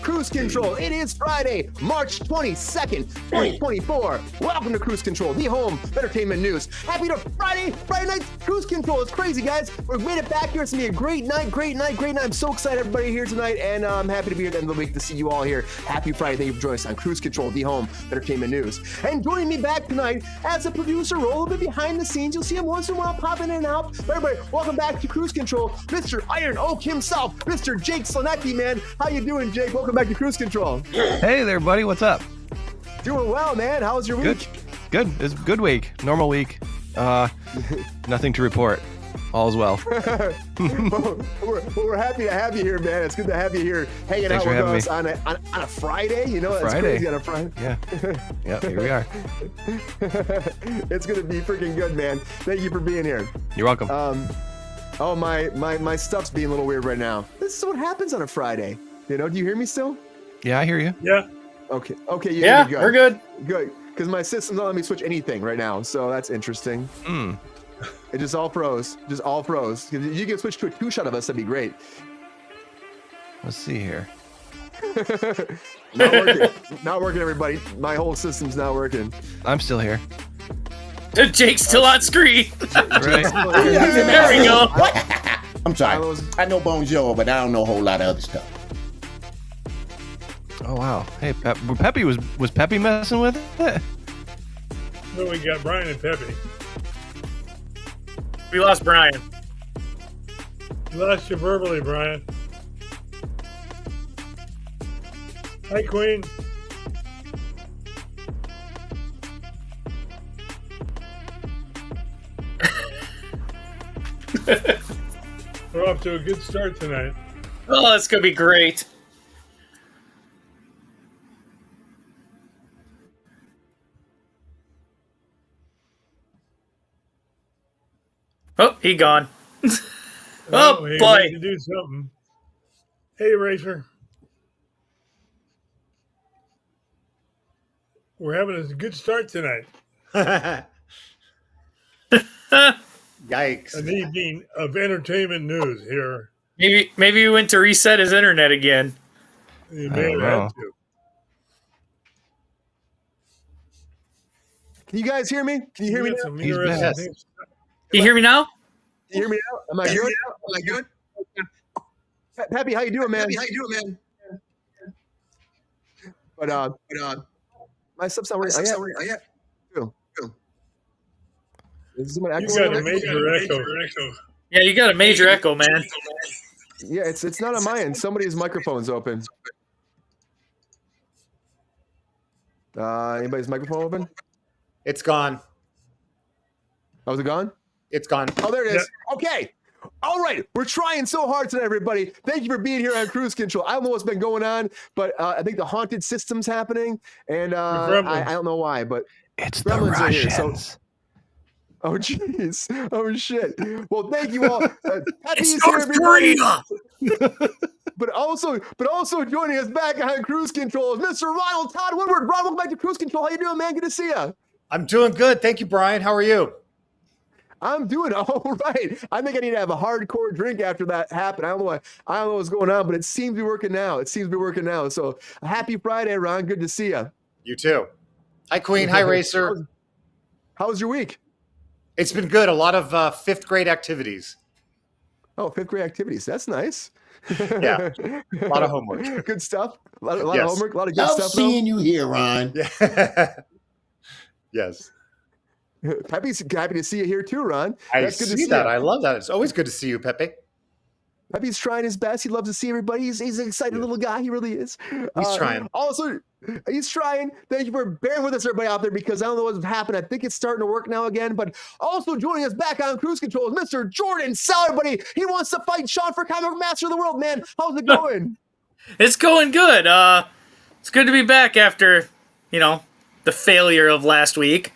Kruse Control. It is Friday, March 22nd, 2024. Welcome to Kruse Control, the home of entertainment news. Happy to Friday night Kruse Control. It's crazy, guys. We've made it back here. It's going to be a great night. I'm so excited everybody here tonight, and I'm happy to be here at the end of the week to see you all here. Happy Friday. Thank you for joining us on Kruse Control, the home of entertainment news. And joining me back tonight as a producer role, a bit behind the scenes. You'll see him once in a while popping in and out. But everybody, welcome back to Kruse Control, Mr. Iron Oak himself, Mr. Jake Slanecki, man. How you doing, Jake? Welcome back to Kruse Control. Hey there, buddy. What's up? Doing well, man. How was your week? Good. It's a good week. Normal week. Nothing to report. All's well. we're happy to have you here, man. It's good to have you here hanging Thanks out with us me. on a Friday. You know, it's crazy on a Friday. Yeah, here we are. It's going to be freaking good, man. Thank you for being here. You're welcome. My stuff's being a little weird right now. This is what happens on a Friday. You know, do you hear me still? Yeah, I hear you. Yeah. Okay, you yeah, hear me good. We're good. Good, because my system's not letting me switch anything right now, so that's interesting. It just all froze. If you can switch to a two-shot of us, that'd be great. Let's see here. Not working, everybody. My whole system's not working. I'm still here. Jake's still on screen. Right. There we go. I'm sorry. I know Bonjour, but I don't know a whole lot of other stuff. Oh wow. Hey, Peppy was Peppy messing with it? No, we got Brian and Peppy. We lost Brian. Lost you verbally, Brian. Hi, Queen. We're off to a good start tonight. Oh, it's gonna be great. Oh, he gone. Oh, hey, boy. need to do something. Hey, Racer. We're having a good start tonight. Yikes. An evening of entertainment news here. Maybe he went to reset his internet again. You may have had to. Can you guys hear me? Can you hear me now? Some He's interesting back. things. You hear me now? Can you hear me now? Am I good? Peppy, how you doing, man? But my stuff's not working. Is someone You echoing? got a major echo. Yeah, you got a major echo, man. Yeah, it's not on my end. Somebody's microphone's open. Anybody's microphone open? It's gone. Oh, is it gone? It's gone. Oh, there it is. Okay. All right. We're trying so hard tonight, everybody. Thank you for being here on Kruse Control. I don't know what's been going on, but I think the haunted system's happening, and I don't know why, but It's the Gremlins are here, Russians. so- oh, jeez. Oh, shit. Well, thank you all. Peppy's It's here, North everybody. Korea. But also joining us back on Kruse Control is Mr. Ronald Todd Woodward. Ron, welcome back to Kruse Control. How you doing, man? Good to see you. I'm doing good. Thank you, Brian. How are you? I'm doing all right. I think I need to have a hardcore drink after that happened. I don't know what's going on, but it seems to be working now. So happy Friday, Ron. Good to see you. You too. Hi, Queen. Hi, Racer. How was your week? It's been good. A lot of fifth grade activities. Oh, fifth grade activities. That's nice. Yeah. A lot of homework. Good stuff. A lot of Yes. homework. A lot of good Love stuff. seeing you here, Ron. Yeah. Yes. Peppy's happy to see you here too, Ron. I That's good to see see that. you. I love that. It's always good to see you, Pepe. Peppy's trying his best. He loves to see everybody. He's an excited little guy. He really is. He's trying. Also, he's trying. Thank you for bearing with us, everybody out there, because I don't know what's happened. I think it's starting to work now again. But also joining us back on Kruse Control is Mr. Jordan Sell, everybody. He wants to fight Sean for Comic Book Master of the World, man. How's it going? It's going good. It's good to be back after, the failure of last week.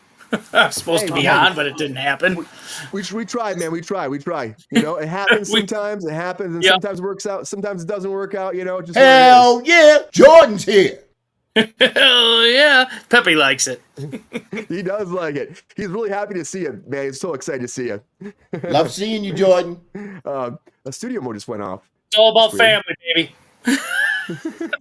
I was supposed to be on, but it didn't happen. We tried, man. We try. It happens sometimes. It happens, and sometimes it works out. Sometimes it doesn't work out. Just Hell yeah, Jordan's here. Hell yeah. Peppy likes it. He does like it. He's really happy to see you, man. He's so excited to see you. Love seeing you, Jordan. A studio mode just went off. It's all about That's weird. family, baby.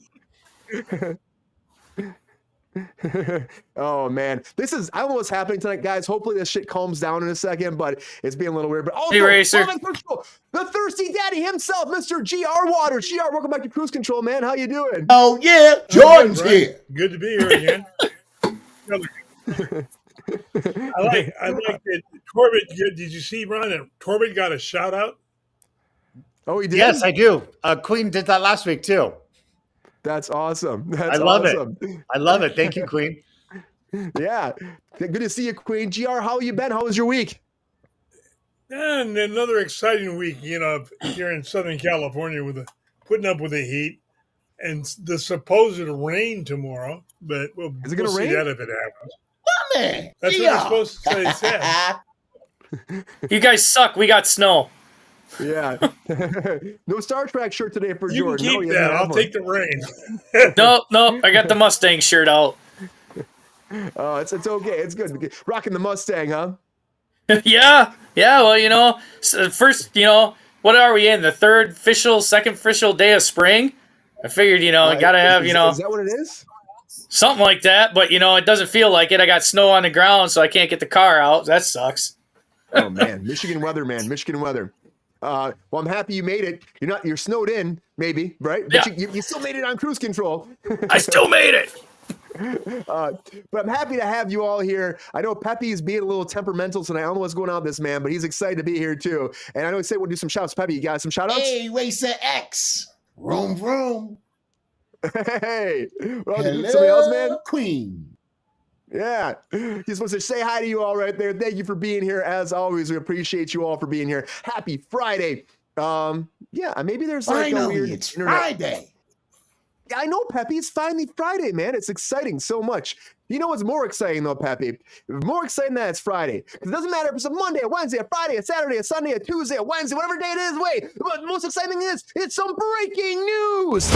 Oh man, I don't know what's happening tonight, guys. Hopefully this shit calms down in a second, but it's being a little weird. But also, Hey, Racer. The thirsty daddy himself, Mr. GR Waters. GR, welcome back to Kruse Control, man. How you doing? Oh yeah, Jordan's Good, Brian. here. Good to be here again. I like that Corbett. Did you see, Ron, that Corbett got a shout out? Oh, he did? Yes, I do. Queen did that last week too. That's awesome. I love it. I love it. Thank you, Queen. Yeah. Good to see you, Queen. GR, how you been? How was your week? And another exciting week, here in Southern California putting up with the heat and the supposed rain tomorrow. But we'll Is it going to see rain? that if it happens. Man, That's what it's supposed to say. It said. You guys suck. We got snow. Yeah. No Star Trek shirt today for You can Jordan. keep he that. doesn't have I'll one. take the rain. Nope. I got the Mustang shirt out. Oh, it's okay. It's good. Rocking the Mustang, huh? Yeah. Well, first, what are we in? The second official day of spring? I figured, gotta have, Is that what it is? something like that. But, it doesn't feel like it. I got snow on the ground, so I can't get the car out. That sucks. Oh man, Michigan weather, man. Michigan weather. Well, I'm happy you made it. You're snowed in, maybe, right? But Yeah. you still made it on Kruse Control. I still made it. But I'm happy to have you all here. I know Pepe's being a little temperamental tonight. I don't know what's going on with this man, but he's excited to be here too. And I know he said we'll do some shouts. Pepe, you got some shout outs? Hey, Racer X. Vroom, vroom. Hey. Well, Hello, somebody else, man? Queen. Yeah. He's supposed to say hi to you all right there. Thank you for being here. As always, we appreciate you all for being here. Happy Friday. Yeah, maybe there's like a Finally, weird it's internet. Friday. Yeah, I know, Pepe. It's finally Friday, man. It's exciting so much. You know what's more exciting, though, Pepe? More exciting than it's Friday. Because it doesn't matter if it's a Monday, a Wednesday, a Friday, a Saturday, a Sunday, a Tuesday, a Wednesday, whatever day it is. Wait, but the most exciting thing is it's some breaking news.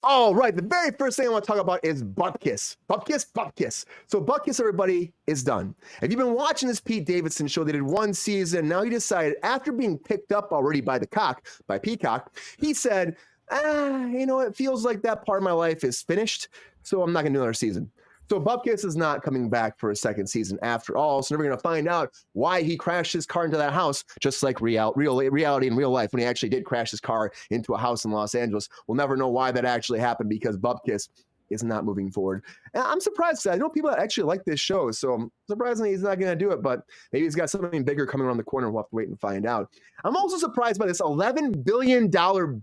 All right, the very first thing I want to talk about is Bupkis. Bupkis. So Bupkis, everybody, is done. If you've been watching this Pete Davidson show, they did one season. Now he decided, after being picked up already by Peacock, he said, it feels like that part of my life is finished, so I'm not going to do another season. So Bupkis is not coming back for a second season after all. So we're going to find out why he crashed his car into that house, just like reality in real life when he actually did crash his car into a house in Los Angeles. We'll never know why that actually happened because Bupkis is not moving forward. And I'm surprised because I know people that actually like this show. So surprisingly, he's not going to do it, but maybe he's got something bigger coming around the corner. We'll have to wait and find out. I'm also surprised by this $11 billion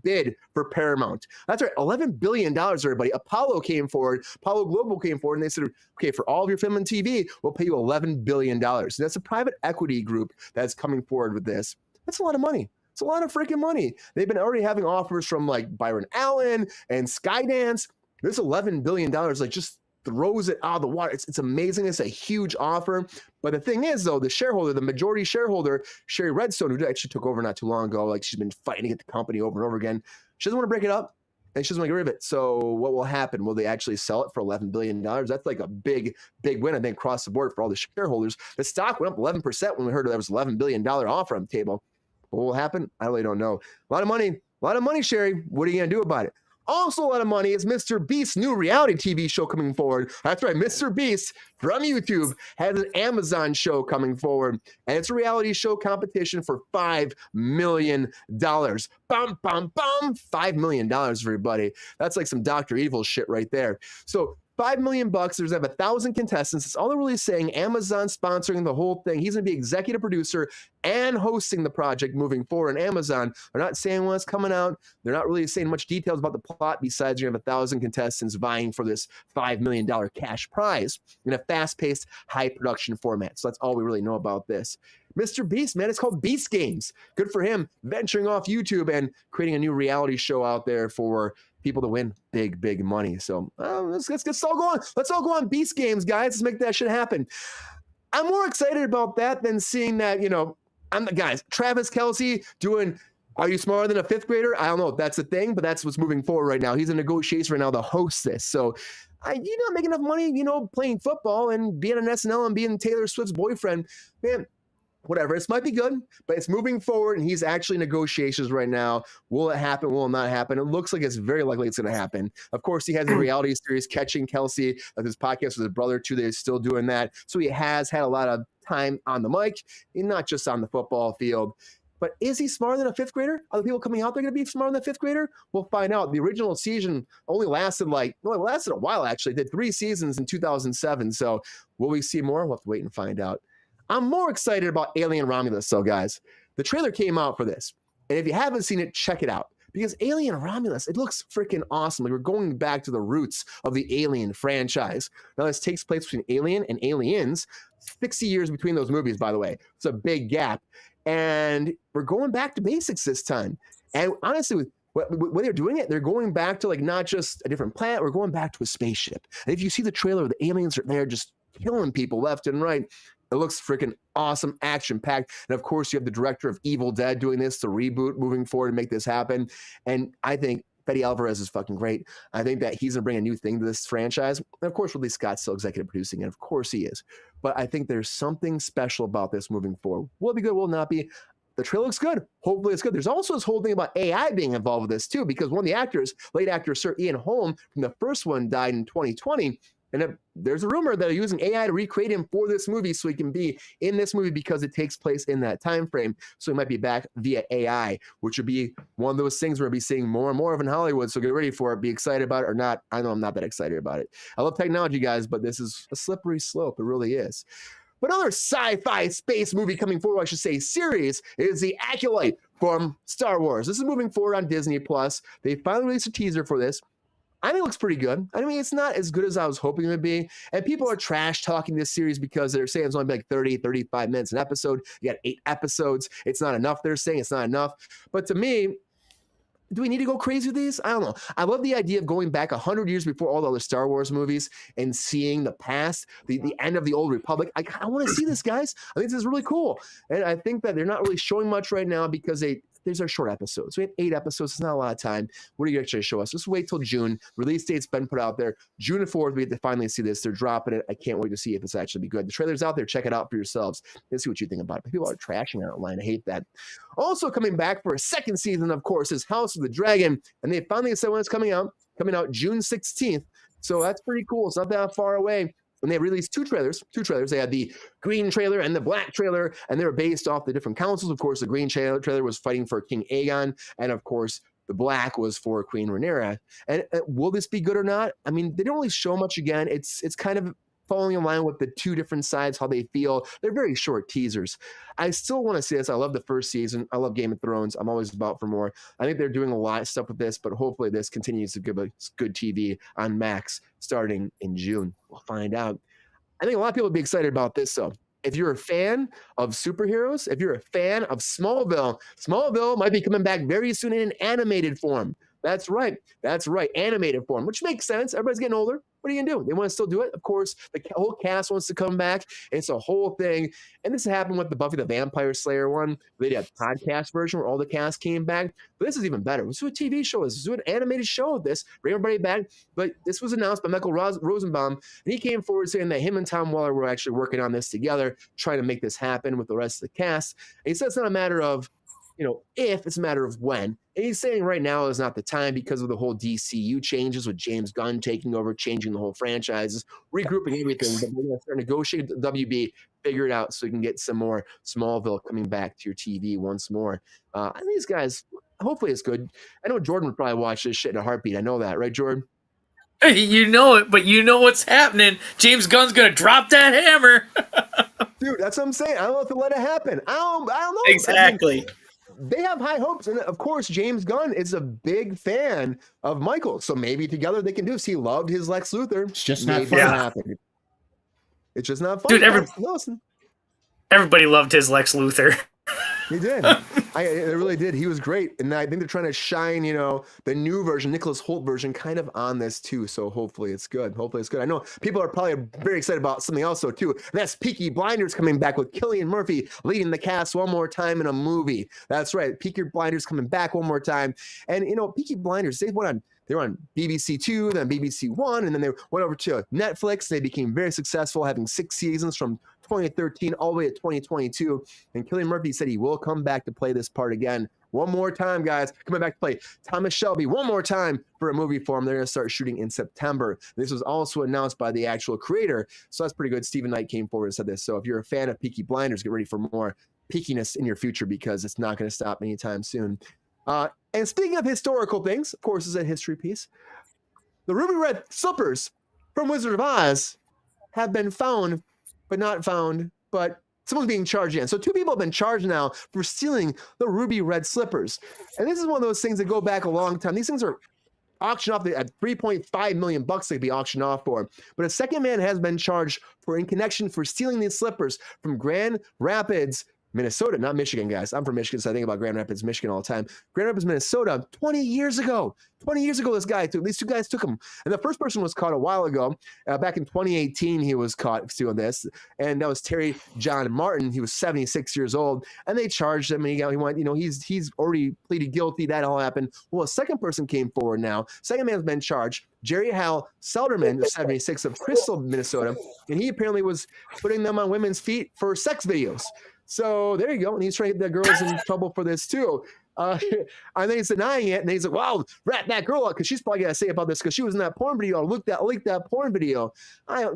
bid for Paramount. That's right, $11 billion, everybody. Apollo Global came forward, and they said, okay, for all of your film and TV, we'll pay you $11 billion. So that's a private equity group that's coming forward with this. That's a lot of money. It's a lot of freaking money. They've been already having offers from like Byron Allen and Skydance. This $11 billion just throws it out of the water. It's amazing. It's a huge offer. But the thing is, though, the majority shareholder, Sherry Redstone, who actually took over not too long ago, like she's been fighting to get the company over and over again. She doesn't want to break it up, and she doesn't want to get rid of it. So what will happen? Will they actually sell it for $11 billion? That's like a big, big win, I think, across the board for all the shareholders. The stock went up 11% when we heard there was $11 billion offer on the table. What will happen? I really don't know. A lot of money, Sherry. What are you going to do about it? Also a lot of money is Mr. Beast's new reality TV show coming forward. That's right, Mr. Beast from YouTube has an Amazon show coming forward, and it's a reality show competition for $5 million. Bum, bum, bum, $5 million, everybody. That's like some Dr. Evil shit right there. So $5 million. There's 1,000 contestants. It's all they're really saying. Amazon sponsoring the whole thing. He's going to be executive producer and hosting the project moving forward. And Amazon, they're not saying when it's coming out. They're not really saying much details about the plot besides you have 1,000 contestants vying for this $5 million cash prize in a fast-paced, high-production format. So that's all we really know about this. Mr. Beast, man, it's called Beast Games. Good for him venturing off YouTube and creating a new reality show out there for people to win big, big money. So let's all go on. Let's all go on Beast Games, guys. Let's make that shit happen. I'm more excited about that than seeing that, Travis Kelce doing Are You Smarter Than a Fifth Grader? I don't know if that's a thing, but that's what's moving forward right now. He's in negotiations right now to host this. So you don't make enough money, playing football and being on SNL and being Taylor Swift's boyfriend. Man, whatever. This might be good, but it's moving forward, and he's actually in negotiations right now. Will it happen? Will it not happen? It looks like it's very likely it's going to happen. Of course, he has a reality series, Catching Kelsey, of his podcast with his brother, too. They're still doing that. So he has had a lot of time on the mic, and not just on the football field. But is he smarter than a fifth grader? Are the people coming out there going to be smarter than a fifth grader? We'll find out. The original season only lasted it lasted a while, actually. It did 3 seasons in 2007. So will we see more? We'll have to wait and find out. I'm more excited about Alien Romulus, though, guys. The trailer came out for this. And if you haven't seen it, check it out. Because Alien Romulus, it looks freaking awesome. Like we're going back to the roots of the Alien franchise. Now, this takes place between Alien and Aliens. 60 years between those movies, by the way. It's a big gap. And we're going back to basics this time. And honestly, when they're doing it, they're going back to like not just a different planet. We're going back to a spaceship. And if you see the trailer, the aliens are there just killing people left and right. It looks freaking awesome, action-packed. And of course, you have the director of Evil Dead doing this, the reboot, moving forward to make this happen. And I think Fede Alvarez is fucking great. I think that he's going to bring a new thing to this franchise. And of course, Ridley Scott's still executive producing it. Of course he is. But I think there's something special about this moving forward. Will it be good? Will it not be? The trailer looks good. Hopefully it's good. There's also this whole thing about AI being involved with this too, because one of the actors, late actor Sir Ian Holm from the first one, died in 2020. And there's a rumor that they're using AI to recreate him for this movie so he can be in this movie because it takes place in that time frame. So he might be back via AI, which would be one of those things we're going to be seeing more and more of in Hollywood. So get ready for it. Be excited about it or not. I know I'm not that excited about it. I love technology, guys, but this is a slippery slope. It really is. But another sci-fi space movie coming forward, I should say series, is The Acolyte from Star Wars. This is moving forward on Disney+. They finally released a teaser for this. I think it looks pretty good. I mean, it's not as good as I was hoping it would be. And people are trash talking this series because they're saying it's only like 30, 35 minutes an episode. You got 8 episodes. It's not enough. They're saying it's not enough. But to me, do we need to go crazy with these? I don't know. I love the idea of going back 100 years before all the other Star Wars movies and seeing the past, the end of the Old Republic. I want to see this, guys. I think this is really cool. And I think that they're not really showing much right now because these are short episodes. We have 8 episodes. It's not a lot of time. What are you actually show us? Just wait till June. Release date's been put out there. June 4th, we get to finally see this. They're dropping it. I can't wait to see if it's actually be good. The trailer's out there. Check it out for yourselves and see what you think about it. People are trashing it online. I hate that. Also coming back for a second season, of course, is House of the Dragon. And they finally said when it's coming out June 16th. So that's pretty cool. It's not that far away. And they released 2 trailers. They had the green trailer and the black trailer, and they were based off the different councils. Of course, the green trailer was fighting for King Aegon, and of course, the black was for Queen Rhaenyra. And will this be good or not? I mean, they don't really show much again. It's kind of falling in line with the 2 different sides, how they feel. They're very short teasers. I still want to see this. I love the first season. I love Game of Thrones. I'm always about for more. I think they're doing a lot of stuff with this, but hopefully this continues to give us good TV on Max starting in June. We'll find out. I think a lot of people would be excited about this, though. If you're a fan of superheroes, if you're a fan of Smallville might be coming back very soon in an animated form. That's right. Animated form, which makes sense. Everybody's getting older. What are you going to do? They want to still do it. Of course, the whole cast wants to come back. It's a whole thing. And this happened with the Buffy the Vampire Slayer one. They did a podcast version where all the cast came back. But this is even better. Let's do a TV show. Let's do an animated show of this. Bring everybody back. But this was announced by Michael Rosenbaum. And he came forward saying that him and Tom Waller were actually working on this together, trying to make this happen with the rest of the cast. And he said it's not a matter of, if, it's a matter of when. And he's saying right now is not the time because of the whole DCU changes with James Gunn taking over, changing the whole franchises, regrouping everything. But we're going to start negotiating with the WB, figure it out so you can get some more Smallville coming back to your TV once more. I think these guys, hopefully it's good. I know Jordan would probably watch this shit in a heartbeat. I know that, right, Jordan? You know it, but you know what's happening. James Gunn's going to drop that hammer. Dude, that's what I'm saying. I don't know if he'll let it happen. I don't know. Exactly. They have high hopes. And of course, James Gunn is a big fan of Michael. So maybe together they can do this. He loved his Lex Luthor. It's just not fun. It's just not fun. Dude, everybody loved his Lex Luthor. He did. They really did. He was great. And I think they're trying to shine, the new version, Nicholas Hoult version, kind of on this too. So hopefully it's good. I know people are probably very excited about something else, though, too. And that's Peaky Blinders coming back with Cillian Murphy leading the cast one more time in a movie. That's right. Peaky Blinders coming back one more time. And, Peaky Blinders, they were on BBC Two, then BBC One, and then they went over to Netflix. They became very successful, having 6 seasons from 2013 all the way to 2022. And Cillian Murphy said he will come back to play this part again. One more time, guys. Coming back to play Thomas Shelby one more time for a movie for him. They're going to start shooting in September. This was also announced by the actual creator, so that's pretty good. Stephen Knight came forward and said this. So if you're a fan of Peaky Blinders, get ready for more peakiness in your future because it's not going to stop anytime soon. And speaking of historical things, of course, is a history piece. The ruby red slippers from Wizard of Oz have been found, but not found, but someone's being charged again. So 2 people have been charged now for stealing the ruby red slippers. And this is one of those things that go back a long time. These things are auctioned off at $3.5 million they could be auctioned off for. But a second man has been charged in connection for stealing these slippers from Grand Rapids, Minnesota, not Michigan, guys. I'm from Michigan, so I think about Grand Rapids, Michigan all the time. Grand Rapids, Minnesota, 20 years ago. 20 years ago, these 2 guys took them. And the first person was caught a while ago. Back in 2018, he was caught doing this. And that was Terry John Martin. He was 76 years old. And they charged him, and he went, he's already pleaded guilty. That all happened. Well, a second person came forward now. Second man's been charged. Jerry Hal Selderman, 76, of Crystal, Minnesota. And he apparently was putting them on women's feet for sex videos. So there you go. And he's trying to get the girls in trouble for this too. And then he's denying it. And he's like, wow, rat that girl out because she's probably got to say about this because she was in that porn video. Leaked that porn video.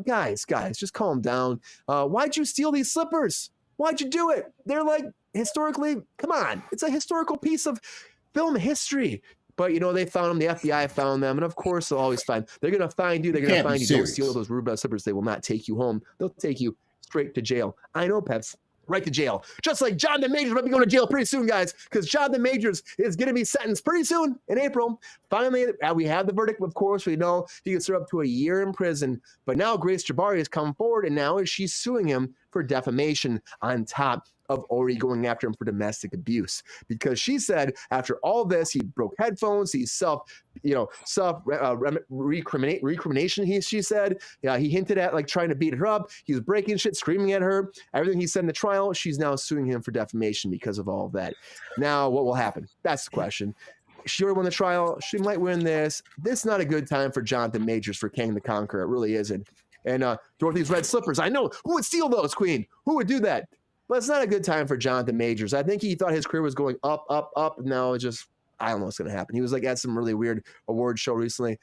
Guys, just calm down. Why'd you steal these slippers? Why'd you do it? They're like historically, come on. It's a historical piece of film history. But, they found them. The FBI found them. And, of course, they'll always find. They're going to find you. They're going to find you. Don't steal those ruby red slippers. They will not take you home. They'll take you straight to jail. I know, Peps. Right to jail. Just like Jonathan Majors might be going to jail pretty soon, guys, because Jonathan Majors is going to be sentenced pretty soon in April. Finally, we have the verdict. Of course, we know he gets up to a year in prison. But now Grace Jabari has come forward, and now she's suing him for defamation on top of already going after him for domestic abuse. Because she said after all this, he broke headphones, he recrimination, she said. He hinted at like trying to beat her up. He was breaking shit, screaming at her. Everything he said in the trial, she's now suing him for defamation because of all of that. Now, what will happen? That's the question. She already won the trial. She might win this. This is not a good time for Jonathan Majors for King the Conqueror. It really isn't. And Dorothy's red slippers. I know. Who would steal those, Queen? Who would do that? But it's not a good time for Jonathan Majors. I think he thought his career was going up, up, up. Now it's just, I don't know what's going to happen. He was like at some really weird award show recently.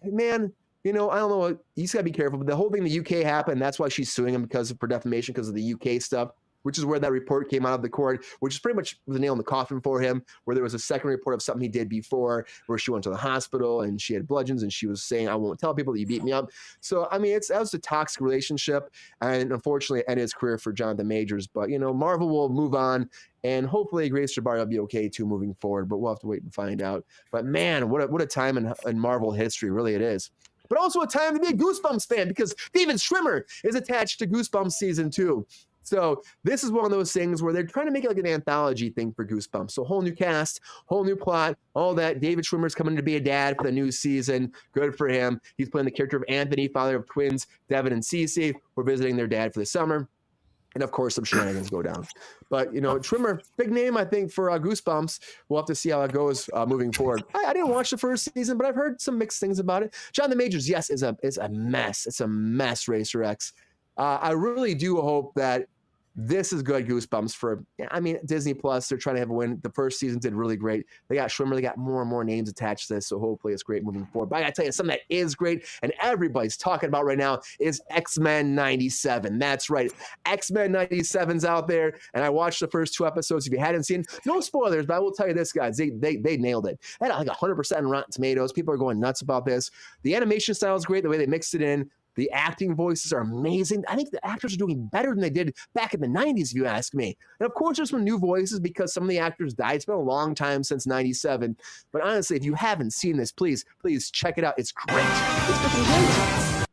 Man, I don't know. He's got to be careful. But the whole thing in the UK happened. That's why she's suing him for defamation because of the UK stuff, which is where that report came out of the court, which is pretty much the nail in the coffin for him, where there was a second report of something he did before where she went to the hospital and she had bludgeons and she was saying, I won't tell people that you beat me up. So, that was a toxic relationship and unfortunately it ended his career for Jonathan Majors. But, Marvel will move on and hopefully Grace Jabari will be okay too moving forward, but we'll have to wait and find out. But man, what a time in Marvel history, really it is. But also a time to be a Goosebumps fan because David Schwimmer is attached to Goosebumps Season 2. So this is one of those things where they're trying to make it like an anthology thing for Goosebumps. So whole new cast, whole new plot, all that. David Schwimmer's coming to be a dad for the new season. Good for him. He's playing the character of Anthony, father of twins, Devin and Cece. We're visiting their dad for the summer. And, of course, some shenanigans go down. But, Schwimmer, big name, I think, for Goosebumps. We'll have to see how it goes moving forward. I didn't watch the first season, but I've heard some mixed things about it. Jonathan Majors, yes, is a mess. It's a mess, Racer X. I really do hope that this is good Goosebumps for, Disney Plus. They're trying to have a win. The first season did really great. They got Schwimmer. They got more and more names attached to this, so hopefully it's great moving forward. But I got to tell you, something that is great and everybody's talking about right now is X-Men 97. That's right. X-Men 97's out there, and I watched the first 2 episodes. If you hadn't seen, no spoilers, but I will tell you this, guys. They nailed it. They had like 100% on Rotten Tomatoes. People are going nuts about this. The animation style is great. The way they mixed it in. The acting voices are amazing. I think the actors are doing better than they did back in the 90s, if you ask me. And, of course, there's some new voices because some of the actors died. It's been a long time since 97. But, honestly, if you haven't seen this, please check it out. It's great. It's freaking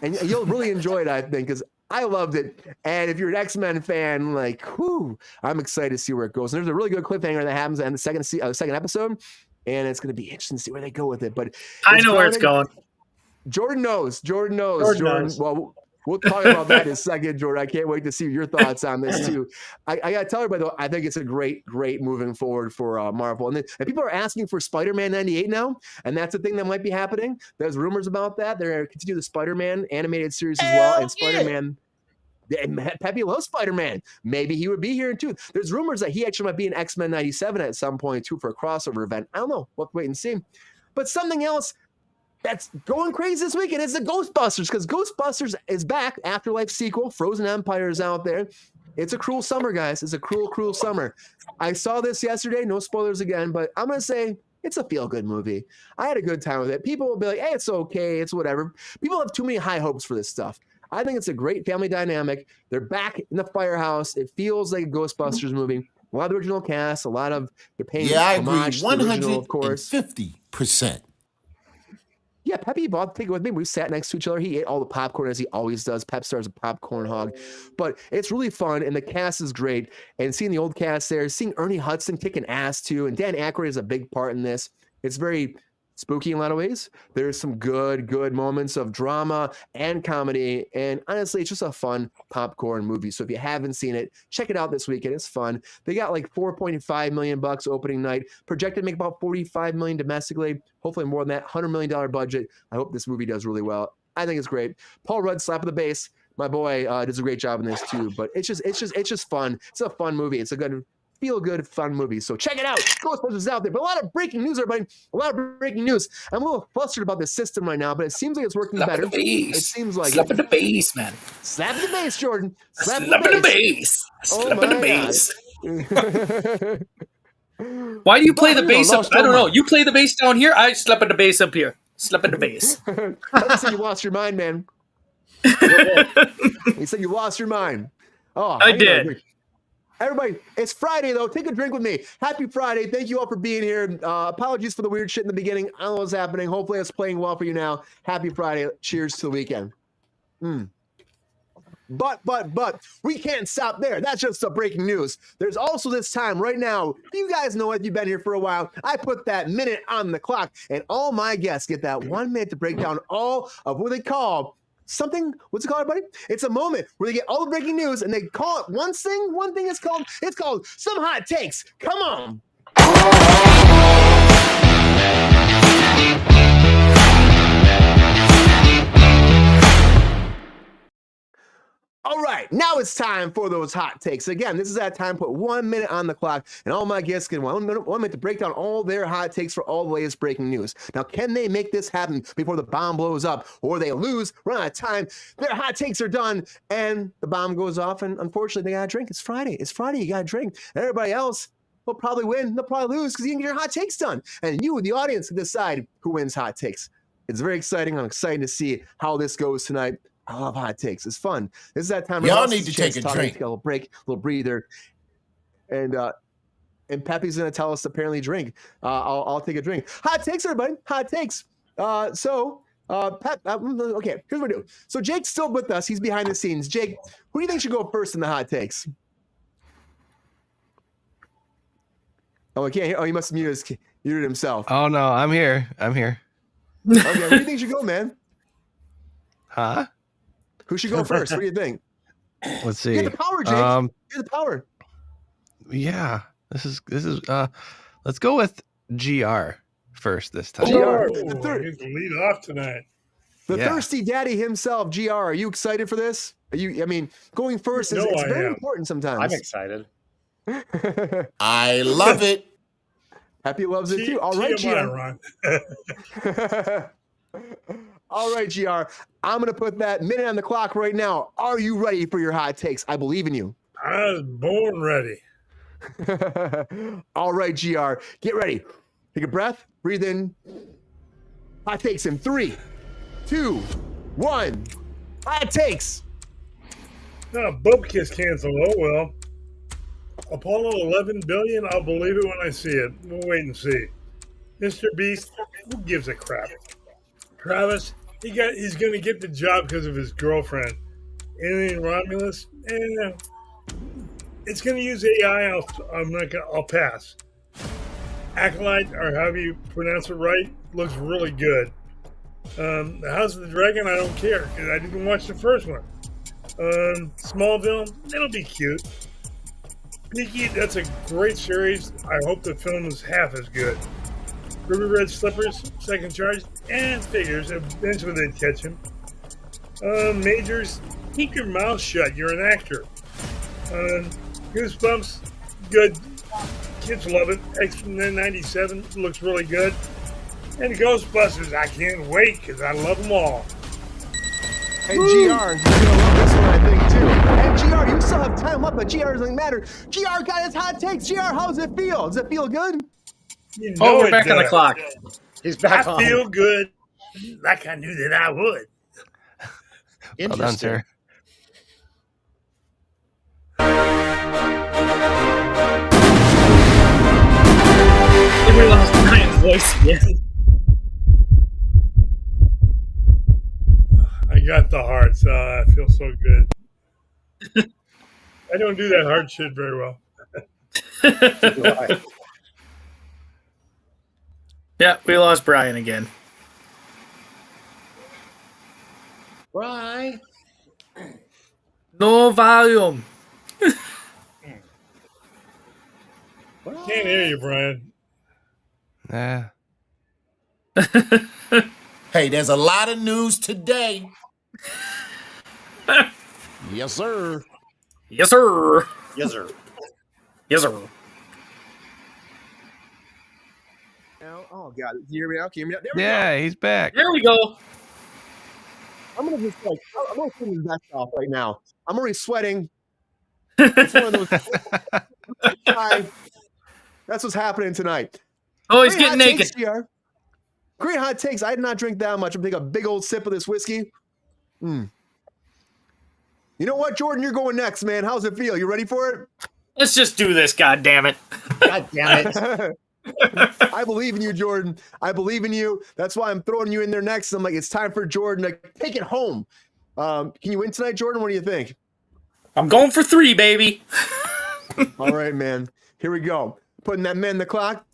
great. And you'll really enjoy it, I think, because I loved it. And if you're an X-Men fan, I'm excited to see where it goes. And there's a really good cliffhanger that happens in the second episode. And it's going to be interesting to see where they go with it. But I know where it's going. Jordan knows. Well, we'll talk about that in a second, Jordan. I can't wait to see your thoughts on this too. I got to tell everybody though, I think it's a great moving forward for Marvel. And people are asking for Spider-Man 98 now, and that's a thing that might be happening. There's rumors about that. They're going to continue the Spider-Man animated series as well, and Spider-Man Pepe loves Spider-Man. Maybe he would be here too. There's rumors that he actually might be in X-Men 97 at some point too for a crossover event. I don't know. We'll have to wait and see. But something else that's going crazy this weekend is the Ghostbusters, because Ghostbusters is back. Afterlife sequel. Frozen Empire is out there. It's a cruel summer, guys. It's a cruel, cruel summer. I saw this yesterday. No spoilers again, but I'm going to say it's a feel-good movie. I had a good time with it. People will be like, hey, it's okay. It's whatever. People have too many high hopes for this stuff. I think it's a great family dynamic. They're back in the firehouse. It feels like a Ghostbusters movie. A lot of the original cast, a lot of they're paying homage to the original, of course. 150%. Yeah, Pepe bought the ticket with me. We sat next to each other. He ate all the popcorn as he always does. Pep Star's a popcorn hog. But it's really fun, and the cast is great. And seeing the old cast there, seeing Ernie Hudson kicking ass too, and Dan Aykroyd is a big part in this. It's very spooky in a lot of ways. There's some good moments of drama and comedy. And honestly, it's just a fun popcorn movie. So if you haven't seen it, check it out this weekend. It's fun. They got like $4.5 million opening night, projected to make about $45 million domestically. Hopefully more than that. $100 million budget. I hope this movie does really well. I think it's great. Paul Rudd slapping the bass. My boy does a great job in this too. But it's just fun. It's a fun movie. It's a good, feel-good, fun movie. So check it out. Ghostbusters is out there. But a lot of breaking news, everybody. A lot of breaking news. I'm a little flustered about the system right now, but it seems like it's working better. It seems like slap at the base, man. Slap the bass, Jordan. Slap at the base. Slap at the base. Why do you play the bass up? I don't know. You play the bass down here. I slap at the bass up here. Slap at the bass. I said you lost your mind, man. He said you lost your mind. Oh, I did. Everybody, it's Friday, though. Take a drink with me. Happy Friday. Thank you all for being here. Apologies for the weird shit in the beginning. I don't know what's happening. Hopefully it's playing well for you now. Happy Friday. Cheers to the weekend. But we can't stop there. That's just the breaking news. There's also this time right now. You guys know if you've been here for a while, I put that minute on the clock, and all my guests get that 1 minute to break down all of what they call something. What's it called, everybody? It's a moment where they get all the breaking news and they call it one thing. One thing is called, it's called Some Hot Takes. Come on. All right, now it's time for those hot takes. Again, this is that time. Put 1 minute on the clock, and all my guests get 1 minute to break down all their hot takes for all the latest breaking news. Now, can they make this happen before the bomb blows up, or they lose, run out of time, their hot takes are done, and the bomb goes off, and unfortunately, they got to drink. It's Friday. It's Friday. You got to drink. And everybody else will probably win. They'll probably lose because you didn't get your hot takes done. And you, the audience, can decide who wins hot takes. It's very exciting. I'm excited to see how this goes tonight. I love hot takes. It's fun. This is that time. Y'all need to take a drink. A little break, a little breather, and Pepe's gonna tell us to apparently drink. I'll take a drink. Hot takes, everybody. Hot takes. Pep. Okay, here's what we do. So Jake's still with us. He's behind the scenes. Jake, who do you think should go first in the hot takes? Oh, I can't hear. Oh, he must have muted himself. Oh no, I'm here. Okay, who do you think should go, man? Huh? Who should go first? What do you think? Let's see. You have the power, Jake. You have the power. Yeah. This is let's go with GR first this time. GR. The lead off tonight. The thirsty daddy himself, GR. Are you excited for this? Going first is very important sometimes. I'm excited. I love it. Happy loves it too. All right, GR. All right, GR. I'm going to put that minute on the clock right now. Are you ready for your hot takes? I believe in you. I was born ready. All right, GR. Get ready. Take a breath. Breathe in. Hot takes in 3, 2, 1. Hot takes. Bupkis canceled. Oh, well. Apollo 11 billion, I'll believe it when I see it. We'll wait and see. Mr. Beast, who gives a crap? Travis, he's going to get the job because of his girlfriend. Alien Romulus, it's going to use AI. I'll pass. Acolyte, or however you pronounce it right, looks really good. The House of the Dragon, I don't care because I didn't watch the first one. Smallville, it'll be cute. Peaky, that's a great series. I hope the film is half as good. Ruby Red Slippers, second charge, and figures. Eventually they'd catch him. Majors, keep your mouth shut. You're an actor. Goosebumps, good. Kids love it. X-Men 97 looks really good. And Ghostbusters, I can't wait because I love them all. Hey, GR, you're going to love this one, I think, too. And GR, you still have time up, but GR doesn't matter. GR got his hot takes. GR, how's it feel? Does it feel good? You Oh, know we're it back on the does. clock. He's back I on. feel good, like I knew that I would. Well done, sir. We lost Brian's voice again. I got the hearts. I feel so good. I don't do that heart shit very well. Yeah, we lost Brian again. Right. No volume. Can't hear you, Brian. Yeah. Hey, there's a lot of news today. Yes, sir. Yes, sir. Yes, sir. Yes, sir. Oh, God. Can you hear me now? Can you hear me now? There we go. Yeah, he's back. There we go. I'm going to just, I'm going to turn this vest off right now. I'm already sweating. It's one of those. Hi. That's what's happening tonight. Oh, he's Great getting hot naked. takes, GR. Great hot takes. I did not drink that much. I'm taking a big old sip of this whiskey. You know what, Jordan? You're going next, man. How's it feel? You ready for it? Let's just do this, God damn it. God damn it. I believe in you, Jordan. I believe in you. That's why I'm throwing you in there next. I'm like, it's time for Jordan to take it home. Can you win tonight, Jordan? What do you think? I'm going for 3, baby. All right, man. Here we go. Putting that man in the clock.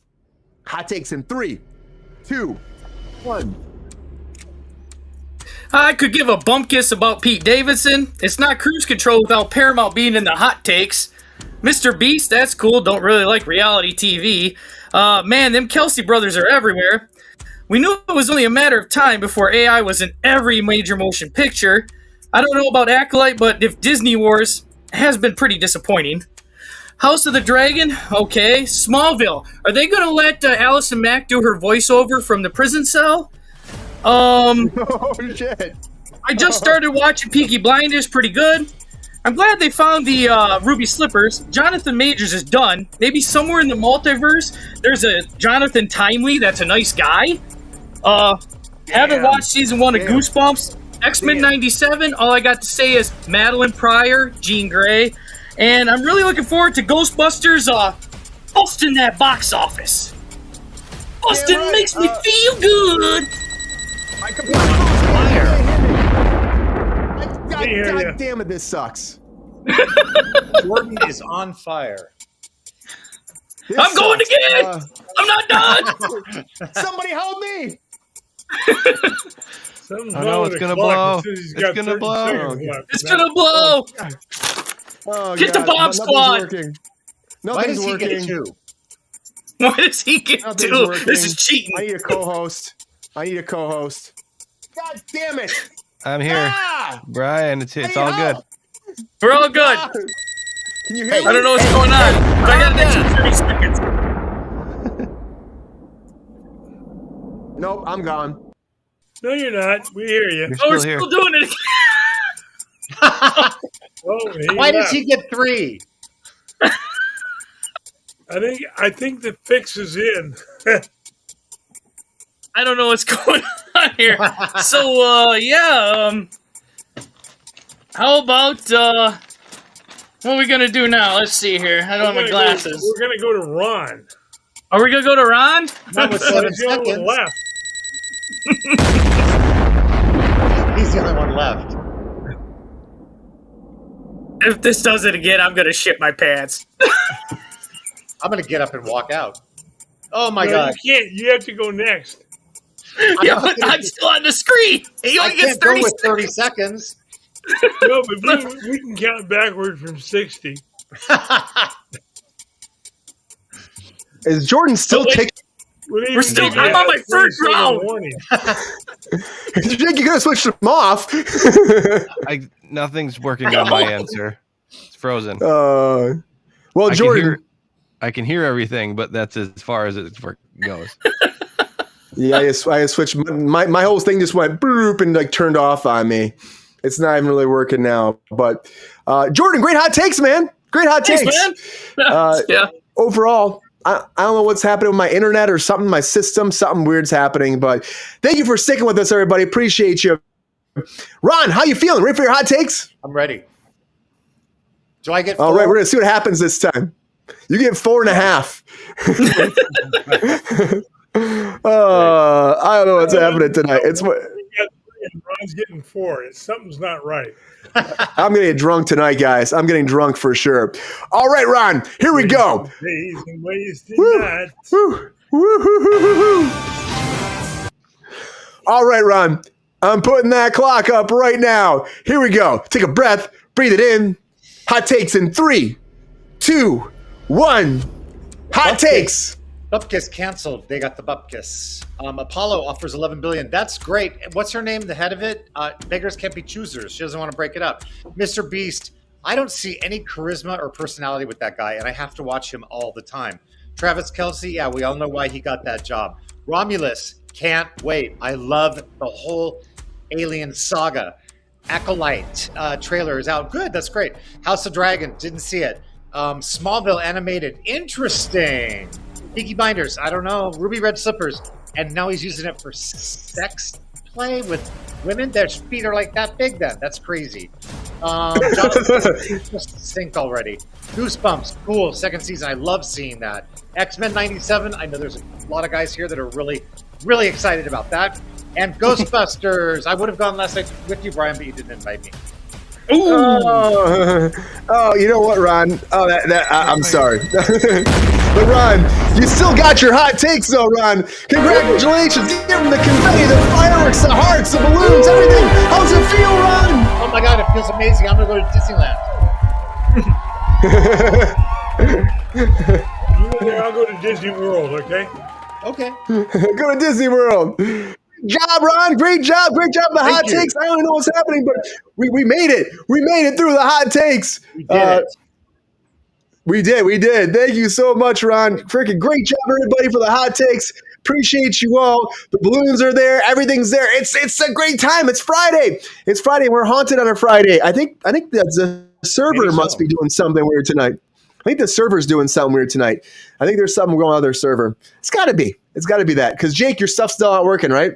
Hot takes in 3, 2, 1. I could give a Bupkis about Pete Davidson. It's not Kruse Control without Paramount being in the hot takes. Mr. Beast, that's cool. Don't really like reality TV. Man, them Kelsey brothers are everywhere. We knew it was only a matter of time before AI was in every major motion picture. I don't know about Acolyte, but if Disney Wars has been pretty disappointing. House of the Dragon, okay. Smallville, are they going to let Allison Mack do her voiceover from the prison cell? Oh, shit. I just started watching Peaky Blinders, pretty good. I'm glad they found the Ruby Slippers. Jonathan Majors is done. Maybe somewhere in the multiverse, there's a Jonathan Timely that's a nice guy. Haven't watched season 1 of Goosebumps. X-Men 97, all I got to say is Madeline Pryor, Jean Grey. And I'm really looking forward to Ghostbusters busting that box office. Busting right. makes me feel good. I completely Yeah. God damn it, this sucks. Jordan is on fire. This I'm going sucks. again. I'm not done. Somebody help me. Something's Oh, wrong no, with it's the gonna clock. blow. It says he's It's got gonna 30 blow. seconds left. It's gonna blow. Oh, Get the God. bomb Nothing's squad. working. Why Nothing's does he working. get 2? What does he get Nothing's to? working. This is cheating. I need a co-host. God damn it. I'm here. Ah! Brian, it's Hey, all good. help! We're all good. Ah! Can you hear me? I don't know what's going on, but I got an extra 30 seconds. Nope, I'm gone. No, you're not. We hear you. You're Oh, we're still here. still doing it. Oh, Why does he get 3? I think the fix is in. I don't know what's going on here. So, how about, what are we going to do now? Let's see here. I don't have my glasses. We're going to go to Ron. Are we going to go to Ron? Not with 7 He's the only one seconds. left. He's the only one left. If this does it again, I'm going to shit my pants. I'm going to get up and walk out. Oh, my No, God. you can't. You have to go next. Yeah, but I'm still on the screen. He I only gets can't go 30 with seconds. 30 seconds. No, but we can count backward from 60. Is Jordan still Oh, wait. taking? We'll We're still- I'm on my first round. Warning. Jake, you could have switched them off. Nothing's working on my end, sir. It's frozen. Well, Jordan. I can hear everything, but that's as far as it goes. Yeah, I switched. My whole thing just went boop and like turned off on me. It's not even really working now. But Jordan, great hot takes, man. Great hot takes. Man. Yeah. Overall, I don't know what's happening with my internet or something, my system, something weird's happening. But thank you for sticking with us, everybody. Appreciate you. Ron, how you feeling? Ready for your hot takes? I'm ready. Do I get 4? All right, we're going to see what happens this time. You get 4.5. I don't know what's happening tonight. It's what Ron's getting 4. Something's not right. I'm going to get drunk tonight, guys. I'm getting drunk for sure. All right, Ron, here we go. Days and wasted Woo, nights. woo, woo, woo, woo, woo, woo. All right, Ron, I'm putting that clock up right now. Here we go. Take a breath, breathe it in. Hot takes in 3, 2, 1. Hot takes. Bupkis canceled. They got the Bupkis. Apollo offers $11 billion. That's great. What's her name? The head of it? Beggars can't be choosers. She doesn't want to break it up. Mr. Beast. I don't see any charisma or personality with that guy, and I have to watch him all the time. Travis Kelce. Yeah, we all know why he got that job. Romulus. Can't wait. I love the whole Alien saga. Acolyte trailer is out. Good. That's great. House of Dragon. Didn't see it. Smallville animated. Interesting. Peaky Blinders, I don't know. Ruby Red Slippers. And now he's using it for sex play with women. Their feet are like that big then. That's crazy. Just sink already. Goosebumps, cool. 2nd season. I love seeing that. X-Men 97. I know there's a lot of guys here that are really, really excited about that. And Ghostbusters. I would have gone last night with you, Brian, but you didn't invite me. Oh, you know what, Ron? Oh, I'm sorry. But Ron, you still got your hot takes, though, Ron. Congratulations. Give them the confetti, the fireworks, the hearts, the balloons, everything. How's it feel, Ron? Oh my God, it feels amazing. I'm going to go to Disneyland. You go there, I'll go to Disney World, okay? Okay. Go to Disney World. Job, Ron. Great job. Great job with the hot takes. I don't know what's happening, but we made it. We made it through the hot takes. We did it. We did. Thank you so much, Ron. Freaking great job, everybody, for the hot takes. Appreciate you all. The balloons are there. Everything's there. It's a great time. It's Friday. It's Friday. We're haunted on a Friday. I think the server must be doing something weird tonight. I think the server's doing something weird tonight. I think there's something going on with their server. It's got to be. It's got to be that. Because, Jake, your stuff's still not working, right?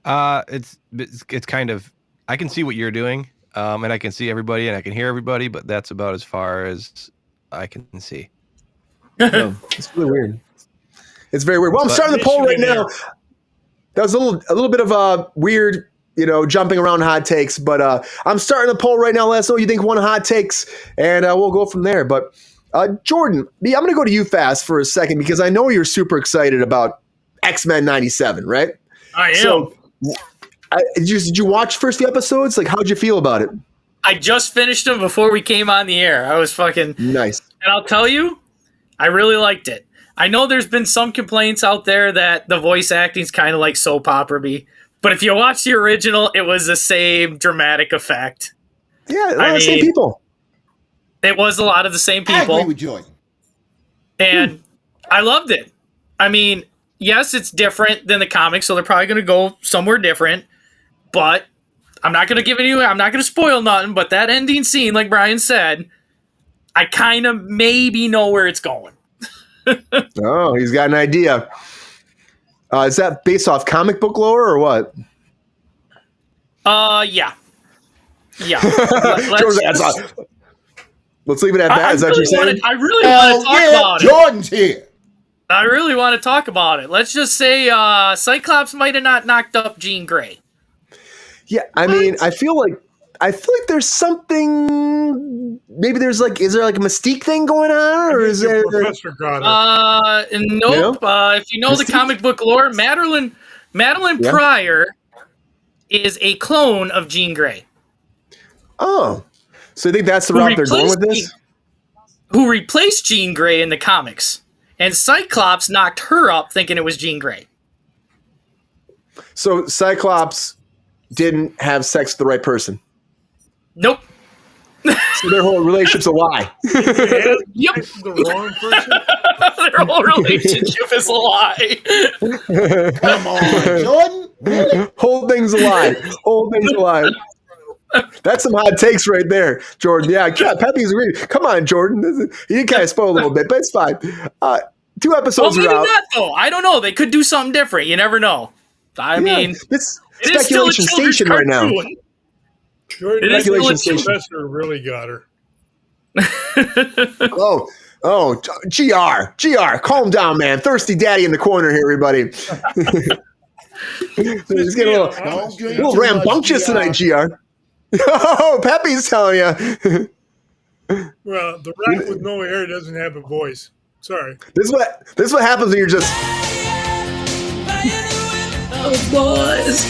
It's kind of, I can see what you're doing, and I can see everybody and I can hear everybody, but that's about as far as I can see. No, it's really weird. It's very weird. Well, I'm starting the poll right now. That was a little bit of a weird, jumping around hot takes, but I'm starting the poll right now. Let us know what you think. 1 hot takes, and we'll go from there. But Jordan, I'm going to go to you fast for a second because I know you're super excited about X-Men 97, right? I am. So, did you watch first few episodes? Like, how'd you feel about it? I just finished them before we came on the air. I was fucking nice. And I'll tell you, I really liked it. I know there's been some complaints out there that the voice acting's kind of like soap opera-y, but if you watch the original, it was the same dramatic effect. Yeah, the same people. It was a lot of the same people. I agree with Joy. And I loved it. I mean, yes, it's different than the comics, so they're probably going to go somewhere different. But I'm not going to I'm not going to spoil nothing, but that ending scene, like Brian said, I kind of maybe know where it's going. Oh, he's got an idea. Is that based off comic book lore or what? Yeah. Let's leave it at that. Is that what you're saying? I really want to talk about it. Jordan's here. I really want to talk about it. Let's just say Cyclops might have not knocked up Jean Grey. Yeah, I mean, I feel like there's something. Maybe is there like a Mystique thing going on, or is there? Professor got it. Nope. If you know the comic book lore, Madeline Pryor is a clone of Jean Grey. Oh, so you think that's the route they're going with this? Who replaced Jean Grey in the comics, and Cyclops knocked her up thinking it was Jean Grey. So Cyclops didn't have sex with the right person. Nope. So their whole relationship's a lie. Yep. The wrong person. Their whole relationship is a lie. Come on, Jordan. Really? Whole thing's a lie. Whole thing's a lie. That's some hot takes right there, Jordan. Yeah, Pepe's reading. Come on, Jordan. You kind of spoil a little bit, but it's fine. 2 episodes Well, are maybe out. not, though. I don't know. They could do something different. You never know. I mean, it's it is still a speculation children's station right now. cartoon. Jordan, It is the still a professor really got her. GR, calm down, man. Thirsty daddy in the corner here, everybody. Just getting a little rambunctious tonight, GR. Oh, Pepe's telling you. Well, the rat with no hair doesn't have a voice. Sorry. This is what happens when you're just. Oh, boys.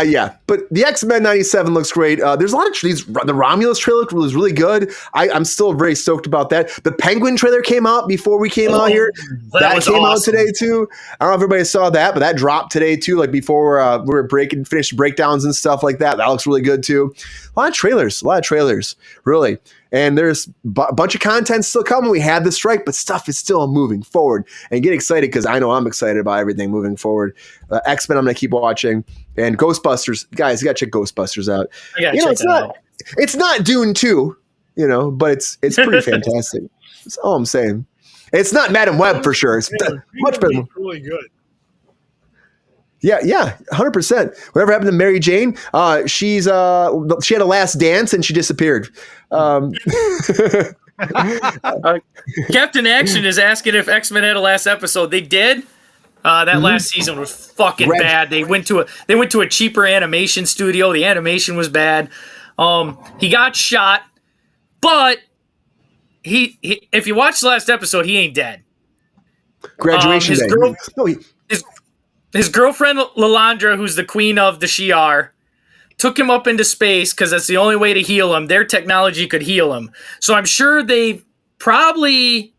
Yeah, but the X-Men 97 looks great. There's a lot of these. The Romulus trailer was really good. I'm still very stoked about that. The Penguin trailer came out before we came out here. That came out today too. I don't know if everybody saw that, but that dropped today too. Like before we were finished breakdowns and stuff like that. That looks really good too. A lot of trailers, really. And there's a bunch of content still coming. We had the strike, but stuff is still moving forward. And get excited because I know I'm excited about everything moving forward. X-Men, I'm going to keep watching. And Ghostbusters, guys, you got to check Ghostbusters out. It's not Dune 2, but it's pretty fantastic. That's all I'm saying. It's not Madam Web for sure. It's much better. Really good. Yeah, 100%. Whatever happened to Mary Jane? She had a last dance and she disappeared. Captain Action is asking if X-Men had a last episode. They did. That last season was fucking bad. They went to a cheaper animation studio. The animation was bad. He got shot, but he if you watch the last episode, he ain't dead. Graduation day. His girlfriend Lalandra, who's the queen of the Shi'ar, took him up into space because that's the only way to heal him. Their technology could heal him. So I'm sure they probably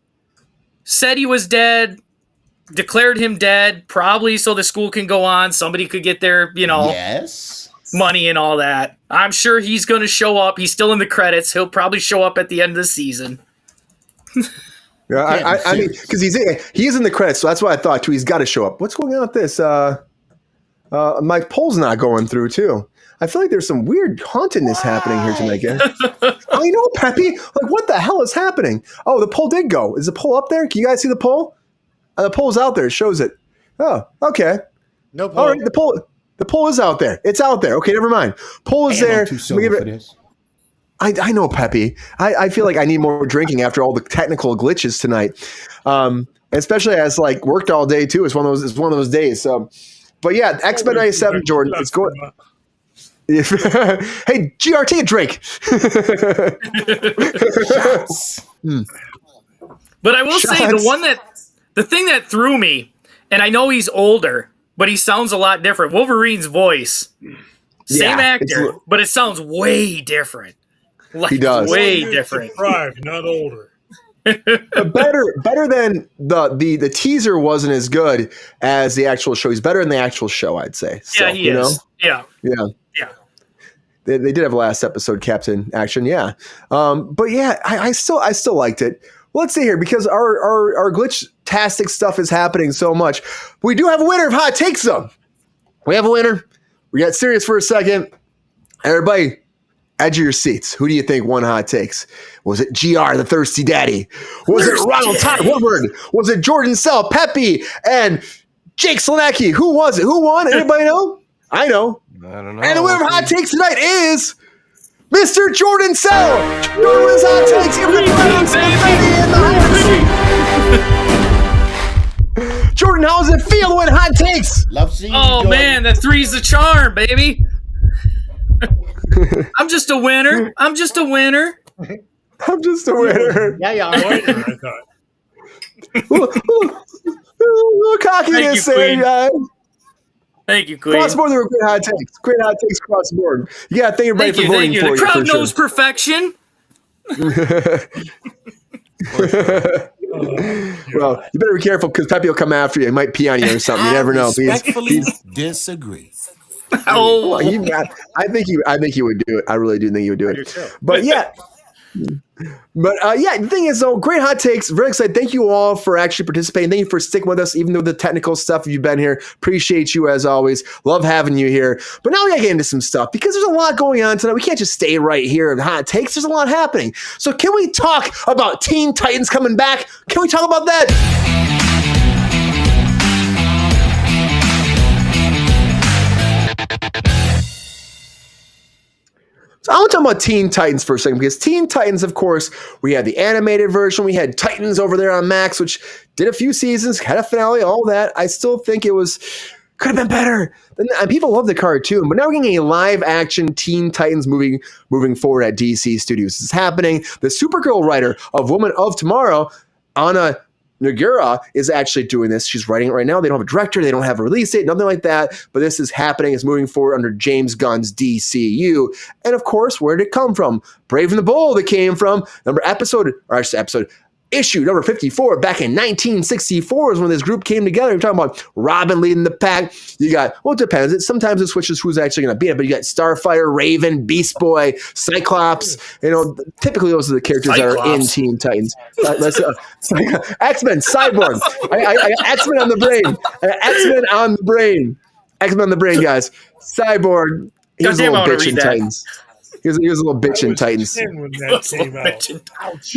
said he was dead, declared him dead, probably so the school can go on. Somebody could get their, money and all that. I'm sure he's going to show up. He's still in the credits. He'll probably show up at the end of the season. Yeah, I mean, because he is in the credits, so that's what I thought too. He's got to show up. What's going on with this? My poll's not going through too. I feel like there's some weird hauntedness happening here tonight, guys. I know, Peppy. Like, what the hell is happening? Oh, the poll did go. Is the poll up there? Can you guys see the poll? The poll's out there. It shows it. Oh, okay. No poll. All right, the poll is out there. It's out there. Okay, never mind. Poll is there. I'm too sober for this. I know, Peppy. I feel like I need more drinking after all the technical glitches tonight, especially as worked all day too. It's one of those days. So, but yeah, X-Men 97, Jordan. It's going. Hey, GRT, a drink. But I will say the thing that threw me, and I know he's older, but he sounds a lot different. Wolverine's voice, same actor, but it sounds way different. He does. Way different. Deprived, not older. better than the teaser wasn't as good as the actual show. He's better than the actual show, I'd say. So, Yeah, he is. Yeah. They did have a last episode, Captain Action. Yeah. But yeah, I still liked it. Well, let's see here, because our glitch-tastic stuff is happening so much. We do have a winner of Hot Takes, though. We have a winner. We got serious for a second. Everybody, edge of your seats. Who do you think won Hot Takes? Was it GR, the Thirsty Daddy? Was it Ronald Todd Woodward? Was it Jordan Sell, Peppy, and Jake Slanecki? Who was it? Who won? Anybody know? I know. I don't know. And the winner of Hot Takes tonight is Mr. Jordan Sell. Jordan wins Hot Takes. Jordan, how does it feel to win Hot Takes? Love seeing you, Oh Jordan. man, that three's the charm, baby. I'm just a winner. I'm just a winner. Yeah. Whiter, I thought. Look cockiness Thank you, there, Queen. guys. Thank you, Queen. Cross board, there were great Hot Takes. Great Hot Takes across the board. You got to thank everybody for voting for The you. crowd for knows sure. perfection. bro. You better be careful because Pepe will come after you. He might pee on you or something. You never know. Respectfully disagree. Oh, I think he would do it. I really do think he would do I it. do too. But yeah. The thing is, though, great hot takes. Very excited. Thank you all for actually participating. Thank you for sticking with us, even though the technical stuff you've been here. Appreciate you as always. Love having you here. But now we gotta get into some stuff because there's a lot going on tonight. We can't just stay right here in hot takes. There's a lot happening. So can we talk about Teen Titans coming back? Can we talk about that? So I want to talk about Teen Titans for a second because Teen Titans, of course, we had the animated version. We had Titans over there on Max, which did a few seasons, had a finale, all that. I still think it could have been better. And people love the cartoon, but now we're getting a live action Teen Titans movie moving forward at DC Studios. This is happening. The Supergirl writer of Woman of Tomorrow, Anna Nagura, is actually doing this. She's writing it right now. They don't have a director. They don't have a release date, nothing like that. But this is happening. It's moving forward under James Gunn's DCU. And of course, where did it come from? Brave and the Bold it came from. Issue number 54 back in 1964 is when this group came together. We're talking about Robin leading the pack. You got, well, it depends. Sometimes it switches who's actually going to beat it, but you got Starfire, Raven, Beast Boy, Cyclops. Typically those are the characters that are in Teen Titans. X-Men, Cyborg. I got X-Men on the brain. X-Men on the brain, guys. Cyborg. He was a little bitch in Titans. He was a little bitch in Titans. When that came out. Ouch.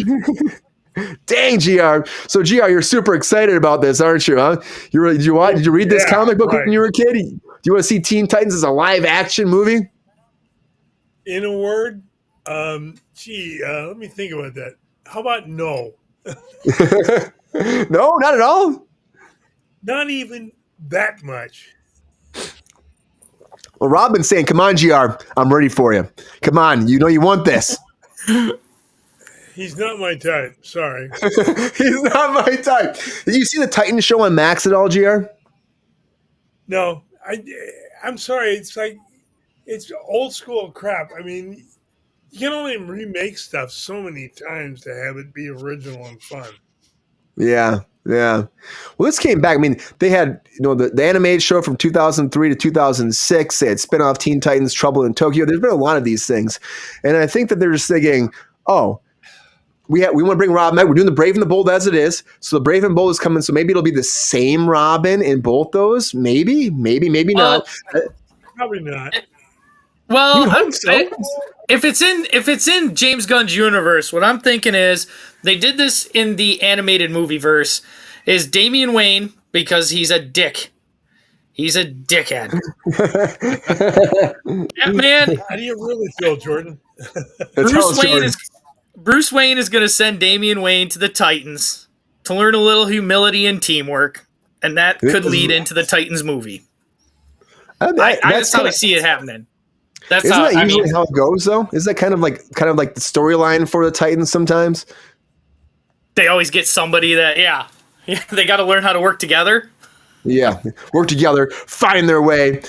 Dang, GR. So, GR, you're super excited about this, aren't you, huh? Did you read this comic book when you were a kid? Do you want to see Teen Titans as a live action movie? In a word, let me think about that. How about no? No, not at all? Not even that much. Well, Robin's saying, come on, GR, I'm ready for you. Come on, you know you want this. He's not my type. Sorry. He's not my type. Did you see the Titans show on Max at all, GR? No, I'm sorry. It's old school crap. I mean, you can only remake stuff so many times to have it be original and fun. Yeah. Well, this came back. I mean, they had the animated show from 2003 to 2006. They had spin-off Teen Titans, Trouble in Tokyo. There's been a lot of these things, and I think that they're just thinking, oh, we want to bring Robin back. We're doing the Brave and the Bold as it is. So the Brave and Bold is coming. So maybe it'll be the same Robin in both those. Maybe not. Probably not. Well, So? if it's in James Gunn's universe, what I'm thinking is they did this in the animated movie verse. Is Damian Wayne, because he's a dick. He's a dickhead. Yeah, man. How do you really feel, Jordan? Bruce Wayne is going to send Damian Wayne to the Titans to learn a little humility and teamwork, and that could lead into the Titans movie. That's how I see it happening. That's Isn't how that usually how it goes, though? Is that kind of like the storyline for the Titans sometimes? They always get somebody that, they got to learn how to work together. Yeah, work together, find their way.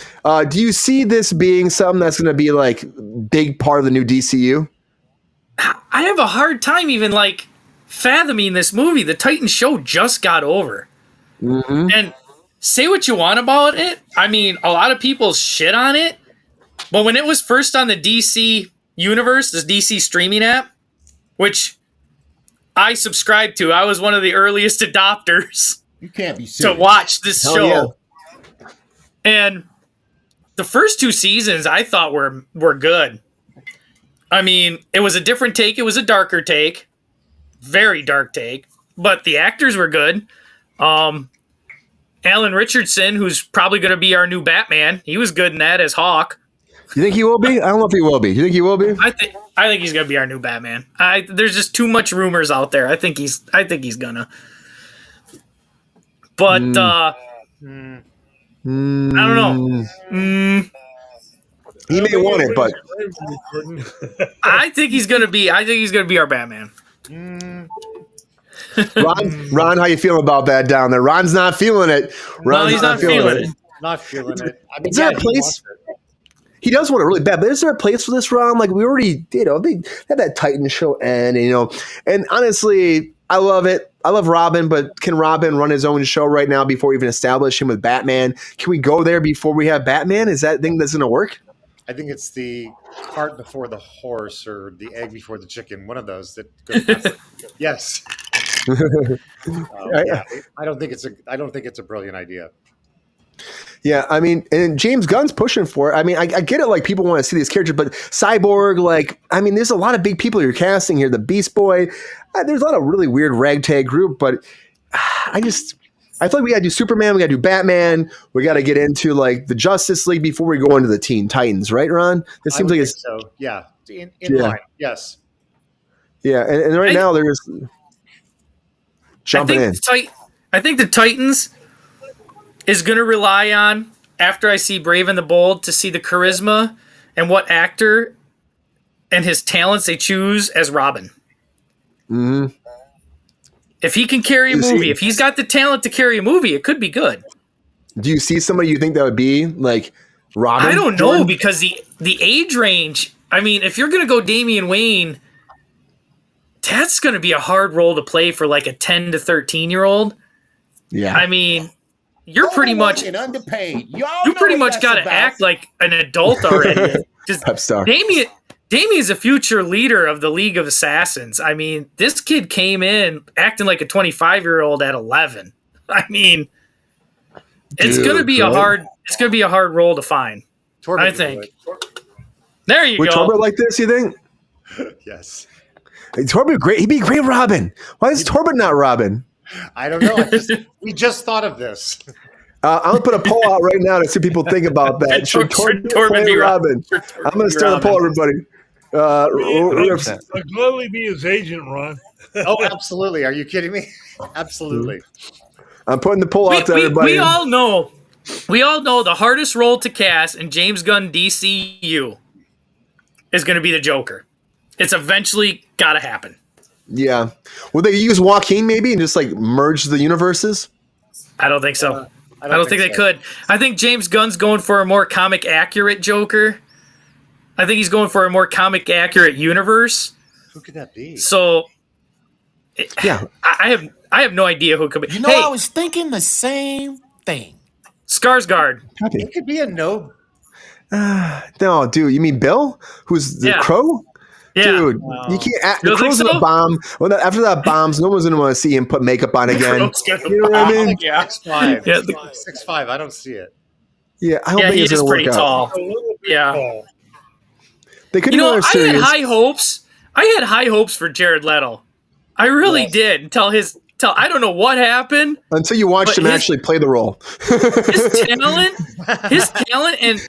Do you see this being something that's going to be like big part of the new DCU? I have a hard time even fathoming this movie. The Titans show just got over. Mm-hmm. And say what you want about it. I mean, a lot of people shit on it. But when it was first on the DC universe, this DC streaming app, which I subscribed to, I was one of the earliest adopters. You can't be serious. To watch this show. Yeah. And the first two seasons I thought were good. I mean, it was a different take. It was a darker take. Very dark take. But the actors were good. Alan Richardson, who's probably going to be our new Batman, he was good in that as Hawk. You think he will be? I don't know if he will be. You think he will be? I think he's going to be our new Batman. There's just too much rumors out there. I think he's gonna. But I don't know. He may want it, but I think he's gonna be our Batman. Ron, how you feeling about that down there? Ron's not feeling it. No, he's not feeling it. Not feeling it. I mean, Is there a place? He does want it really bad, but is there a place for this, Ron? Like we already, they had that Titan show end, and honestly, I love it. I love Robin, but can Robin run his own show right now before we even establish him with Batman? Can we go there before we have Batman? Is that thing that's going to work? I think it's the cart before the horse or the egg before the chicken. One of those that goes. Yes. Yeah, I don't think it's a brilliant idea. Yeah, I mean, and James Gunn's pushing for it. I mean, I get it. Like, people want to see these characters, but Cyborg, like, I mean, there's a lot of big people you're casting here. The Beast Boy, there's a lot of really weird ragtag group, but I feel like we got to do Superman, we got to do Batman, we got to get into like the Justice League before we go into the Teen Titans, right, Ron? It seems like it's so. Yeah, in line. Yes. Yeah, and right now there's jumping in. I think the Titans is going to rely on, after I see Brave and the Bold, to see the charisma and what actor and his talents they choose as Robin. Mm-hmm. If he can carry a movie, if he's got the talent to carry a movie, it could be good. Do you see somebody you think that would be like Robin? I don't know, because the age range, I mean, if you're going to go Damian Wayne, that's going to be a hard role to play for like a 10 to 13-year-old. Yeah. I mean, you're pretty much and underpaid. You pretty much got to act like an adult already. Just Pep star. Damien's a future leader of the League of Assassins. I mean, this kid came in acting like a 25-year-old at 11. I mean, it's going to be a hard role to find. Torben, I think. There you go. Would Torben like this, you think? Yes. Hey, Torben, great. He'd be a great Robin. Why is Torben not Robin? I don't know. We just thought of this. I'm going to put a poll out right now to see what people think about that. Should Torben be Robin? I'm going to start a poll, everybody. I'll gladly be his agent, Ron. Oh, absolutely. Are you kidding me? Absolutely. I'm putting the poll out to everybody. We all know the hardest role to cast in James Gunn DCU is going to be the Joker. It's eventually got to happen. Yeah. Will they use Joaquin maybe and just like merge the universes? I don't think so. I don't think they could. I think James Gunn's going for a more comic accurate Joker. I think he's going for a more comic accurate universe. Who could that be? So, yeah, I have no idea who it could be. You know, I was thinking the same thing. Skarsgård. It could be a no. No, dude. You mean Bill, who's the Crow? Yeah. Dude, you can't. The Crow's in a bomb. Well, after that bombs, no one's gonna want to see him put makeup on again. You know what I mean? Yeah, 6'5". Yeah, 6'5". I don't see it. Yeah, I don't think it's gonna work out. Yeah. They could. You know, I had high hopes. I had high hopes for Jared Leto. I really did until I don't know what happened. Until you watched him actually play the role. his talent and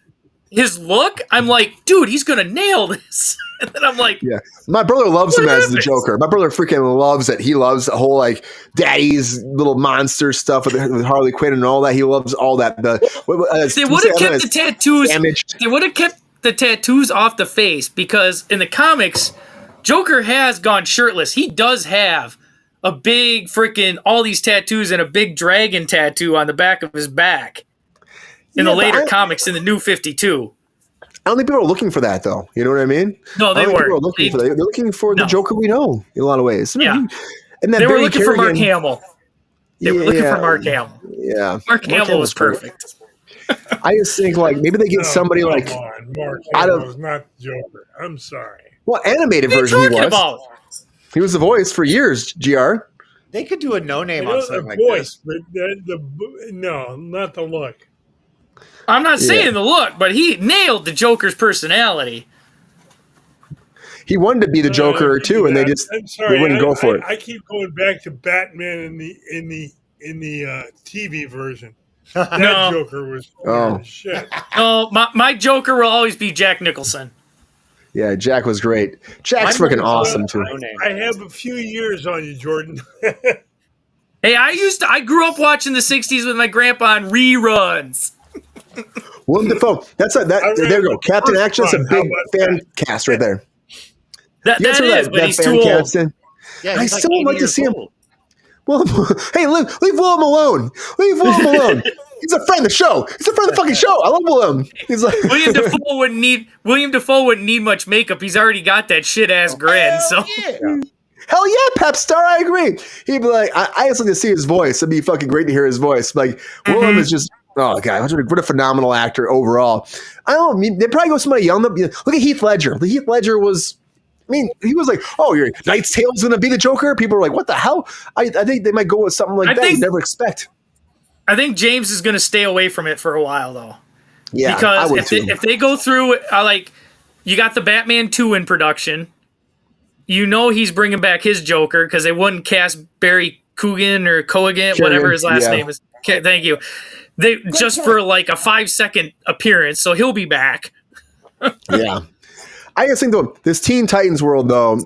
his look, I'm like, dude, he's gonna nail this. And then I'm like, yeah, my brother loves him as the Joker. My brother freaking loves it. He loves the whole like daddy's little monster stuff with Harley Quinn and all that. He loves all that. They would have kept the tattoos. They would have kept the tattoos off the face, because in the comics, Joker has gone shirtless. He does have a big freaking all these tattoos and a big dragon tattoo on the back of his back in the later comics in the New 52. I don't think people are looking for that, though. You know what I mean? No, they weren't. People are looking for that. They're looking for the Joker we know in a lot of ways. Yeah. And they were looking for Mark Hamill. They were looking for Mark Hamill. Yeah. Mark Hamill was perfect. I just think like maybe they get somebody like Mark Hamill was not the Joker. I'm sorry. Well, animated version he was. He was the voice for years. GR. They could do a no-name on something like voice, this. But no, not the look. I'm not saying the look, but he nailed the Joker's personality. He wanted to be the Joker too, and they wouldn't go for it. I keep going back to Batman in the TV version. That Joker was shit. No, my Joker will always be Jack Nicholson. Yeah, Jack was great. Jack's freaking awesome too. I have a few years on you, Jordan. Hey, I grew up watching the 60s with my grandpa on reruns. Willem Dafoe. There you go. Captain Action. That's a big fan cast right there. That is, but he's too old. Yeah, I still would like to see him. Well, hey, leave Willem alone. Leave Willem alone. He's a friend of the show. He's a friend of the fucking show. I love Willem. He's like William Dafoe wouldn't need much makeup. He's already got that shit ass grin. So Hell yeah, Pep Star, I agree. He'd be like, I just like to see his voice. It'd be fucking great to hear his voice. Like, Willem is just, oh, God, what a phenomenal actor overall. I don't mean, they'd probably go somebody young. Look at Heath Ledger. Heath Ledger was, I mean, he was like, oh, your Knight's Tale's going to be the Joker? People were like, what the hell? I think they might go with something like that you never expect. I think James is going to stay away from it for a while, though. Yeah, because if they go through, like, you got the Batman 2 in production. You know he's bringing back his Joker because they wouldn't cast Barry Coogan or Cogan, whatever his last name is. Okay, thank you. They just for like a 5-second appearance, so he'll be back. Yeah. I just think, though, this Teen Titans world, though,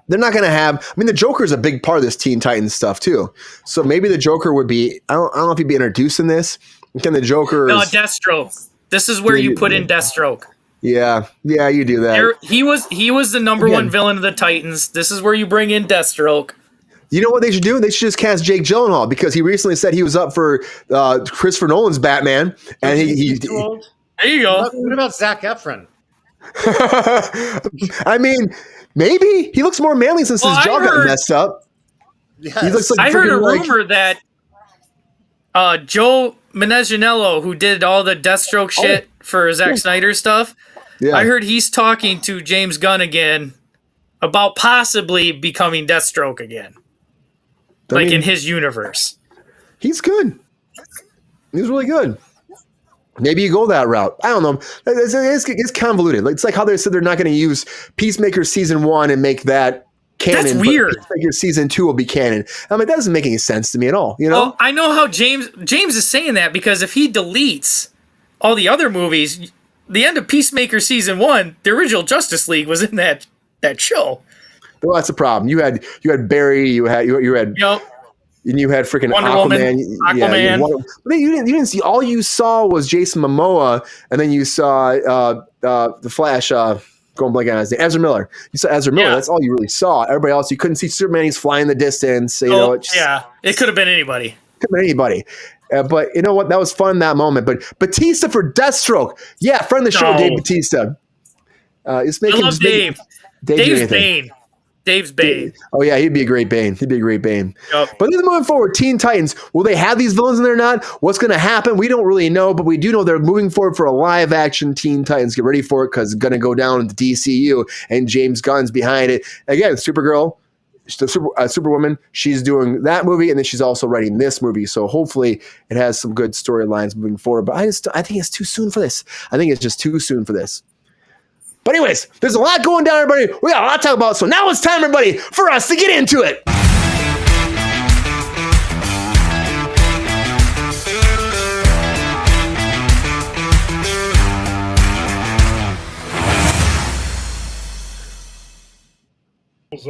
they're not going to have... I mean, the Joker is a big part of this Teen Titans stuff, too. So maybe the Joker would be... I don't know if he'd be introduced in this. Can the Joker... No, Deathstroke. This is where you put in Deathstroke. Yeah, you do that. He was the number one villain of the Titans. This is where you bring in Deathstroke. You know what they should do? They should just cast Jake Gyllenhaal because he recently said he was up for Christopher Nolan's Batman, and he there you go. What about Zac Efron? I mean, maybe he looks more manly since his jaw got messed up. Yes. He looks like I heard a rumor that Joe Manganiello, who did all the Deathstroke shit for Zack Snyder stuff, I heard he's talking to James Gunn again about possibly becoming Deathstroke again, in his universe. He's good. He's really good. Maybe you go that route. I don't know. It's convoluted. It's like how they said they're not going to use Peacemaker season 1 and make that canon. That's weird. Peacemaker season 2 will be canon. I'm like, that doesn't make any sense to me at all. You know? Well, I know how James is saying that because if he deletes all the other movies, the end of Peacemaker season 1, the original Justice League was in that show. Well, that's the problem. You had Barry. You had. And you had freaking Wonder Aquaman. Woman. But you didn't see. All you saw was Jason Momoa, and then you saw the Flash. Going blank on his name, Ezra Miller. You saw Ezra Miller. That's all you really saw. Everybody else, you couldn't see Superman. He's flying in the distance. It could have been anybody. Could have been anybody. But you know what? That was fun that moment. But Batista for Deathstroke. Yeah, friend of the show, Dave Batista. I love Dave. Dave's Bane. Dave's Bane. Oh, yeah, he'd be a great Bane. Yep. But then moving forward, Teen Titans, will they have these villains in there or not? What's going to happen? We don't really know, but we do know they're moving forward for a live-action Teen Titans. Get ready for it because it's going to go down in the DCU, and James Gunn's behind it. Again, Supergirl, Superwoman, she's doing that movie, and then she's also writing this movie, so hopefully it has some good storylines moving forward. But I think it's too soon for this. I think it's just too soon for this. But anyways, there's a lot going down, everybody. We got a lot to talk about. So now it's time, everybody, for us to get into it.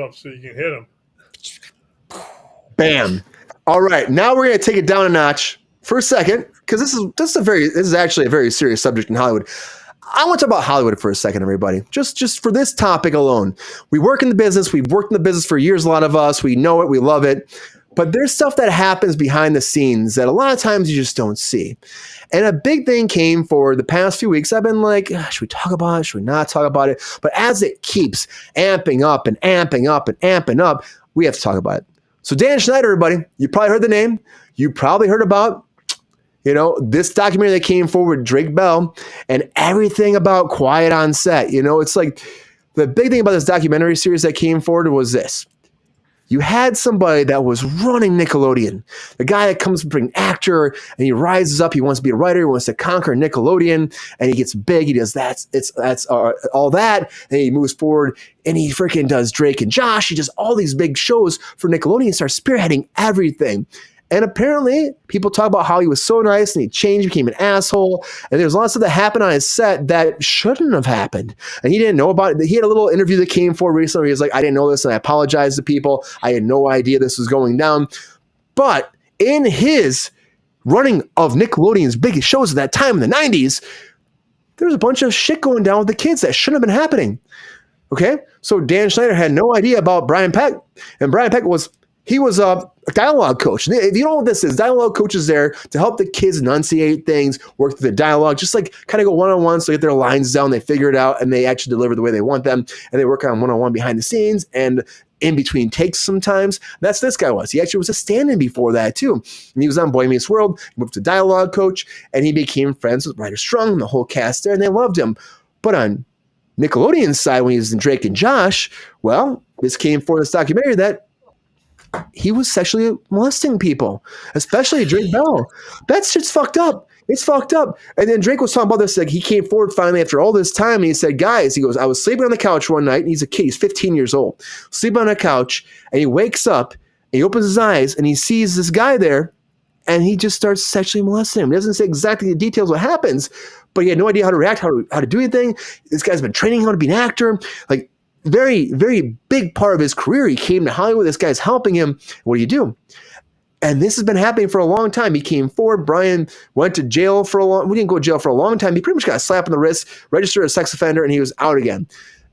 Up so you can hit him. Bam. All right, now we're going to take it down a notch for a second because this is actually a very serious subject in Hollywood. I want to talk about Hollywood for a second, everybody. Just for this topic alone. We work in the business. We've worked in the business for years, a lot of us. We know it. We love it. But there's stuff that happens behind the scenes that a lot of times you just don't see. And a big thing came for the past few weeks. I've been like, should we talk about it? Should we not talk about it? But as it keeps amping up and amping up and amping up, we have to talk about it. So Dan Schneider, everybody, you probably heard the name. You probably heard about this documentary that came forward, Drake Bell, and everything about Quiet on Set. It's like the big thing about this documentary series that came forward was this. You had somebody that was running Nickelodeon, the guy that comes from being an actor and he rises up. He wants to be a writer. He wants to conquer Nickelodeon and he gets big. He does that's all that. And he moves forward and he freaking does Drake and Josh. He does all these big shows for Nickelodeon and starts spearheading everything. And apparently, people talk about how he was so nice and he changed, became an asshole. And there's lots of stuff that happened on his set that shouldn't have happened. And he didn't know about it. He had a little interview that came forward recently where he was like, I didn't know this and I apologize to people. I had no idea this was going down. But in his running of Nickelodeon's biggest shows at that time in the 90s, there was a bunch of shit going down with the kids that shouldn't have been happening. Okay? So Dan Schneider had no idea about Brian Peck. And Brian Peck was a dialogue coach. If you don't know what this is, dialogue coach is there to help the kids enunciate things, work through the dialogue, just like kind of go one-on-one so they get their lines down, they figure it out, and they actually deliver the way they want them, and they work on one-on-one behind the scenes, and in between takes sometimes. That's this guy was. He actually was a stand-in before that too. And he was on Boy Meets World. He moved to dialogue coach, and he became friends with Ryder Strong and the whole cast there, and they loved him. But on Nickelodeon's side, when he was in Drake and Josh, well, this came for this documentary that he was sexually molesting people, especially Drake Bell. That shit's fucked up. It's fucked up. And then Drake was talking about this, like he came forward finally after all this time, and he said, guys, he goes, I was sleeping on the couch one night, and he's a kid, he's 15 years old, sleeping on a couch, and he wakes up, and he opens his eyes, and he sees this guy there, and he just starts sexually molesting him. He doesn't say exactly the details what happens, but he had no idea how to react, how to do anything. This guy's been training him to be an actor. Like, very, very big part of his career. He came to Hollywood. This guy's helping him. What do you do? And this has been happening for a long time. He came forward. Brian went to jail for we didn't go to jail for a long time. He pretty much got a slap on the wrist, registered as a sex offender, and he was out again.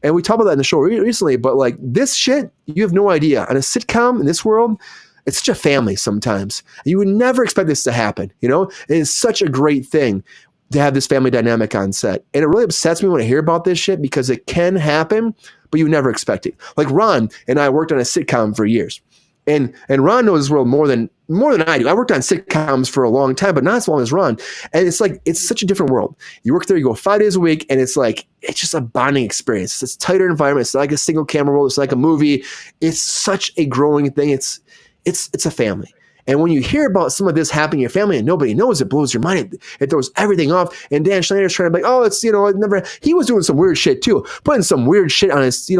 And we talked about that in the show recently, but like this shit, you have no idea. On a sitcom in this world, it's such a family sometimes. You would never expect this to happen, you know? And it's such a great thing to have this family dynamic on set. And it really upsets me when I hear about this shit because it can happen, but you never expect it. Like Ron and I worked on a sitcom for years. And Ron knows this world more than I do. I worked on sitcoms for a long time, but not as long as Ron. And it's like, it's such a different world. You work there, you go 5 days a week, and it's like, it's just a bonding experience. It's a tighter environment. It's not like a single camera roll. It's like a movie. It's such a growing thing. It's a family. And when you hear about some of this happening in your family and nobody knows, it blows your mind. It throws everything off. And Dan Schneider's trying to be like, oh, it's, he was doing some weird shit too, putting some weird shit on his,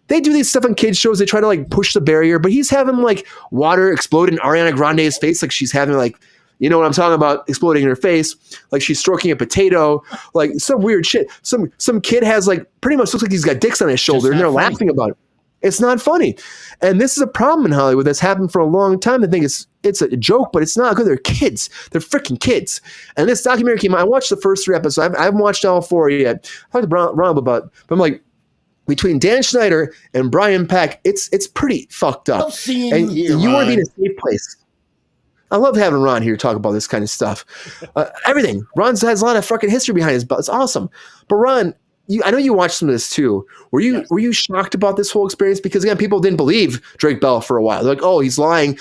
they do these stuff on kids shows. They try to like push the barrier, but he's having like water explode in Ariana Grande's face. Like she's having like, you know what I'm talking about, exploding in her face. Like she's stroking a potato, like some weird shit. Some kid has like pretty much looks like he's got dicks on his shoulder and they're laughing about it. It's not funny. And this is a problem in Hollywood that's happened for a long time. I think it's a joke, but it's not good. They're kids. They're freaking kids. And this documentary came out. I watched the first 3 episodes. I haven't watched all 4 yet. I talked to Ron about it, but I'm like, between Dan Schneider and Brian Peck, it's pretty fucked up. And you want to be in a safe place. I love having Ron here talk about this kind of stuff. Everything. Ron has a lot of fucking history behind his belt. It's awesome. But Ron, I know you watched some of this too. Were you shocked about this whole experience? Because again, people didn't believe Drake Bell for a while. They're like, oh, he's lying.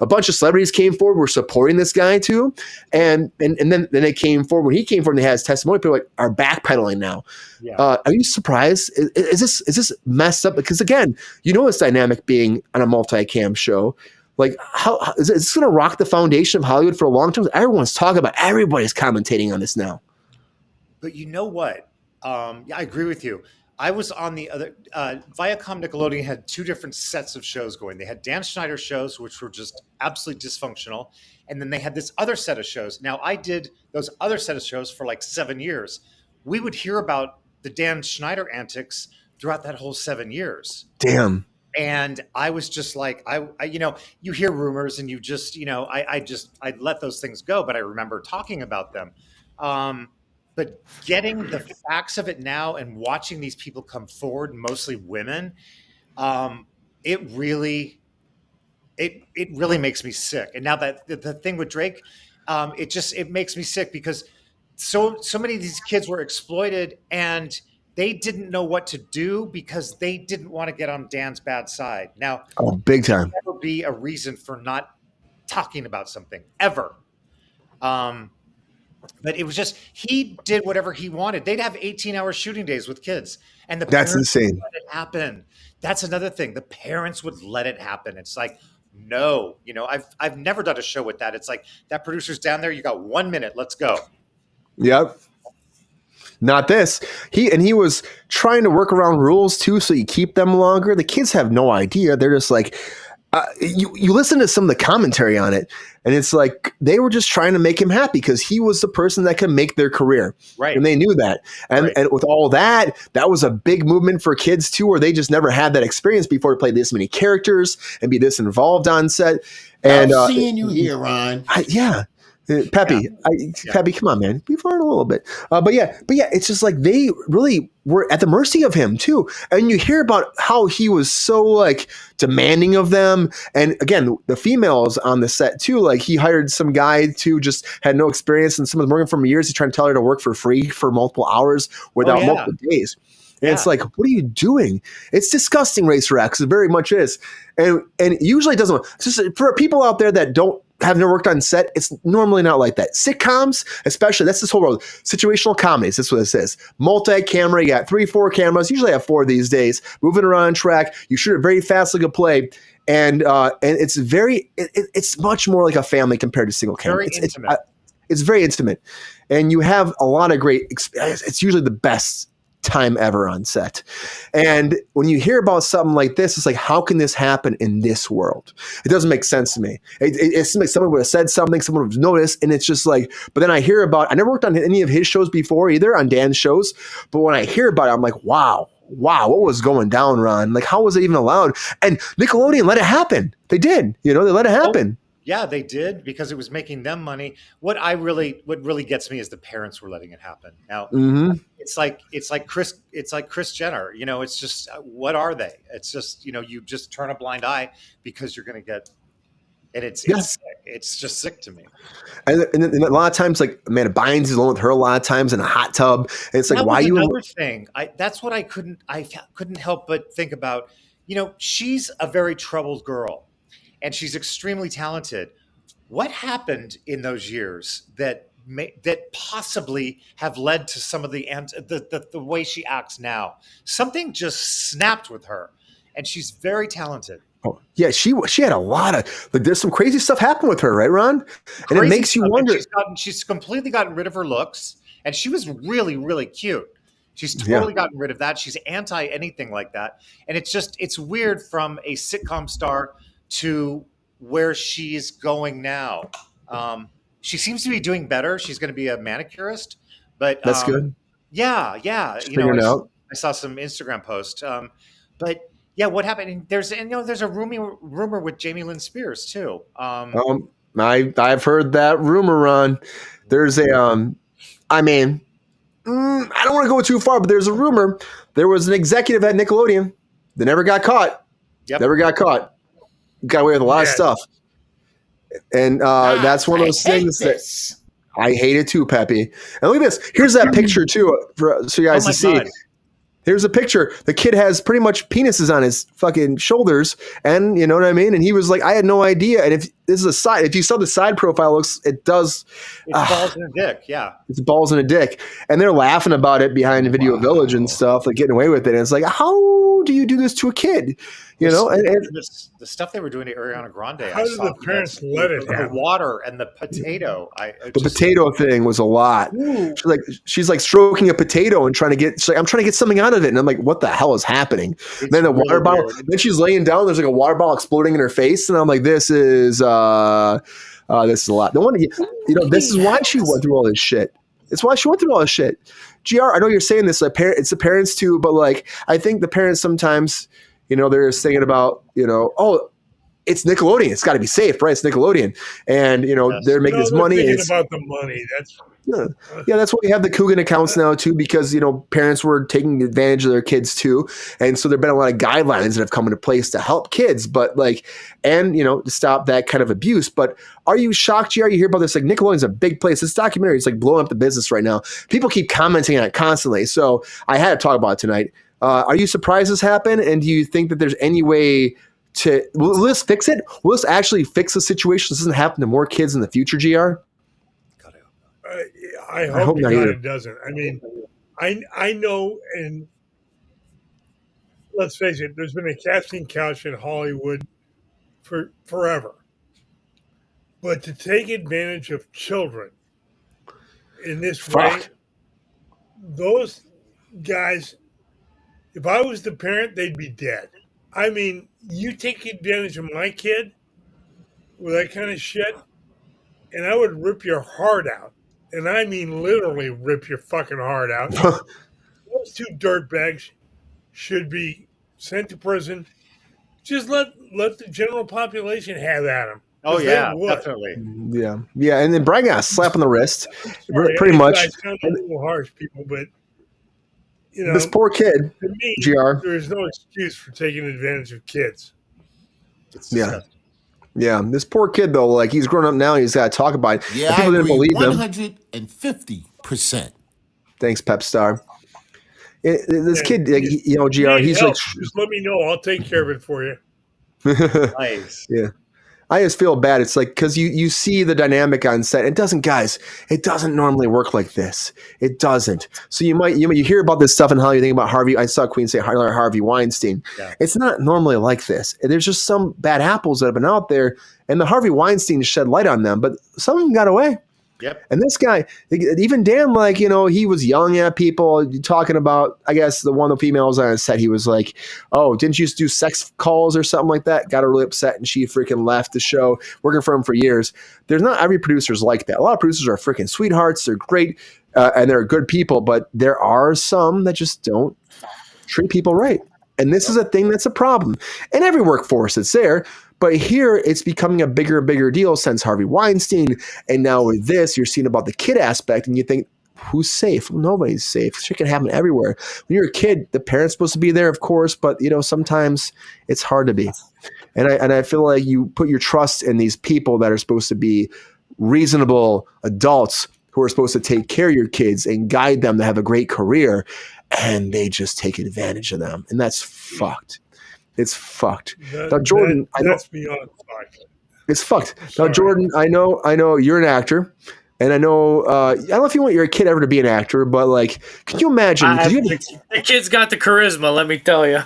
A bunch of celebrities came forward, were supporting this guy too, and then they came forward. When he came forward, and they had his testimony. People are backpedaling now. Yeah. Are you surprised? Is this messed up? Because again, this dynamic being on a multi-cam show. Like, how is this going to rock the foundation of Hollywood for a long time? Everyone's talking about. Everybody's commentating on this now. But you know what? I agree with you. I was on the other Viacom Nickelodeon had 2 different sets of shows going. They had Dan Schneider shows, which were just absolutely dysfunctional. And then they had this other set of shows. Now, I did those other set of shows for like 7 years. We would hear about the Dan Schneider antics throughout that whole 7 years. Damn. And I was just like, I you hear rumors and you just, I let those things go. But I remember talking about them. But getting the facts of it now and watching these people come forward, mostly women, it really makes me sick. And now that the thing with Drake, it makes me sick because so many of these kids were exploited and they didn't know what to do because they didn't want to get on Dan's bad side. Now, big time. There never be a reason for not talking about something ever. But it was just, he did whatever he wanted. They'd have 18-hour shooting days with kids. And that's insane. Let it happen. That's another thing. The parents would let it happen. It's like, no, I've never done a show with that. It's like that producer's down there. You got 1 minute. Let's go. Yep. Not this. He was trying to work around rules too, so you keep them longer. The kids have no idea. They're just like, you listen to some of the commentary on it, and it's like they were just trying to make him happy because he was the person that could make their career. Right. And they knew that. And with all that was a big movement for kids too, where they just never had that experience before to play this many characters and be this involved on set. And I'm seeing you here, Ron. Peppy, Peppy, come on, man. We've learned a little bit. But yeah, it's just like they really were at the mercy of him too. And you hear about how he was so like demanding of them. And again, the females on the set too, like he hired some guy to just had no experience and some of them working for years. He's trying to tell her to work for free for multiple hours without multiple days. And it's like, what are you doing? It's disgusting, Racer X. It very much is. And usually it doesn't. Just for people out there that have never worked on set, it's normally not like that. Sitcoms, especially, that's this whole world. Situational comedies, that's what it says. Multi-camera, you got 3-4 cameras. Usually I have 4 these days. Moving around track. You shoot it very fast like a play. And it's it's much more like a family compared to single camera. Very intimate. It's very intimate. And you have a lot of great experience. It's usually the best time ever on set. And when you hear about something like this, it's like, how can this happen in this world? It doesn't make sense to me. It's like someone would have said something, someone would have noticed, and it's just like, but then I hear about, I never worked on any of his shows before either, on Dan's shows, but when I hear about it, I'm like, wow, what was going down, Ron? Like, how was it even allowed? And Nickelodeon let it happen. They did, they let it happen. Yeah, they did, because it was making them money. What really gets me is the parents were letting it happen. Now, it's like Kris Jenner. It's just, what are they? It's just, you just turn a blind eye because you're going to get, and it's sick. It's just sick to me. And a lot of times, like, Amanda Bynes is alone with her a lot of times in a hot tub. And it's like, why you? Another thing, that's what I couldn't help but think about. She's a very troubled girl. And she's extremely talented. What happened in those years that possibly have led to some of the way she acts now? Something just snapped with her, and she's very talented. Oh, yeah, she had a lot of, like, there's some crazy stuff happened with her, right, Ron? And it makes you wonder. She's completely gotten rid of her looks, and she was really, really cute. She's totally gotten rid of that. She's anti anything like that, and it's weird from a sitcom star to where she's going now. She seems to be doing better. She's going to be a manicurist, but that's good. Yeah. I saw some Instagram post. But yeah, what happened? There's a rumor with Jamie Lynn Spears too. I've heard that rumor, Ron. There's a I don't want to go too far, but there's a rumor. There was an executive at Nickelodeon that never got caught. Never got caught. Got away with a lot of stuff. And that's one of those things that I hate it too, Peppy. And look at this. Here's that picture too, so you guys to see. God. Here's a picture. The kid has pretty much penises on his fucking shoulders, and you know what I mean? And he was like, I had no idea. And if this is a side, if you saw the side profile, it does. It's balls in a dick, yeah. It's balls in a dick. And they're laughing about it behind Video Village and stuff, like getting away with it. And it's like, how do you do this to a kid? And the stuff they were doing to Ariana Grande. How did the parents let it happen? The water and the potato. Potato thing was a lot. She's like stroking a potato and trying to get. She's like, I'm trying to get something out of it, and I'm like, what the hell is happening? And then the really water bottle. Weird. Then she's laying down. There's like a water bottle exploding in her face, and I'm like, this is a lot. No wonder, this is why she went through all this shit. It's why she went through all this shit. GR, I know you're saying this. It's the parents too, but like, I think the parents sometimes. They're just thinking about, it's Nickelodeon. It's got to be safe, right? It's Nickelodeon. And, they're making this money. It's about the money. That's why we have the Coogan accounts now, too, because, parents were taking advantage of their kids, too. And so there have been a lot of guidelines that have come into place to help kids, but to stop that kind of abuse. But are you shocked, GR? You hear about this? Like, Nickelodeon's a big place. This documentary is like blowing up the business right now. People keep commenting on it constantly. So I had to talk about it tonight. Are you surprised this happened? And do you think that there's any way will this fix it? Will this actually fix the situation? This doesn't happen to more kids in the future, GR? I hope not it doesn't. I mean, I know, and let's face it, there's been a casting couch in Hollywood for forever. But to take advantage of children in this way, those guys, if I was the parent, they'd be dead. I mean, you take advantage of my kid with that kind of shit, and I would rip your heart out. And I mean literally rip your fucking heart out. Those two dirtbags should be sent to prison. Just let the general population have at them. Oh, yeah, definitely. Yeah, and then Brian got a slap on the wrist, pretty much. I sound a little harsh, people, but this poor kid, to me, GR. there is no excuse for taking advantage of kids. Yeah, this poor kid though, like he's grown up now, he's got to talk about it. Yeah, people I didn't agree, believe him. 150%. Thanks, Pep Star. This Yeah, kid, like, GR, Need he's help, like, just let me know. I'll take care of it for you. Nice. yeah. I just feel bad. It's like, because you see the dynamic on set. It doesn't, guys. It doesn't normally work like this. It doesn't. So you hear about this stuff and how you think about Harvey. I saw Queen say Harvey Weinstein. Yeah. It's not normally like this. There's just some bad apples that have been out there, and the Harvey Weinstein shed light on them. But some of them got away. Yep. And this guy, even Dan, like, he was yelling at people, talking about, I guess, the one of the females on his set. He was like, oh, didn't you used to do sex calls or something like that? Got her really upset, and she freaking left the show, working for him for years. There's not every producer's like that. A lot of producers are freaking sweethearts. They're great, and they're good people, but there are some that just don't treat people right. And this is a thing that's a problem. In every workforce, it's there. But here, it's becoming a bigger and bigger deal since Harvey Weinstein. And now with this, you're seeing about the kid aspect, and you think, who's safe? Well, nobody's safe. Shit can happen everywhere. When you're a kid, the parent's supposed to be there, of course, but sometimes it's hard to be. And I feel like you put your trust in these people that are supposed to be reasonable adults who are supposed to take care of your kids and guide them to have a great career, and they just take advantage of them. And that's fucked. It's fucked. Now, Jordan, that's beyond fucked. It's fucked. Now, Jordan, I know you're an actor, and I know I don't know if you want your kid ever to be an actor, but like, can you imagine? The kid's got the charisma, let me tell you.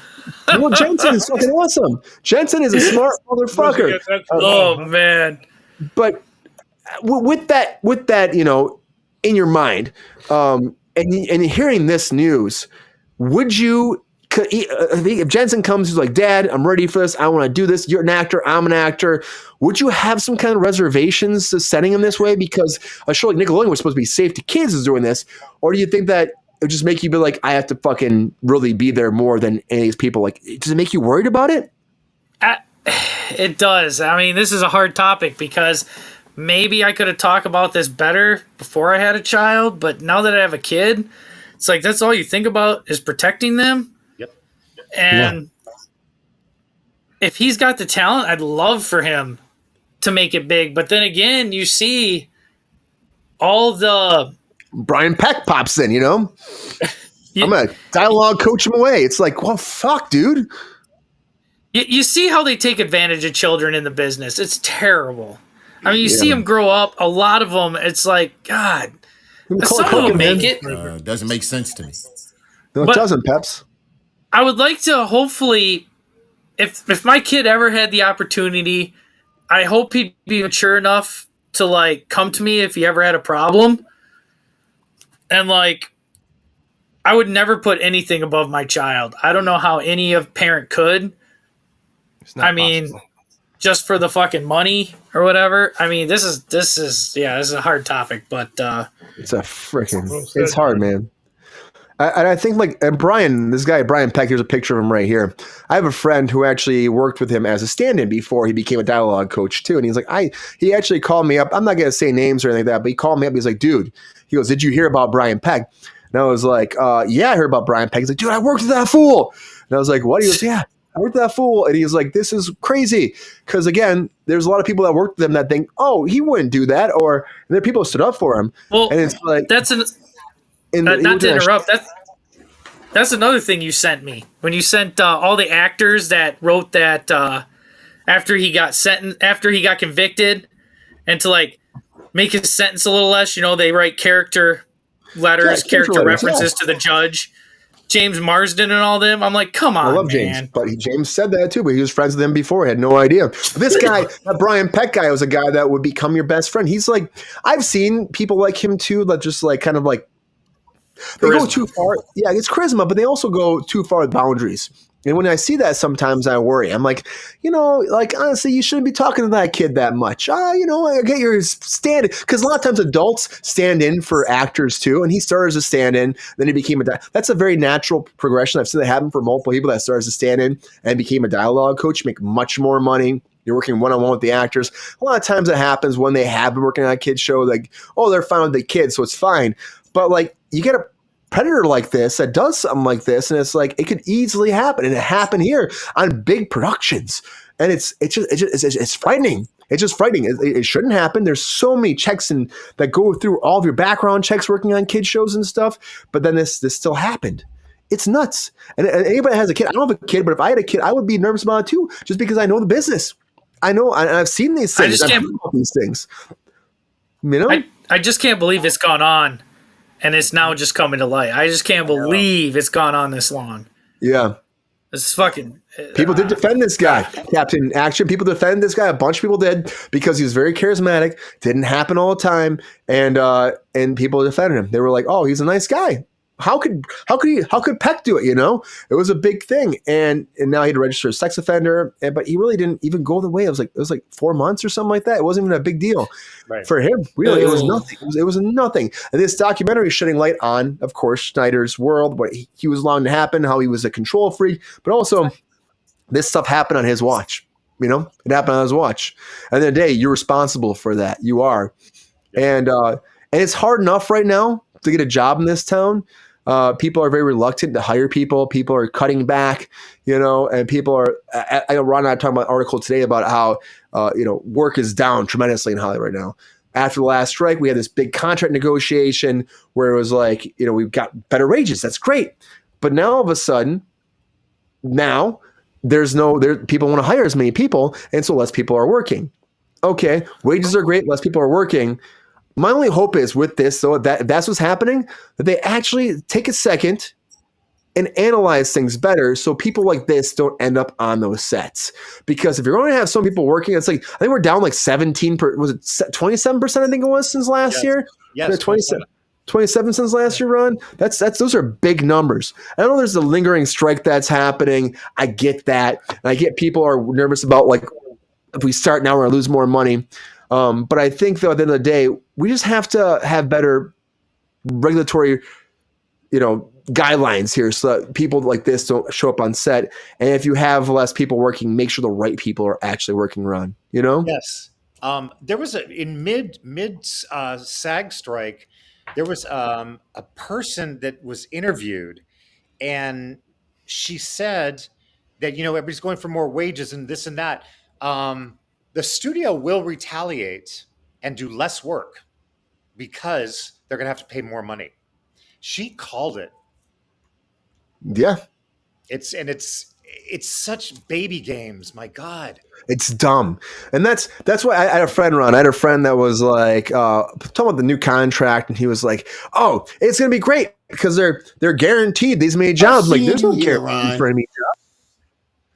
Well, Jensen is fucking awesome. Jensen is a smart motherfucker. Oh man! But with that, in your mind, and hearing this news, would you? If Jensen comes, he's like, Dad, I'm ready for this. I want to do this. You're an actor. I'm an actor. Would you have some kind of reservations to setting him this way? Because a show like Nickelodeon was supposed to be safe to kids is doing this. Or do you think that it would just make you be like, I have to fucking really be there more than any of these people? Like, does it make you worried about it? It does. I mean, this is a hard topic because maybe I could have talked about this better before I had a child. But now that I have a kid, it's like that's all you think about is protecting them. And if he's got the talent, I'd love for him to make it big. But then again, you see all the... Brian Peck pops in, I'm going to dialogue coach him away. It's like, well, fuck, dude. You see how they take advantage of children in the business. It's terrible. I mean, you see them grow up. A lot of them, it's like, God, some of them make it. Doesn't make sense to me. No, it doesn't, Peps. I would like to hopefully, if my kid ever had the opportunity, I hope he'd be mature enough to like come to me if he ever had a problem. And like, I would never put anything above my child. I don't know how any parent could. I mean, just for the fucking money or whatever. I mean, this is a hard topic, but it's it's hard, man. I think and Brian, this guy, Brian Peck, here's a picture of him right here. I have a friend who actually worked with him as a stand-in before he became a dialogue coach too. And he's like, he actually called me up. I'm not going to say names or anything like that, but he called me up. He's like, dude, he goes, did you hear about Brian Peck? And I was like, yeah, I heard about Brian Peck. He's like, dude, I worked with that fool. And I was like, what? He goes, yeah, I worked with that fool. And he's like, this is crazy. Because again, there's a lot of people that worked with him that think, oh, he wouldn't do that. Or there are people who stood up for him. Well, and it's like, not to interrupt. That's another thing you sent me when you sent all the actors that wrote that after he got convicted, and to like make his sentence a little less. They write character letters, character references to the judge, James Marsden, and all them. I'm like, come on, I love James, but James said that too. But he was friends with him before. He had no idea. This guy, that Brian Peck guy, was a guy that would become your best friend. He's like, I've seen people like him too, that just like kind of like. They go too far. Yeah, it's charisma, but they also go too far with boundaries. And when I see that, sometimes I worry. I'm like, honestly, you shouldn't be talking to that kid that much. I get your stand-in. Because a lot of times adults stand in for actors too. And he started as a stand-in, then he became that's a very natural progression. I've seen that happen for multiple people that started as a stand-in and became a dialogue coach, make much more money. You're working one-on-one with the actors. A lot of times it happens when they have been working on a kid's show, like, oh, they're fine with the kids, so it's fine. But like, you get a predator like this that does something like this, and it's like it could easily happen, and it happened here on big productions, and it's frightening. It's just frightening. It shouldn't happen. There's so many checks that go through all of your background checks working on kids shows and stuff, but then this still happened, It's nuts. And anybody that has a kid, I don't have a kid, but if I had a kid, I would be nervous about it too, just because I know the business. I know, and I've seen these things. I've heard about these things. You know? I just can't believe it's gone on, and it's now just coming to light. I just can't believe it's gone on this long. Yeah. It's fucking. People did defend this guy, Captain Action. People defend this guy. A bunch of people did because he was very charismatic. Didn't happen all the time, and people defended him. They were like, "Oh, he's a nice guy. How could Peck do it?" You know, it was a big thing, and now he had to register as a sex offender. But he really didn't even go the way. It was like 4 months or something like that. It wasn't even a big deal for him. Really, it was nothing. It was nothing. And this documentary is shedding light on, of course, Schneider's world, what he was allowing to happen, how he was a control freak, but also this stuff happened on his watch. You know, it happened on his watch. And the end of the day, you're responsible for that. You are, and it's hard enough right now to get a job in this town. People are very reluctant to hire people. People are cutting back, you know, and people are. Ron and I talking about an article today about how work is down tremendously in Hollywood right now. After the last strike, we had this big contract negotiation where it was like, we've got better wages. That's great, but now all of a sudden, people want to hire as many people, and so less people are working. Okay, wages are great, less people are working. My only hope is with this, though, that's what's happening, that they actually take a second and analyze things better so people like this don't end up on those sets. Because if you're going to have some people working, it's like, I think we're down like 27%, I think it was, since last year? Yes. 27 since last year, Ron. Those are big numbers. I know there's a lingering strike that's happening. I get that. And I get people are nervous about, like, if we start now, we're going to lose more money. But I think, though, at the end of the day, we just have to have better regulatory, guidelines here so that people like this don't show up on set. And if you have less people working, make sure the right people are actually working, Ron. Yes. There was in mid SAG strike, there was a person that was interviewed, and she said that everybody's going for more wages and this and that. The studio will retaliate and do less work because they're going to have to pay more money. She called it. Yeah. It's such baby games. My God. It's dumb. And that's why I had a friend, Ron. I had a friend that was like, talking about the new contract, and he was like, "Oh, it's going to be great because they're guaranteed these many jobs." Like, there's no guarantee for any job.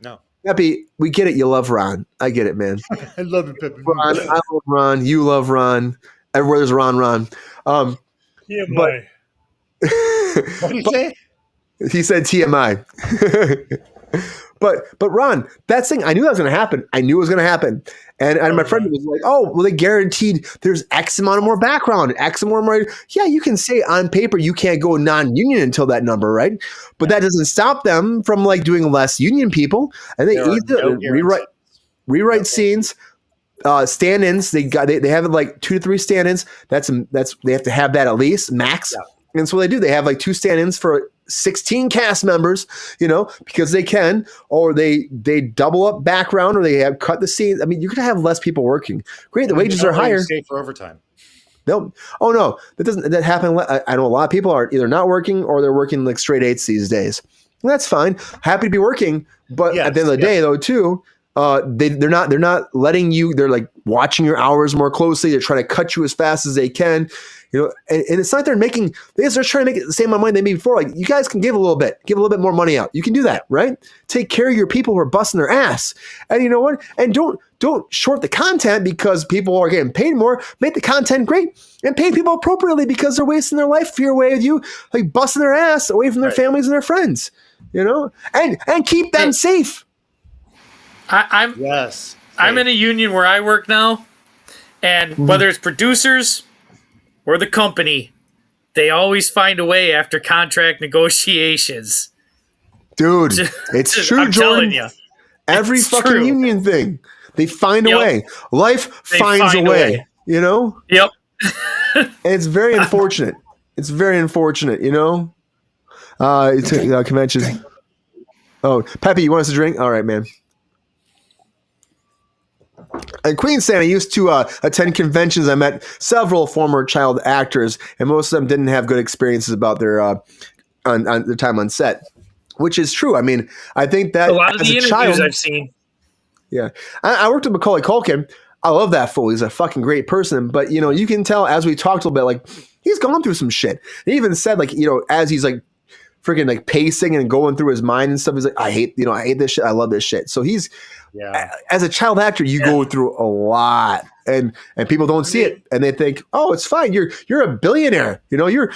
No. Peppy, we get it. You love Ron. I get it, man. I love it, Peppy. Ron, I love Ron. You love Ron. Everywhere there's Ron. TMI. What did he say? He said TMI. But Ron, that thing, I knew that was going to happen. I knew it was going to happen. And my friend was like, "Oh, well, they guaranteed there's X amount of more background, X amount more." Yeah, you can say on paper you can't go non-union until that number, right? But that doesn't stop them from like doing less union people. And they rewrite scenes, stand-ins. They have like 2 to 3 stand-ins. That's they have to have that at least max. Yeah. And so what they do, they have like 2 stand-ins for 16 cast members, because they can, or they double up background, or they have cut the scenes. I mean, you could have less people working. Great, the wages are higher. Stay for overtime. No, oh no, that happen. I know a lot of people are either not working or they're working like straight 8s these days. And that's fine. Happy to be working, but at the end of the day, though, too. They're not letting you. They're like watching your hours more closely. They're trying to cut you as fast as they can, and it's not they're trying to make it the same amount of money they made before. Like, you guys can give a little bit more money out. You can do that, right? Take care of your people who are busting their ass, and you know what? And don't short the content because people are getting paid more. Make the content great and pay people appropriately because they're wasting their life here away with you, like busting their ass away from their families and their friends, and keep them safe. I'm in a union where I work now, and whether it's producers or the company, they always find a way after contract negotiations. Dude, it's true, I'm Jordan. telling you. Every fucking true. union thing, they find a way. Life finds a way. Yep. And it's very unfortunate. It's very unfortunate, It's conventions. Oh, Peppy, you want us to drink? All right, man. In Queenstown, I used to attend conventions. I met several former child actors, and most of them didn't have good experiences about their on their time on set, which is true. I mean, I think that A lot of as the a interviews child, I've seen. yeah, I worked with Macaulay Culkin. I love that fool. He's a fucking great person. But, you know, you can tell as we talked a little bit, like, he's gone through some shit. He even said, like, you know, as he's like freaking like pacing and going through his mind and stuff, he's like, I hate this shit. I love this shit. So he's, as a child actor, you go through a lot. And people don't see it, and they think, "Oh, it's fine. You're a billionaire. You know, you're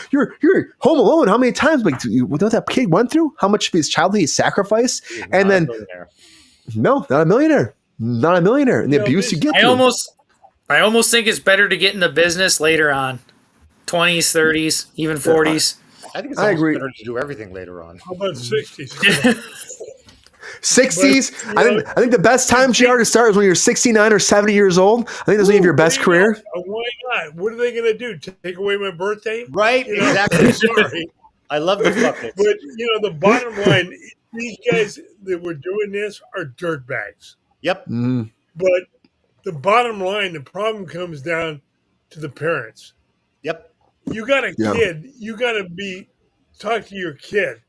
Home Alone. How many times, like, what that kid went through? How much of his childhood he sacrificed?" And then, no, not a millionaire. Not a millionaire. And the abuse you get I through. almost think it's better to get in the business later on, 20s, 30s, even 40s. I think it's almost better to do everything later on. How about 60s? 60s. But, I think the best time, GR, to start is when you're 69 or 70 years old. I think that's when you have your best career. Why not? What are they going to do? Take away my birthday? Right? You know? Exactly. Sorry. I love the Bupkis. But, you know, the bottom line, these guys that were doing this are dirtbags. Yep. But the bottom line, the problem comes down to the parents. Yep. You got a kid. You got to talk to your kid.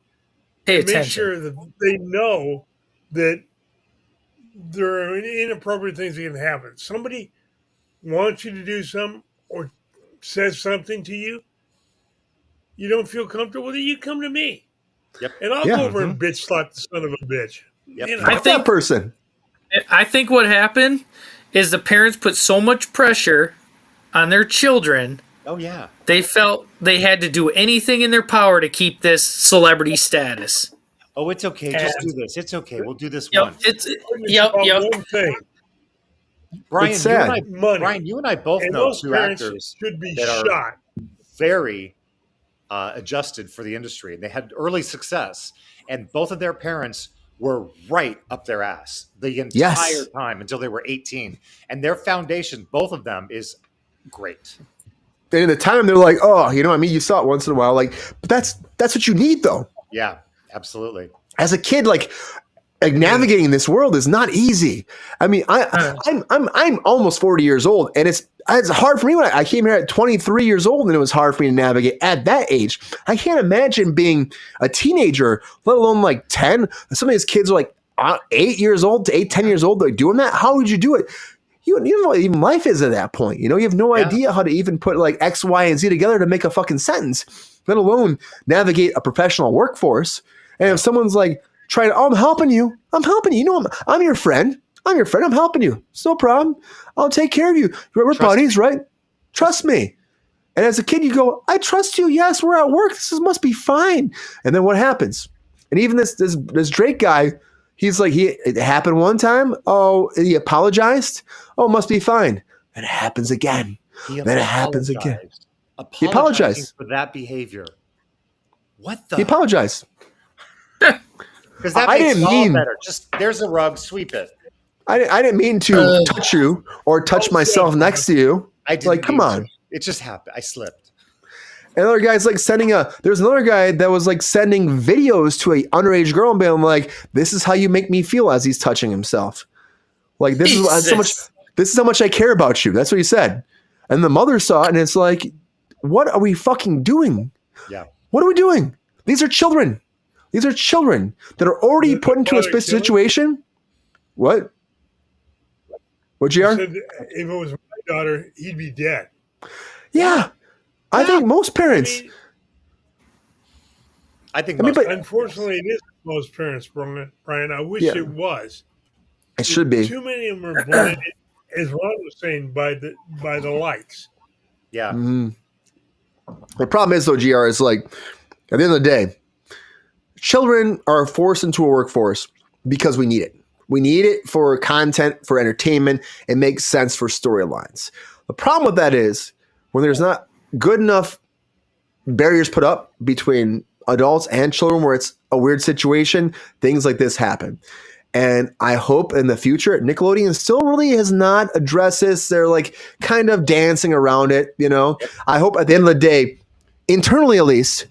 Pay Make attention. sure that they know that there are inappropriate things that can happen. Somebody wants you to do something or says something to you, you don't feel comfortable with it, you come to me. Yep. And I'll go over and bitch slap the son of a bitch. Yep. You know? I think that person. I think what happened is the parents put so much pressure on their children. Oh, yeah. They felt they had to do anything in their power to keep this celebrity status. Oh, it's okay. Just do this. It's okay. We'll do this Yep, one. One thing. Brian, you and I both And know those two parents actors should be that are shot. very adjusted for the industry, and they had early success. And both of their parents were right up their ass the entire time until they were 18. And their foundation, both of them, is great. And in the time, they're like, oh, you know what I mean? You saw it once in a while. Like, but that's what you need, though. Yeah, absolutely. As a kid, like navigating this world is not easy. I mean, I'm almost 40 years old, and it's hard for me when I came here at 23 years old, and it was hard for me to navigate at that age. I can't imagine being a teenager, let alone like 10. Some of these kids are like 8 years old to 10 years old. They're doing that. How would you do it? You don't know what even life is at that point. You know, you have no idea how to even put like X, Y, and Z together to make a fucking sentence, let alone navigate a professional workforce. And if someone's like trying, I'm helping you. You know, I'm your friend. I'm helping you. It's no problem. I'll take care of you. We're buddies, right? Trust me. And as a kid, you go, I trust you. Yes, we're at work. This must be fine. And then what happens? And even this Drake guy, he's like, it happened one time. Oh, he apologized. Oh, must be fine. Then it happens again. Then it happens again. He apologized for that behavior. What the? He apologized. Because that makes it all better. Just there's a rug, sweep it. I didn't mean to touch you or touch myself next to you. I didn't. Like, come on. It just happened. I slipped. Another guy's like there's another guy that was like sending videos to an underage girl and being like, this is how you make me feel as he's touching himself. Like, this is how much I care about you. That's what he said. And the mother saw it, and it's like, what are we fucking doing? Yeah. What are we doing? These are children. These are children that are already put into a specific situation. What? What, GR? If it was my daughter, he'd be dead. Yeah. I think most parents. But unfortunately, it isn't most parents, Brian. I wish it was. It should be. Too many of them are blinded, as Ron was saying, by the lights. Yeah. Mm-hmm. The problem is, though, GR, is like, at the end of the day, children are forced into a workforce because we need it. We need it for content, for entertainment. It makes sense for storylines. The problem with that is when there's not good enough barriers put up between adults and children where it's a weird situation, things like this happen. And I hope in the future, Nickelodeon still really has not addressed this. They're like kind of dancing around it, you know. I hope at the end of the day, internally at least,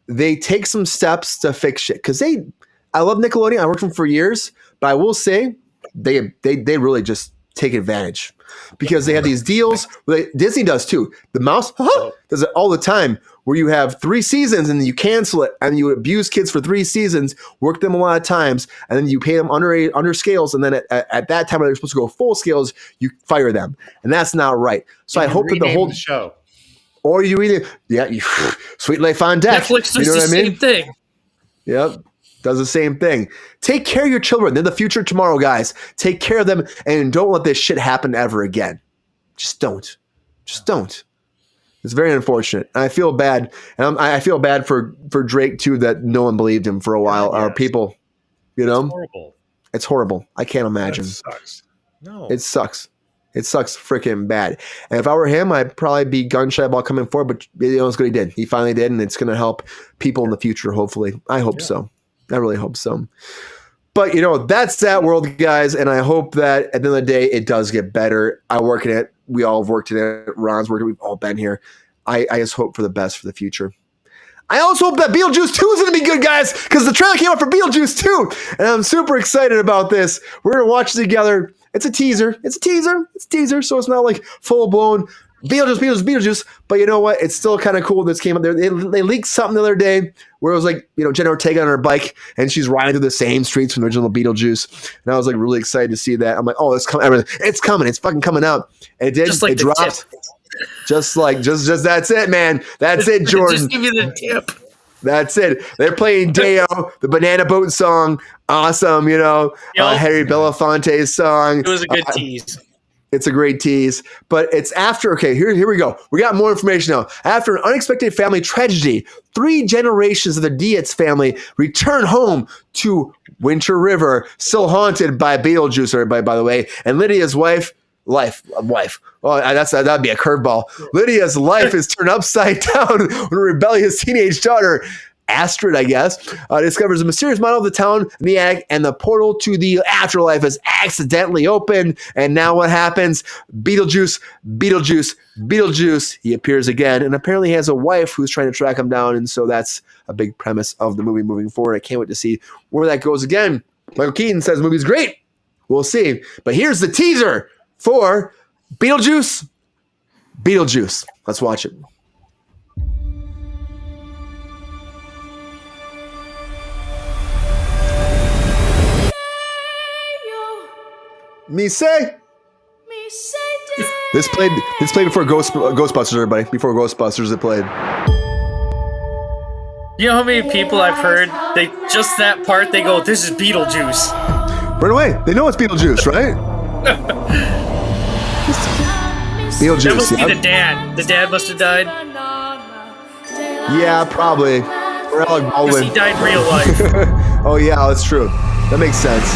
they take some steps to fix shit. Because I love Nickelodeon. I worked for them for years. But I will say they really just take advantage because they have these deals. Disney does too. The mouse does it all the time where you have 3 seasons and then you cancel it and you abuse kids for 3 seasons, work them a lot of times, and then you pay them under scales. And then at that time when they're supposed to go full scales, you fire them. And that's not right. So I hope that the whole show. Or you read it, Sweet Life on Deck. Netflix does the same thing. Yep. Does the same thing. Take care of your children. They're the future tomorrow, guys. Take care of them and don't let this shit happen ever again. Just don't. Just don't. It's very unfortunate. And I feel bad. And I feel bad for Drake, too, that no one believed him for a while. Our people, It's horrible. It's horrible. I can't imagine. That sucks. No. It sucks. It sucks freaking bad. And if I were him, I'd probably be gun shy about coming forward. But it's what he did. He finally did. And it's going to help people in the future, hopefully. I hope so. I really hope so. But, that's that world, guys. And I hope that at the end of the day, it does get better. I work in it. We all have worked in it. Ron's worked in it. We've all been here. I just hope for the best for the future. I also hope that Beetlejuice 2 is going to be good, guys, because the trailer came out for Beetlejuice 2. And I'm super excited about this. We're going to watch it together. It's a teaser. So it's not like full-blown Beetlejuice. But you know what? It's still kind of cool this came up there. They leaked something the other day where it was like, Jenna Ortega on her bike and she's riding through the same streets from the original Beetlejuice. And I was like really excited to see that. I'm like, oh, it's coming. It's coming. It's fucking coming out. And it did. Just like it dropped. Just that's it, man. That's it, Jordan. Just give you the tip. That's it. They're playing Deo, the Banana Boat song. Awesome, Harry Belafonte's song. It was a good tease. It's a great tease, but it's after. Okay, here we go. We got more information now. After an unexpected family tragedy, 3 generations of the Dietz family return home to Winter River, still haunted by Beetlejuice. Everybody, by the way, and Lydia's wife. Oh, that'd be a curveball. Lydia's life is turned upside down when a rebellious teenage daughter, Astrid, I guess, discovers a mysterious model of the town in the attic, and the portal to the afterlife is accidentally opened. And now what happens? Beetlejuice. He appears again, and apparently has a wife who's trying to track him down. And so that's a big premise of the movie moving forward. I can't wait to see where that goes again. Michael Keaton says the movie's great. We'll see. But here's the teaser for Beetlejuice. Let's watch it. Me say. This played before Ghostbusters, everybody. Before Ghostbusters, it played. You know how many people I've heard, just that part, they go, this is Beetlejuice. Right away. They know it's Beetlejuice, right? Beetlejuice. That must be the dad. The dad must have died. Yeah, probably. Or Alec Baldwin. Because he died in real life. Oh, yeah, that's true. That makes sense.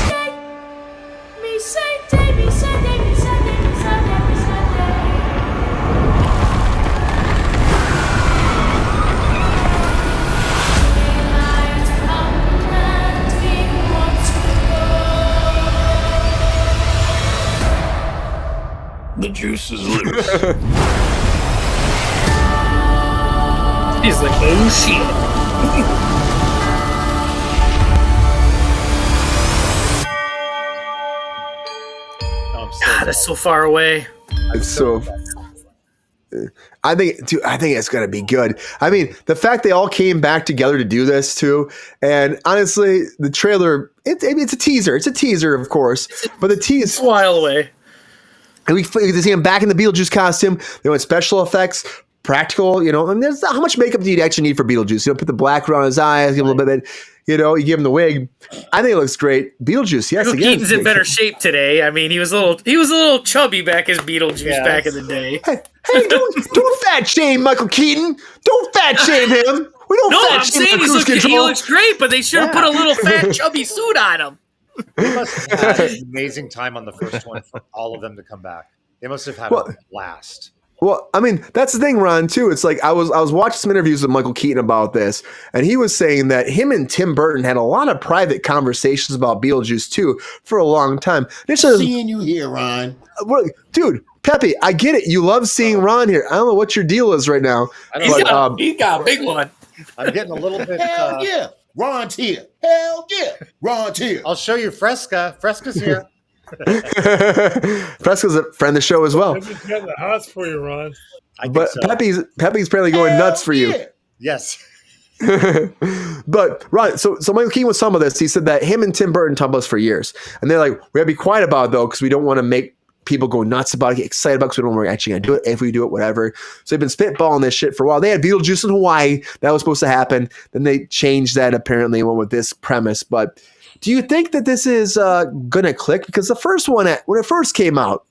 The juice is loose. He's like, oh shit. God, that's so far away. It's so. I think it's gonna be good. I mean, the fact they all came back together to do this too, and honestly, the trailer it's a teaser. It's a teaser, of course, but the teaser it's a while away. And we get to see him back in the Beetlejuice costume. They went special effects, practical, and there's how much makeup do you actually need for Beetlejuice? Put the black around his eyes, give him a little bit, you give him the wig. I think it looks great. Beetlejuice, yes, again. Keaton's in better shape today. I mean, he was a little chubby back as Beetlejuice back in the day. Hey, don't fat shame Michael Keaton. Don't fat shame him. We don't fat shame him. I'm saying he looks great, but they should have put a little fat chubby suit on him. They must have had an amazing time on the first one for all of them to come back. They must have had a blast. Well, I mean, that's the thing, Ron, too. It's like I was watching some interviews with Michael Keaton about this, and he was saying that him and Tim Burton had a lot of private conversations about Beetlejuice, too, for a long time. Seeing you here, Ron. Dude, Pepe, I get it. You love seeing Ron here. I don't know what your deal is right now. He's got a big one. I'm getting a little bit... Hell yeah. Ron's here. Hell yeah. Ron's here. I'll show you Fresca. Fresca's here. Fresco's a friend of the show as well. I just got the hots for you, Ron. But so. Pepe's apparently going nuts for you. Yes. But Ron, so Michael Keaton was some of this. He said that him and Tim Burton talked about this for years, and they're like, we gotta be quiet about it though, because we don't want to make people go nuts about it, get excited about it, because we don't know when we're actually gonna do it. If we do it, whatever. So they've been spitballing this shit for a while. They had Beetlejuice in Hawaii that was supposed to happen. Then they changed that apparently and went with this premise. But do you think that this is gonna click? Because the first one, when it first came out,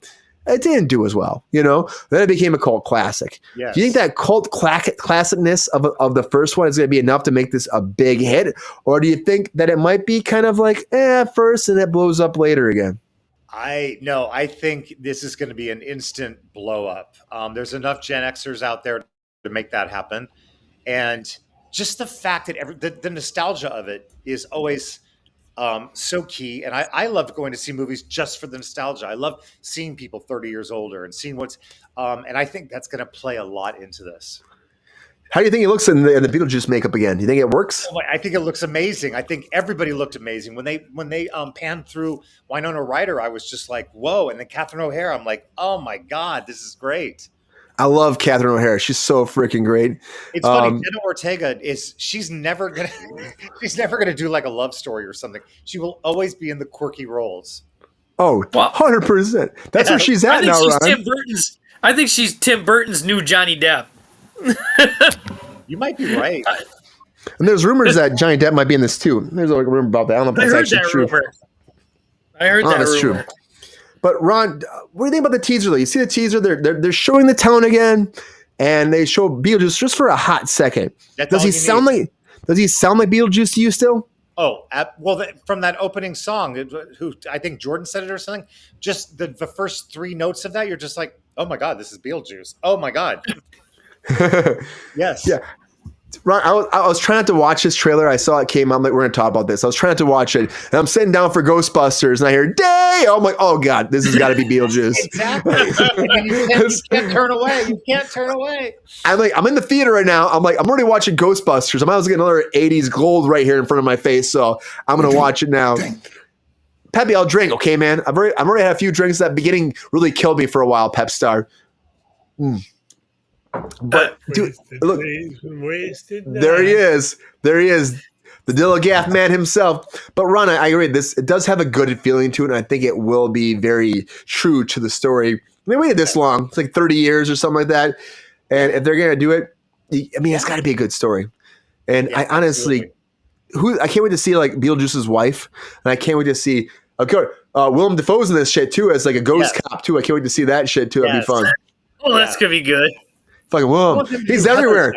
it didn't do as well, you know. Then it became a cult classic. Yes. Do you think that cult classicness of the first one is going to be enough to make this a big hit, or do you think that it might be kind of like at first and it blows up later again? I think this is going to be an instant blow up. There's enough Gen Xers out there to make that happen, and just the fact that the nostalgia of it is always so key. And I love going to see movies just for the nostalgia. I love seeing people 30 years older and seeing what's, and I think that's going to play a lot into this. How do you think it looks in the Beetlejuice makeup again? Do you think it works? I think it looks amazing. I think everybody looked amazing when they panned through Winona Ryder. I was just like, whoa. And then Catherine O'Hara, I'm like, oh my God, this is great. I love Catherine O'Hara. She's so freaking great. It's funny. Jenna Ortega she's never gonna do like a love story or something. She will always be in the quirky roles. Oh, 100%. That's where she's at now, Ron. I think she's Tim Burton's new Johnny Depp. You might be right. And there's rumors that Johnny Depp might be in this too. There's like a rumor about that. I don't know if that's actually true. I heard that that's rumor. True. But Ron, what do you think about the teaser? Though you see the teaser, they're showing the town again, and they show Beetlejuice just for a hot second. Does he sound like Beetlejuice to you still? Oh, well, from that opening song, who I think Jordan said it or something. Just the first three notes of that, you're just like, oh my God, this is Beetlejuice. Oh my God. Yes. Yeah. Ron, I was trying not to watch this trailer. I saw it came out. I'm like, we're going to talk about this. I was trying not to watch it. And I'm sitting down for Ghostbusters, and I hear, day! I'm like, oh, God, this has got to be Beetlejuice. Exactly. And you can't turn away. You can't turn away. I'm in the theater right now. I'm already watching Ghostbusters. I might as well get another 80s gold right here in front of my face, so I'm going to watch it now. Peppy, I'll drink, okay, man? I've already had a few drinks. That beginning really killed me for a while, Pep Star. But dude, look, there he is. There he is, the Dillagaff man himself. But Ron, I agree. It does have a good feeling to it, and I think it will be very true to the story. They waited this long. It's like 30 years or something like that. And if they're gonna do it, I mean, it's got to be a good story. And I honestly, I can't wait to see like Beetlejuice's wife, and I can't wait to see. Okay, Willem Dafoe's in this shit too as like a ghost cop too. I can't wait to see that shit too. That'd be fun. Oh, that's gonna be good. Fucking Willem. He's everywhere.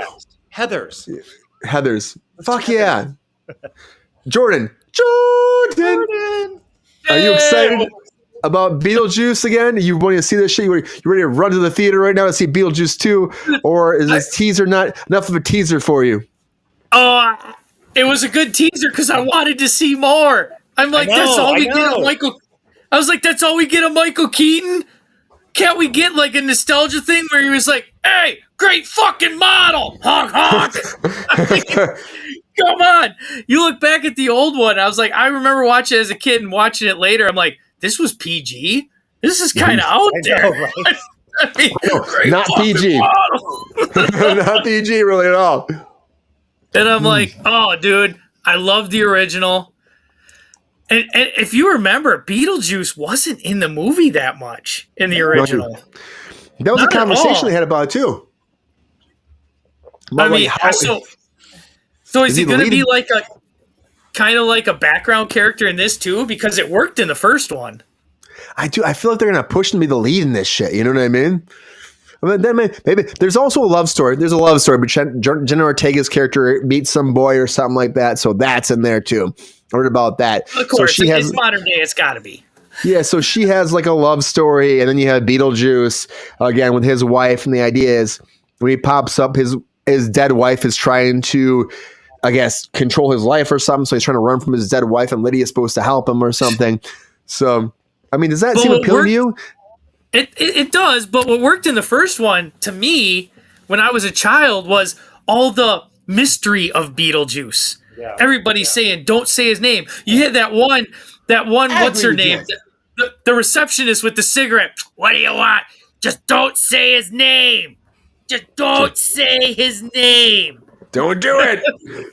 Heathers. Fuck yeah. Jordan. Are you excited about Beetlejuice again? You want to see this shit? You ready to run to the theater right now to see Beetlejuice 2? Or is this teaser not enough of a teaser for you? Oh, it was a good teaser because I wanted to see more. I'm like, that's all we get of Michael. I was like, that's all we get of Michael Keaton? Can't we get like a nostalgia thing where he was like, hey, great fucking model, honk honk. Come on. You look back at the old one. I was like, I remember watching it as a kid and watching it later. I'm like, this was PG. This is kind of out there. Know, right? I mean, not PG. Not PG really at all. And I'm like, oh, dude, I love the original. And if you remember, Beetlejuice wasn't in the movie that much in the original. That was a conversation they had about it too. I mean, so is he going to be like a kind of like a background character in this too? Because it worked in the first one. I feel like they're going to push him to be the lead in this shit. You know what I mean? Then maybe there's also a love story. There's a love story, but Jenna Ortega's character meets some boy or something like that. So that's in there too. I heard about that. Of course, so it's modern day. It's got to be. Yeah, so she has like a love story, and then you have Beetlejuice again with his wife, and the idea is when he pops up, his dead wife is trying to, I guess, control his life or something. So he's trying to run from his dead wife, and Lydia's supposed to help him or something. So, I mean, does that seem appealing to you? It does, but what worked in the first one to me when I was a child was all the mystery of Beetlejuice. Yeah, everybody's saying, "Don't say his name." You hit that one. What's her name? the receptionist with the cigarette. What do you want? Just don't say his name. Just don't say his name. Don't do it.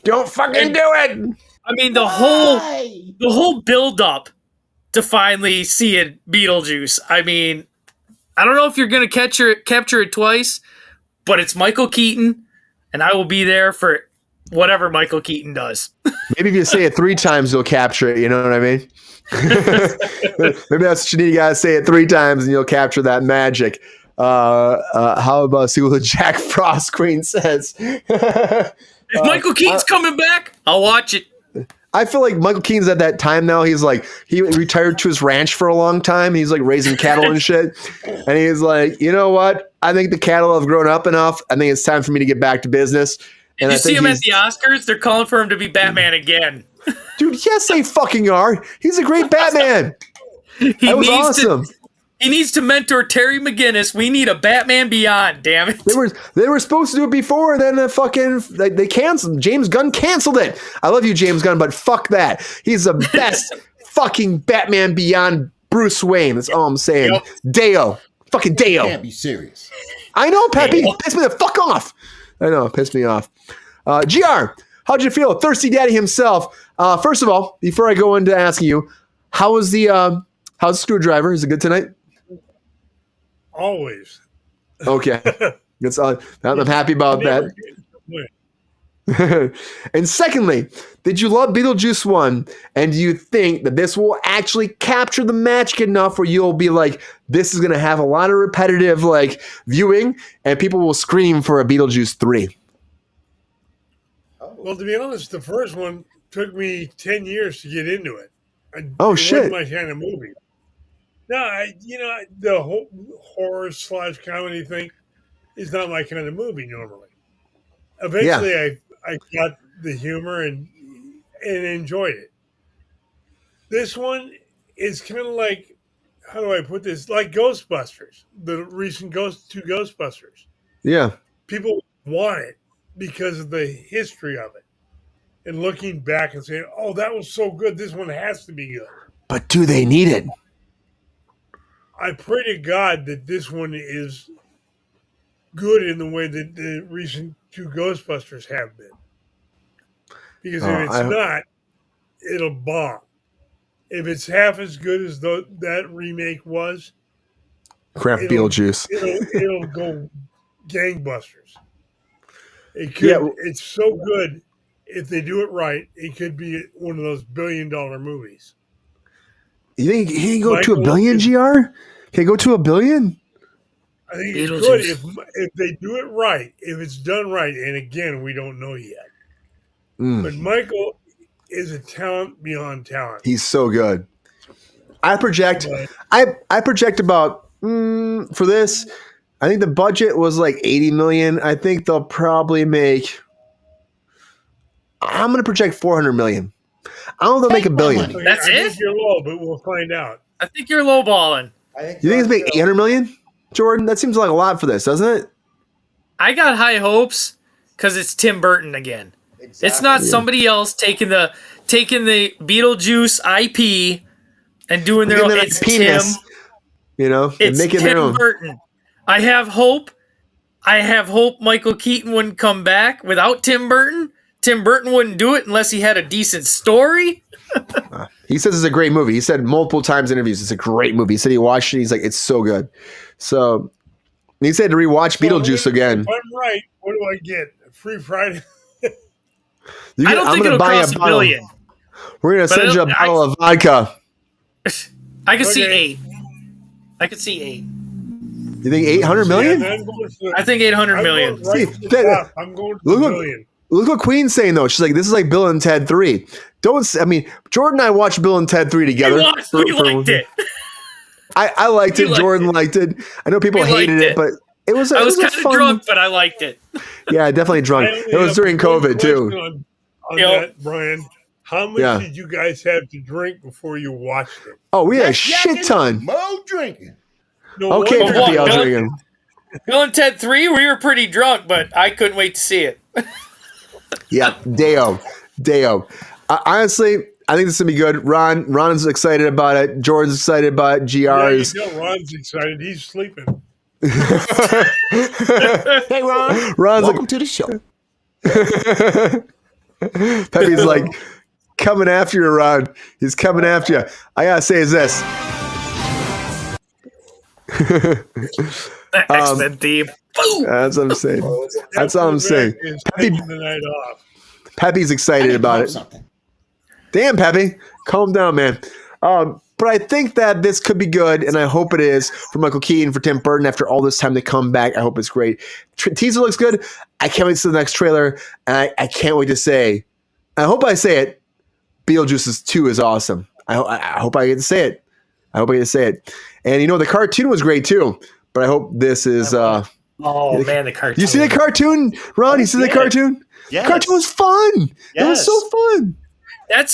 Don't fucking do it. I mean, the whole build up to finally seeing Beetlejuice. I mean, I don't know if you're going to capture it twice, but it's Michael Keaton, and I will be there for whatever Michael Keaton does. Maybe if you say it 3 times, you'll capture it. You know what I mean? Maybe that's what you need. You gotta say it 3 times, and you'll capture that magic. How about see what Jack Frost Queen says? If Michael Keaton's coming back, I'll watch it. I feel like Michael Keaton's at that time now. He's like, he retired to his ranch for a long time. He's like raising cattle and shit. And he's like, you know what? I think the cattle have grown up enough. I think it's time for me to get back to business. And you see him at the Oscars? They're calling for him to be Batman again. Dude, yes, they fucking are. He's a great Batman. That was awesome. He needs to mentor Terry McGinnis. We need a Batman Beyond, damn it. They were supposed to do it before, and then they canceled. James Gunn canceled it. I love you, James Gunn, but fuck that. He's the best fucking Batman Beyond Bruce Wayne. That's all I'm saying. Yep. Deo. Fucking Deo. You can't be serious. I know, Peppy. Piss me the fuck off. I know, piss me off. GR, how'd you feel? Thirsty Daddy himself. First of all, before I go into asking you, how's the screwdriver? Is it good tonight? Always. Okay. I'm happy about that. And secondly, did you love Beetlejuice 1? And do you think that this will actually capture the magic enough where you'll be like, this is going to have a lot of repetitive like viewing and people will scream for a Beetlejuice 3? Well, to be honest, the first one took me 10 years to get into it. It shit. wasn't my kind of movie. No, the whole horror/comedy thing is not my kind of movie normally. Eventually, I got the humor and enjoyed it. This one is kind of like, how do I put this? Like Ghostbusters, the recent two Ghostbusters. Yeah. People want it because of the history of it. And looking back and saying, oh, that was so good, this one has to be good. But do they need it? I pray to God that this one is good in the way that the recent two Ghostbusters have been. Because if it's not, it'll bomb. If it's half as good as that remake was, crap, Beetlejuice. It'll go gangbusters. It could. It's so good. If they do it right, it could be one of those $1 billion movies. You think he can go to $1 billion, GR? Can he go to $1 billion? I think it could if they do it right, if it's done right. And again, we don't know yet. But Michael is a talent beyond talent. He's so good. I project about for this. I think the budget was like $80 million. I think they'll probably make. I'm going to project $400 million. I don't know if they'll make $1 billion. Okay, That's I it? think you're low, but we'll find out. I think you're lowballing. You think it's make $800 million, Jordan? That seems like a lot for this, doesn't it? I got high hopes because it's Tim Burton again. Exactly. It's not somebody else taking the Beetlejuice IP and doing their own. It's penis, Tim. It's making their own. Burton. I have hope. Michael Keaton wouldn't come back without Tim Burton. Tim Burton wouldn't do it unless he had a decent story. He says it's a great movie. He said multiple times in interviews it's a great movie. He said he watched it. He's like, it's so good. So he said to rewatch Beetlejuice again. If I'm right, what do I get? A free Friday? I don't think it'll cross $1 billion. We're going to send you a bottle of vodka. I could see 8. I could see 8. You think 800 million? I think 800 million. I'm going to $1 billion. Look what Queen's saying, though. She's like, this is like Bill and Ted 3. Jordan and I watched Bill and Ted 3 together. We liked it. I liked it. Jordan liked it. I know people hated it, but it was I was kind of drunk, but I liked it. Yeah, definitely drunk. It was during COVID, too. On that, Brian, how much did you guys have to drink before you watched it? Oh, we had a shit ton. Mo drinking. No, okay, I'll drink. Bill and Ted 3, we were pretty drunk, but I couldn't wait to see it. Yeah, Deo. Honestly, I think this is gonna be good. Ron's excited about it. Jordan's excited about it. Yeah, you GR's. know Ron's excited. He's sleeping. Hey, Ron. Ron's Welcome to the show. Pepe's like coming after you, Ron. He's coming after you. I gotta say is this. X-Men theme. Boom! That's what I'm saying. That's all I'm saying. Is Pepe, taking the night off. Pepe's excited about it. Something. Damn, Pepe, calm down, man. But I think that this could be good, and I hope it is for Michael Keaton, for Tim Burton. After all this time to come back, I hope it's great. Teaser looks good. I can't wait to see the next trailer, and I can't wait to say. I hope I say it. Beetlejuice 2 is awesome. I hope I get to say it. I hope I get to say it. And the cartoon was great too. But I hope this is. Oh man, the cartoon. You see the cartoon, Ron? You see the cartoon? Yes. The cartoon was fun. It was Yes. so fun. That's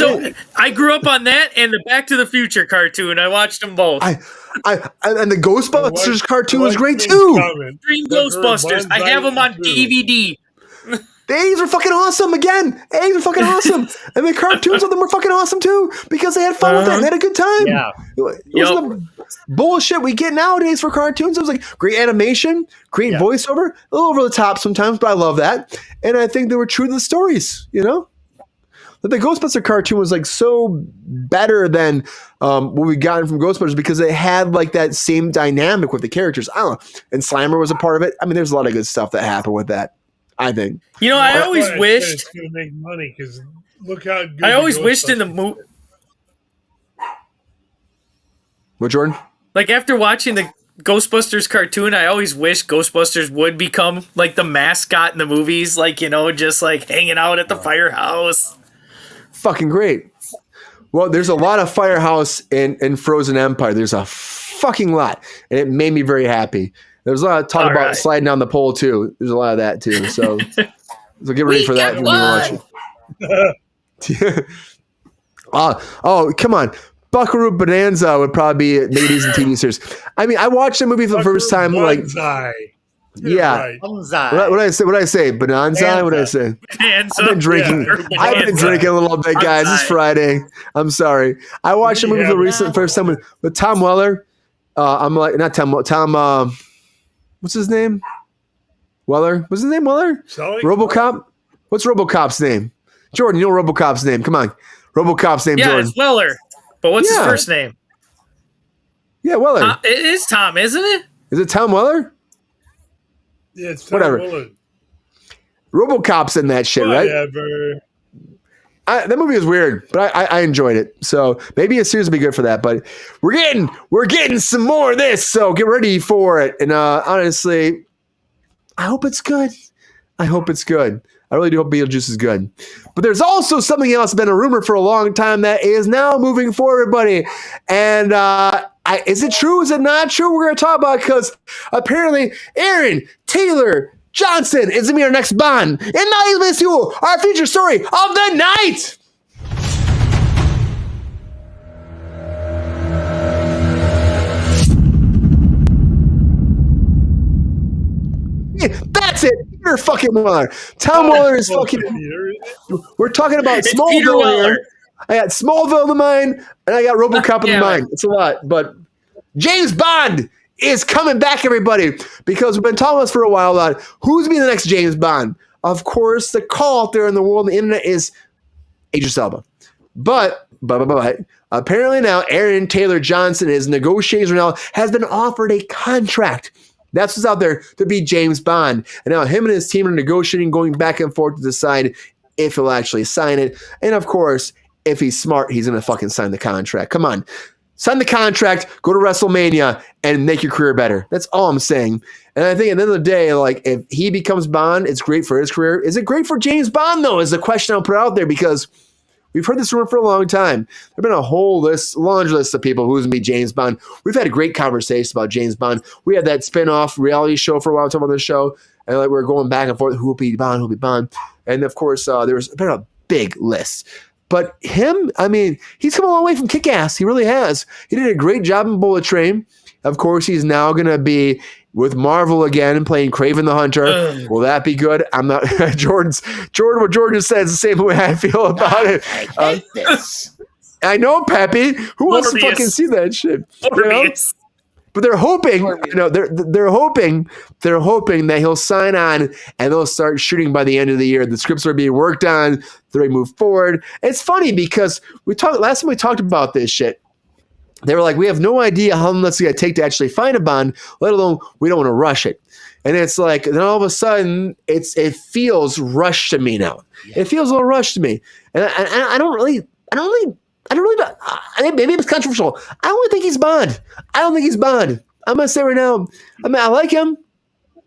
I grew up on that and the Back to the Future cartoon. I watched them both. And the Ghostbusters cartoon was great Things too. coming. Dream That's Ghostbusters. her I have them on bonsai too. DVD. The A's were fucking awesome again. A's were fucking awesome. And the cartoons of them were fucking awesome too because they had fun with it. They had a good time. Yeah. It wasn't the bullshit we get nowadays for cartoons. It was like great animation, great voiceover, a little over the top sometimes, but I love that. And I think they were true to the stories, But the Ghostbuster cartoon was like so better than what we gotten from Ghostbusters because it had like that same dynamic with the characters. I don't know. And Slimer was a part of it. I mean, there's a lot of good stuff that happened with that, I think. I always It's wished. going to make money because look how good. I always the wished in the Ghostbusters- movie. What, Jordan? Like after watching the Ghostbusters cartoon, I always wish Ghostbusters would become like the mascot in the movies, like just like hanging out at the firehouse. Fucking great. Well, there's a lot of Firehouse in Frozen Empire. There's a fucking lot. And it made me very happy. There's a lot of talk All about right. sliding down the pole too. There's a lot of that too. So get ready for that when you watch it. Oh, come on. Buckaroo Bonanza would probably be maybe decent TV series. I mean, I watched the movie for the first time. Like, Bonsai. yeah. Right. Bonsai. What did I say? Bonanza? What did I say? And I've been drinking. I've been drinking a little bit, guys. It's Friday. I'm sorry. I watched the movie for the first time with Tom Weller. I'm like, not Tom. What's his name? Weller. What's his name? Weller. Sully? RoboCop. What's RoboCop's name? Jordan. You know RoboCop's name. Come on. RoboCop's name. yeah, Jordan. it's Weller. But what's his Yeah. first name? Yeah, Weller. It is Tom, isn't it? Is it Tom Weller? Yeah, it's Tom Whatever. Willard. RoboCop's in that shit, right? Whatever. That movie was weird, but I enjoyed it. So maybe a series would be good for that. But we're getting some more of this. So get ready for it. And honestly, I hope it's good. I hope it's good. I really do hope Beetlejuice is good. But there's also something else been a rumor for a long time that is now moving forward, buddy. And is it true? Is it not true? We're going to talk about it because apparently Aaron Taylor Johnson is going to be our next Bond. And now he's with you, our feature story of the night. That's it. Peter fucking Weller. Tom Weller is fucking. We're talking about It's Peter Smallville Weller. here. I got Smallville in the mind, and I got RoboCop in the Yeah. mind. It's a lot, but James Bond is coming back, everybody, because we've been talking about this for a while about who's being the next James Bond. Of course, the call out there in the world, the internet is Idris Elba. But apparently now Aaron Taylor Johnson is negotiating right now, has been offered a contract. That's what's out there to be James Bond. And now him and his team are negotiating, going back and forth to decide if he'll actually sign it. And of course, if he's smart, he's going to fucking sign the contract. Come on. Sign the contract, go to WrestleMania, and make your career better. That's all I'm saying. And I think at the end of the day, like, if he becomes Bond, it's great for his career. Is it great for James Bond, though, is the question I'll put out there, because we've heard this rumor for a long time. There's been a whole laundry list of people who's going to be James Bond. We've had a great conversation about James Bond. We had that spin-off reality show for a while, talking about the show, and like we were going back and forth, who will be Bond, who will be Bond. And, of course, there's been a big list. But him, I mean, he's come a long way from Kick-Ass. He really has. He did a great job in Bullet Train. Of course, he's now going to be with Marvel again and playing Kraven the Hunter. Will that be good? I'm not. Jordan, what Jordan said is the same way I feel about it. I hate this. I know, Pappy. Who wants to Morbius. fucking see that shit? You know? Morbius. But they're hoping, they're hoping that he'll sign on and they'll start shooting by the end of the year. The scripts are being worked on. They move forward. It's funny because last time we talked about this shit. They were like, we have no idea how long it's going to take to actually find a Bond, let alone we don't want to rush it. And it's like, then all of a sudden, it feels rushed to me now. Yeah. It feels a little rushed to me, and I don't really. Maybe it's controversial. I don't really think he's Bond. I'm gonna say right now. I like him.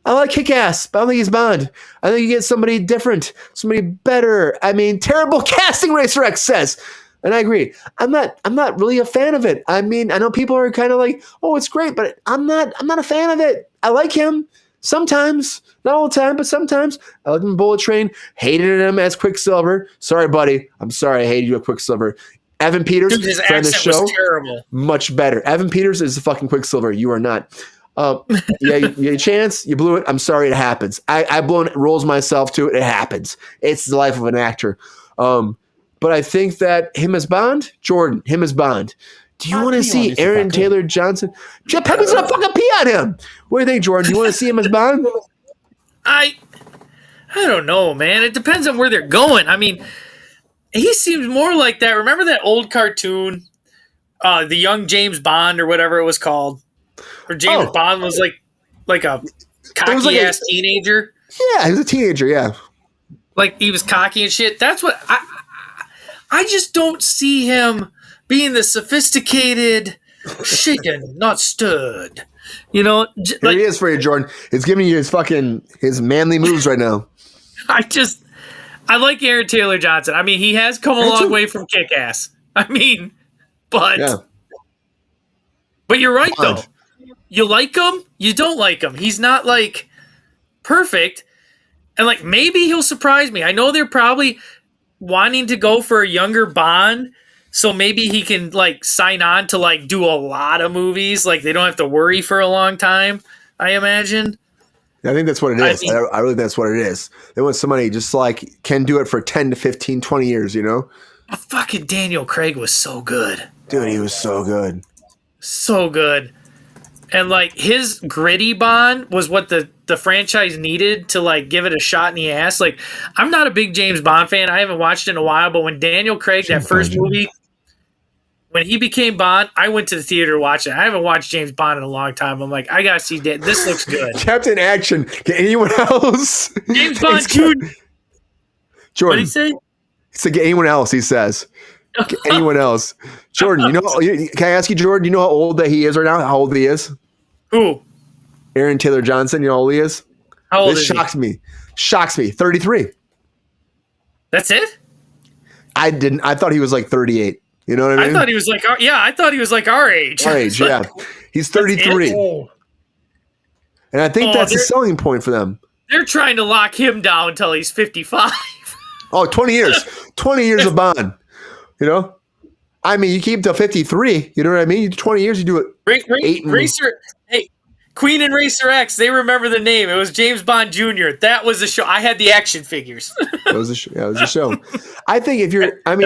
I like Kick-Ass, but I don't think he's Bond. I think you get somebody different, somebody better. I mean, terrible casting, Racer X says. And I agree. I'm not really a fan of it. I mean, I know people are kind of like, oh, it's great, but I'm not a fan of it. I like him sometimes, not all the time, but sometimes. I like him in Bullet Train, hated him as Quicksilver. Sorry, buddy. I'm sorry I hated you at Quicksilver. Evan Peters, Dude, his friend of the accent show, was terrible. much better. Evan Peters is the fucking Quicksilver. You are not. You had a chance. You blew it. I'm sorry. It happens. I've blown roles myself too. It happens. It's the life of an actor. But I think that him as Bond, Jordan, him as Bond. Do you want to see Aaron Taylor Johnson? Jeff Peppy's gonna fucking pee on him. What do you think, Jordan? Do you want to see him as Bond? I don't know, man. It depends on where they're going. I mean, he seems more like that. Remember that old cartoon, the Young James Bond or whatever it was called, where James Bond was like a cocky ass teenager. Yeah, he was a teenager. Yeah, like he was cocky and shit. That's what I just don't see him being the sophisticated, shaken, not stirred. You know, here he is for you, Jordan. He's giving you his manly moves right now. I like Aaron Taylor Johnson. I mean, he has come a long way from Kick-Ass. I mean, but you're right though. You like him, you don't like him. He's not like perfect, and like maybe he'll surprise me. I know they're probably wanting to go for a younger Bond, so maybe he can like sign on to like do a lot of movies. Like they don't have to worry for a long time, I imagine. I think that's what it is. I really think that's what it is. They want somebody just like can do it for 10 to 15, 20 years, you know? Fucking Daniel Craig was so good. Dude, he was so good. So good. And like his gritty Bond was what the franchise needed to like give it a shot in the ass. Like I'm not a big James Bond fan. I haven't watched it in a while, but when Daniel Craig, that first movie, when he became Bond, I went to the theater to watch it. I haven't watched James Bond in a long time. I'm like, I gotta see that. This looks good. Captain Action. Get anyone else? James Bond, dude. Jordan. What did he say? He said, get anyone else, he says. Get anyone else. Jordan, can I ask you, Jordan, you know how old that he is right now? How old he is? Who? Aaron Taylor Johnson, you know how old he is? How old is he? Shocks me. 33. That's it? I thought he was like 38. You know what I mean? I thought he was like our age. Our age, yeah. He's 33. And I think that's a selling point for them. They're trying to lock him down until he's 55. Oh, 20 years. 20 years of Bond. You know? I mean, you keep him till 53. You know what I mean? 20 years, you do it. Queen and Racer X, they remember the name. It was James Bond Jr. That was the show. I had the action figures. It was a show. I think if you're, I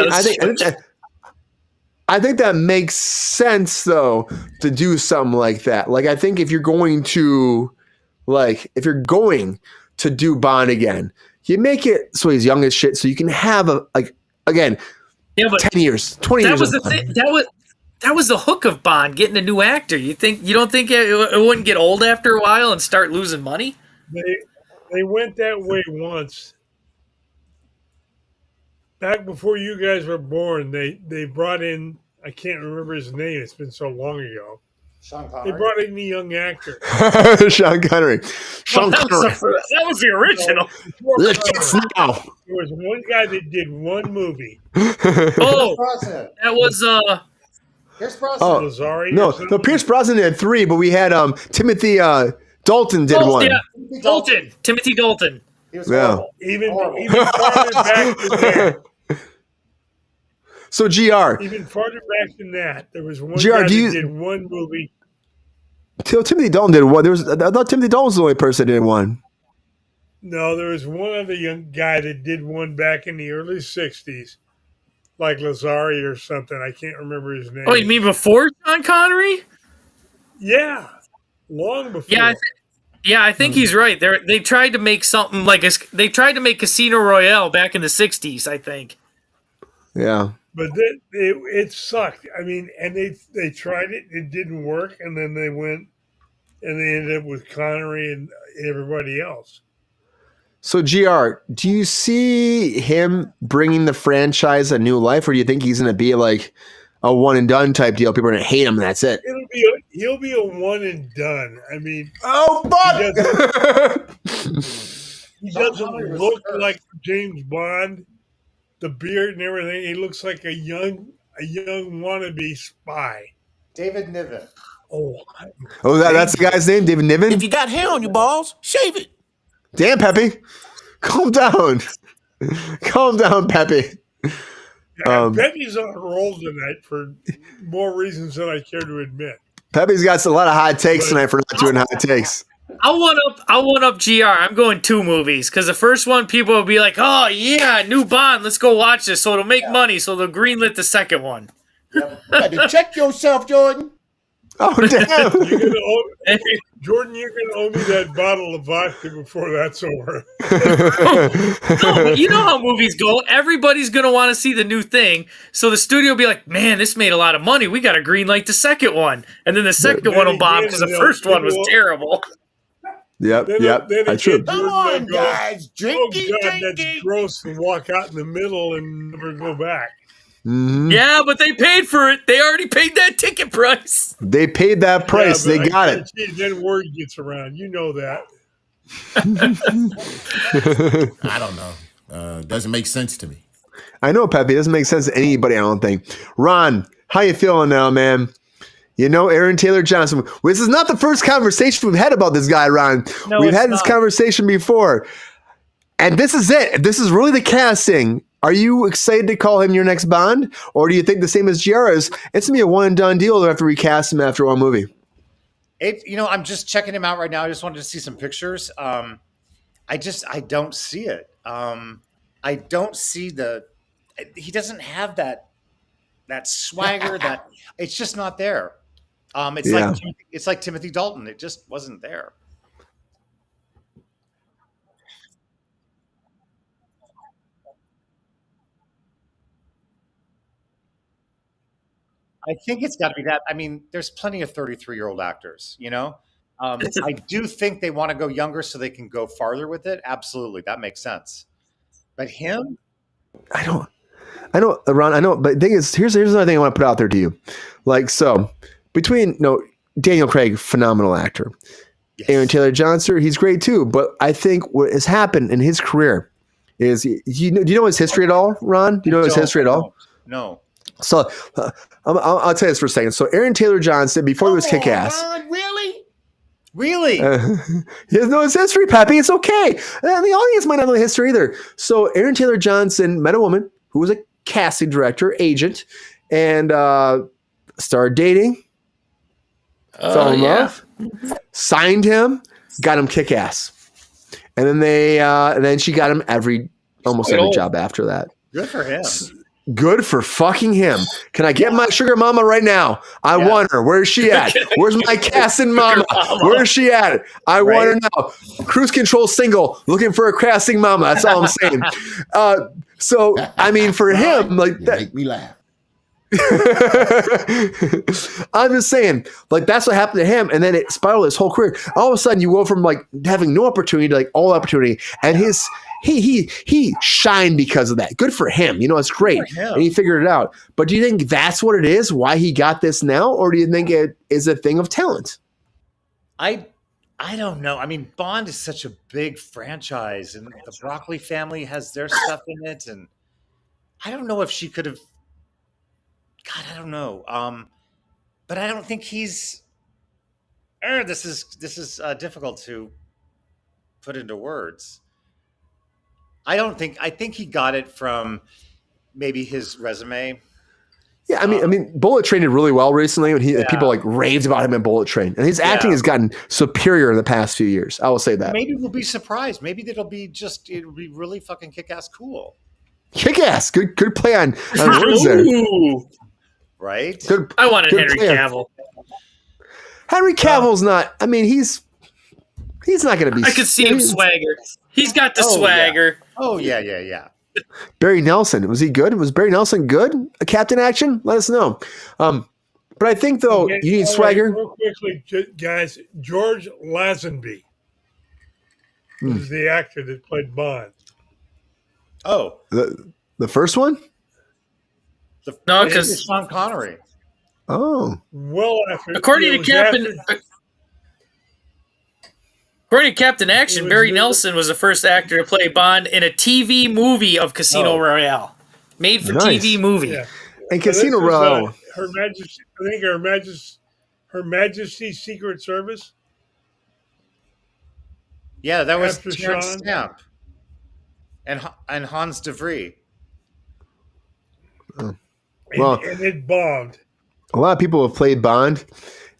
think that makes sense though to do something like that. Like I think if you're going to do Bond again, you make it so he's young as shit, so you can have 10 years, 20 years. That was the hook of Bond, getting a new actor. You don't think it wouldn't get old after a while and start losing money? They went that way once. Back before you guys were born, they brought in, I can't remember his name. It's been so long ago. Sean Connery. They brought in the young actor. Sean Connery. That was the original. Let's now. There was one guy that did one movie. Oh, that was Pierce Brosnan. Lazari. No, Pierce Brosnan did 3, but we had Timothy Dalton did 1. Yeah, Timothy Dalton. He was horrible. Even farther back than that. So GR. Even farther back than that, there was one GR, guy that did one movie. Timothy Dalton did 1. I thought Timothy Dalton was the only person that did 1. No, there was one other young guy that did one back in the early 60s. like Lazari or something. I can't remember his name. Oh, you mean before Sean Connery? Yeah, long before. Yeah, I think he's right. They tried to make something like they tried to make Casino Royale back in the '60s. I think. Yeah. But it sucked. I mean, and they tried it. It didn't work, and then they went and they ended up with Connery and everybody else. So, GR, do you see him bringing the franchise a new life, or do you think he's going to be like a one and done type deal? People are going to hate him, and that's it. He'll be a one and done. I mean, oh fuck! He doesn't look like James Bond. The beard and everything. He looks like a young wannabe spy. David Niven. That's the guy's name, David Niven. If you got hair on your balls, shave it. Damn, Pepe. Calm down. Calm down, Pepe. Pepe's on a roll tonight for more reasons than I care to admit. Pepe's got a lot of hot takes tonight for not doing hot takes. I'll one up GR. I'm going 2 movies because the first one people will be like, "Oh yeah, new Bond, let's go watch this." So it'll make money. So they'll greenlit the second one. Yep. You had to check yourself, Jordan. Oh damn! Jordan, you're gonna owe me that bottle of vodka before that's over. No, but you know how movies go. Everybody's gonna want to see the new thing, so the studio will be like, "Man, this made a lot of money. We got to greenlight the second one," and then the second one will bomb because the first one was terrible. Yep. That's true. Come on, guys, drinky, that's gross, and walk out in the middle and never go back. Mm-hmm. Yeah, but they paid for it. They already paid that ticket price. They paid that price. They got it. Then word gets around. You know that. I don't know. Doesn't make sense to me. I know, Pepe. It doesn't make sense to anybody, I don't think. Ron, how you feeling now, man? You know, Aaron Taylor Johnson. This is not the first conversation we've had about this guy, Ron. No, we've had this conversation before. And this is it. This is really the casting. Are you excited to call him your next Bond? Or do you think the same as Giara's? It's going to be a one and done deal. They'll have to recast him after one movie. I'm just checking him out right now. I just wanted to see some pictures. I don't see it. I don't see he doesn't have that swagger that it's just not there. It's like Timothy Dalton. It just wasn't there. I think it's got to be that. I mean, there's plenty of 33-year-old actors, you know? I do think they want to go younger so they can go farther with it. Absolutely. That makes sense. But him? I know, Ron, I know. But the thing is, here's another thing I want to put out there to you. Like, so between, Daniel Craig, phenomenal actor. Yes. Aaron Taylor Johnson, he's great too. But I think what has happened in his career is, do you know his history at all, Ron? Do you know his history at all? No. So I'll tell you this for a second. So Aaron Taylor Johnson, before he was Kick-Ass. Really? He doesn't know his history, Pappy. It's okay. And the audience might not know the history either. So Aaron Taylor Johnson met a woman who was a casting director, agent, and started dating, fell in love, signed him, got him Kick-Ass. And then then she got him almost every job after that. Good for him. Good for fucking him. Can I get my sugar mama right now? I want her. Where's she at? Where's my casting mama? Where's she at? I want her now. Kruse Control single, looking for a casting mama. That's all I'm saying. So, I mean, for him, like that. Make me laugh. I'm just saying, like, that's what happened to him, and then it spiraled his whole career. All of a sudden, you go from like having no opportunity to like all opportunity, and he shined because of that. Good for him. It's great, and he figured it out. But do you think that's what it is? Why he got this now, or do you think it is a thing of talent? I don't know. I mean, Bond is such a big franchise, and the Broccoli family has their stuff in it, and I don't know if she could have. God, I don't know. But I don't think he's. This is difficult to put into words. I think he got it from maybe his resume. Yeah, I mean, Bullet Train did really well recently, and people like raved about him in Bullet Train, and his acting has gotten superior in the past few years. I will say that. Maybe we'll be surprised. Maybe it'll be really fucking kick-ass cool. Kick ass. Good play on words there. Ooh, Right? Good. I wanted Good Henry player. Cavill. Henry Cavill's not. I mean, he's not going to be. I could see him swagger. He's got the swagger. Oh, yeah. Barry Nelson, was he good? Was Barry Nelson good? A captain action? Let us know. But I think though Okay, you need all right, swagger. real quickly, guys. George Lazenby is the actor that played Bond. Oh, The first one? No, it's because Sean Connery. Oh, Well, after according it to was Captain, after- according to Captain Action, It was Barry the- Nelson was the first actor to play Bond in a TV movie of Casino Royale, made for Nice. TV movie. yeah. and So this Casino was, Royale. Her Majesty, I think Her Majesty's Secret Service. Yeah, that was After Terrence Sean? Stamp and Hans de Vries. Well- And it bombed. A lot of people have played Bond,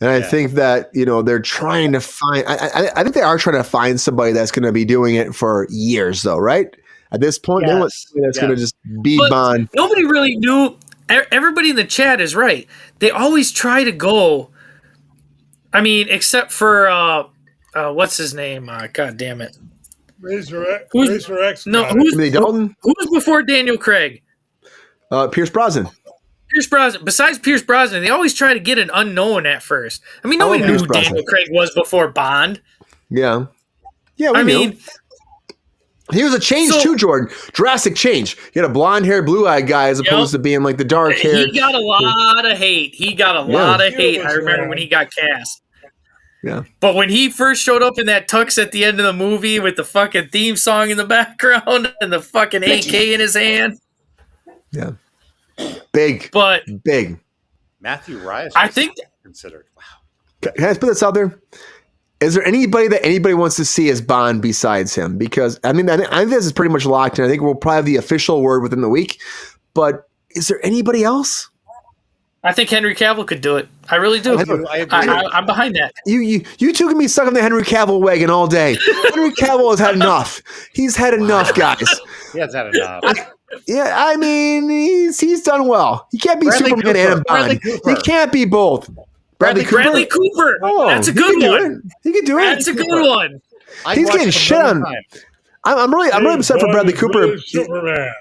and I Yeah. think that they're trying to find. I think they are trying to find somebody that's going to be doing it for years, though, right? At this point, they want Yes. somebody that's going to just be But Bond. nobody really knew. Everybody in the chat is right. They always try to go. I mean, except for what's his name? God damn it! Razor X. Who's- Razor X. No, got it. Timothy Dalton, who's before Daniel Craig? Pierce Brosnan. Pierce Brosnan. Besides Pierce Brosnan, they always try to get an unknown at first. I mean, nobody knew Pierce who Brosnan. Daniel Craig was before Bond. Yeah, we I knew. mean, He was a change So- too, Jordan. Drastic change. He had a blonde-haired, blue-eyed guy as opposed to being like the dark-haired. he got a lot of hate. He got a lot of hate. I remember when he got cast. Yeah. But when he first showed up in that tux at the end of the movie with the fucking theme song in the background and the fucking AK in his hand. Yeah. Big. But Big. Matthew Rice. I was think considered. Wow. Can I just put this out there? Is there anybody that anybody wants to see as Bond besides him? Because, I think this is pretty much locked in. I think we'll probably have the official word within the week. But is there anybody else? I think Henry Cavill could do it. I really do. I agree. I'm behind that. You two can be stuck on the Henry Cavill wagon all day. Henry Cavill has had enough. He's had enough, guys. He has had enough. Yeah, I mean, he's done well. He can't be Bradley Superman Cooper. and Bradley Bond. Cooper. He can't be both. Bradley Cooper. Bradley Cooper. Oh, That's a he good can do one. it. He can do it. That's a good one. I'd He's watch getting it a shit million on. times. I'm really upset for Bond Bradley is Cooper. really Superman.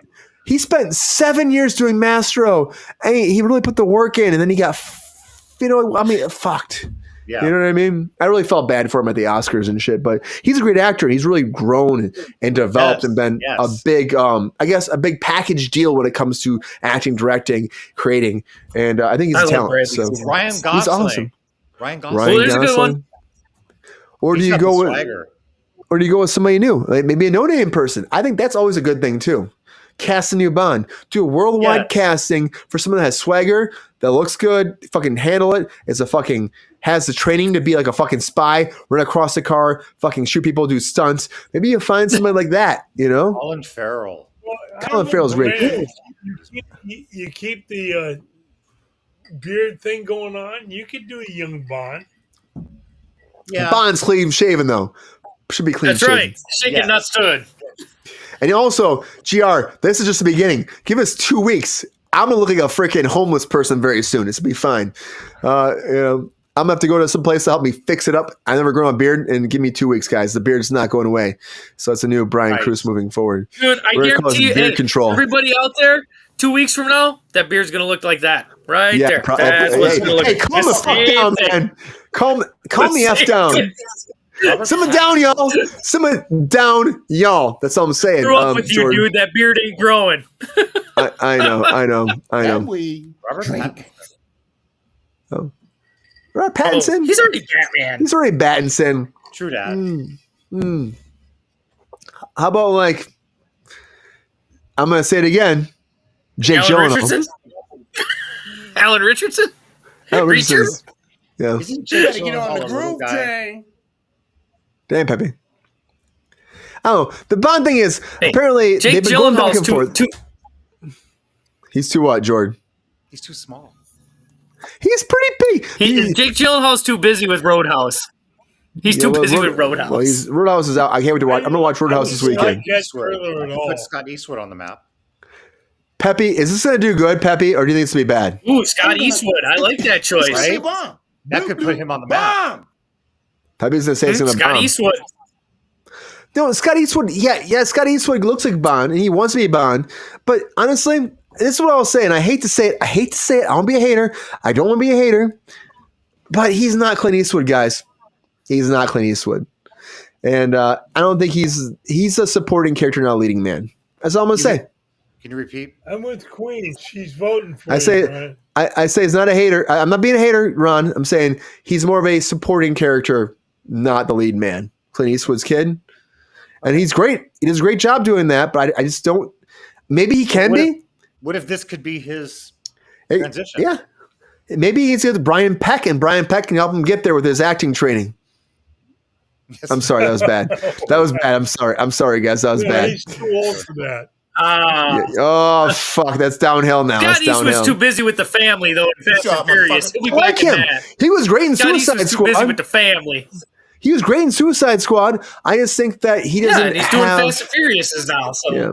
He spent 7 years doing Mastro, and he really put the work in, and then he got, fucked. Yeah. You know what I mean? I really felt bad for him at the Oscars and shit, but he's a great actor. He's really grown and developed and been a big, a big package deal when it comes to acting, directing, creating, and I think he's I a love talent. Bradley So Cooper. Ryan Gosling. he's awesome. Ryan Gosling. Ryan there's a good Gosling. one. Or do He's you got go the with? swagger. Or do you go with somebody new, like maybe a no-name person? I think that's always a good thing too. Cast a new Bond. Do a worldwide casting for someone that has swagger, that looks good, fucking handle it. Has the training to be like a fucking spy, run across the car, fucking shoot people, do stunts. Maybe you find somebody like that, Colin Farrell. Well, I Colin don't Farrell's know, great. man. You keep the beard thing going on. You could do a young Bond. Yeah. Bond's clean shaven though. Should be clean That's shaven. right. Shaking not stood. And also, GR, this is just the beginning. Give us 2 weeks. I'm gonna look like a freaking homeless person very soon. It's gonna be fine. I'm gonna have to go to some place to help me fix it up. I never grown a beard, and give me 2 weeks, guys. The beard's not going away. So it's a new Brian Right. Kruse moving forward. Dude, I We're gonna call guarantee this you, beard control. everybody out there, 2 weeks from now, that beard's going to look like that. Right Yeah, there. That's what it's gonna look hey, like. calm the fuck down, man. Calm the F down. Simmer down, y'all. Simmer down, y'all. That's all I'm saying. Grew up with you, Jordan. dude. That beard ain't growing. I know. And we Robert drink. Robert Pattinson. He's already Batman. He's already Battinson. True that. How about like? I'm gonna say it again. Jake Alan Gyllenhaal. Richardson? Alan Richardson? Alan Reacher? Richardson's- Yeah. Isn't You Jake gotta get on Gyllenhaal the a little groove guy? train. Damn, Pepe. Oh, the Bond thing is apparently Jake they've been going back Gyllenhaal's and too, forth. too. He's too what, Jordan? He's too small. He's pretty big. Jake Gyllenhaal's too busy with Roadhouse. He's too busy with Roadhouse. Well, Roadhouse is out. I can't wait to watch. I'm gonna watch Roadhouse this I weekend. get Eastwood. thriller at You all. put Scott Eastwood on the map. Peppy, is this gonna do good, Peppy, or do you think it's gonna be bad? Ooh, Scott Eastwood. I like that choice. Right? That could put him on the map. Peppy's gonna say it's gonna Scott bomb. Eastwood. No, Scott Eastwood. Yeah. Scott Eastwood looks like Bond, and he wants to be Bond. But honestly, this is what I'll say, and I hate to say it. I don't want to be a hater. I don't want to be a hater. But he's not Clint Eastwood, guys. He's not Clint Eastwood, and I don't think he's a supporting character, not a leading man. That's all I'm gonna say. Can you repeat? I'm with Queen. She's voting for I say, him, I say he's not a hater. I'm not being a hater, Ron. I'm saying he's more of a supporting character, not the lead man. Clint Eastwood's kid. And he's great. He does a great job doing that, but I just don't. Maybe he can be. What if this could be his transition? Yeah. Maybe he's with Brian Peck, and Brian Peck can help him get there with his acting training. Yes. I'm sorry. That was bad. That was bad. I'm sorry, guys. That was bad. He's too old for that. Yeah. Oh, fuck. That's downhill now. Scott That's downhill. Eastwood's too busy with the family, though, in Fast and Furious. He'll be I like back in him. that. He was great in Scott Suicide Eastwood's too busy Squad. with the family. He was great in Suicide Squad. I just think that he doesn't Yeah, and he's doing have, Fast and Furious now. So. Yeah.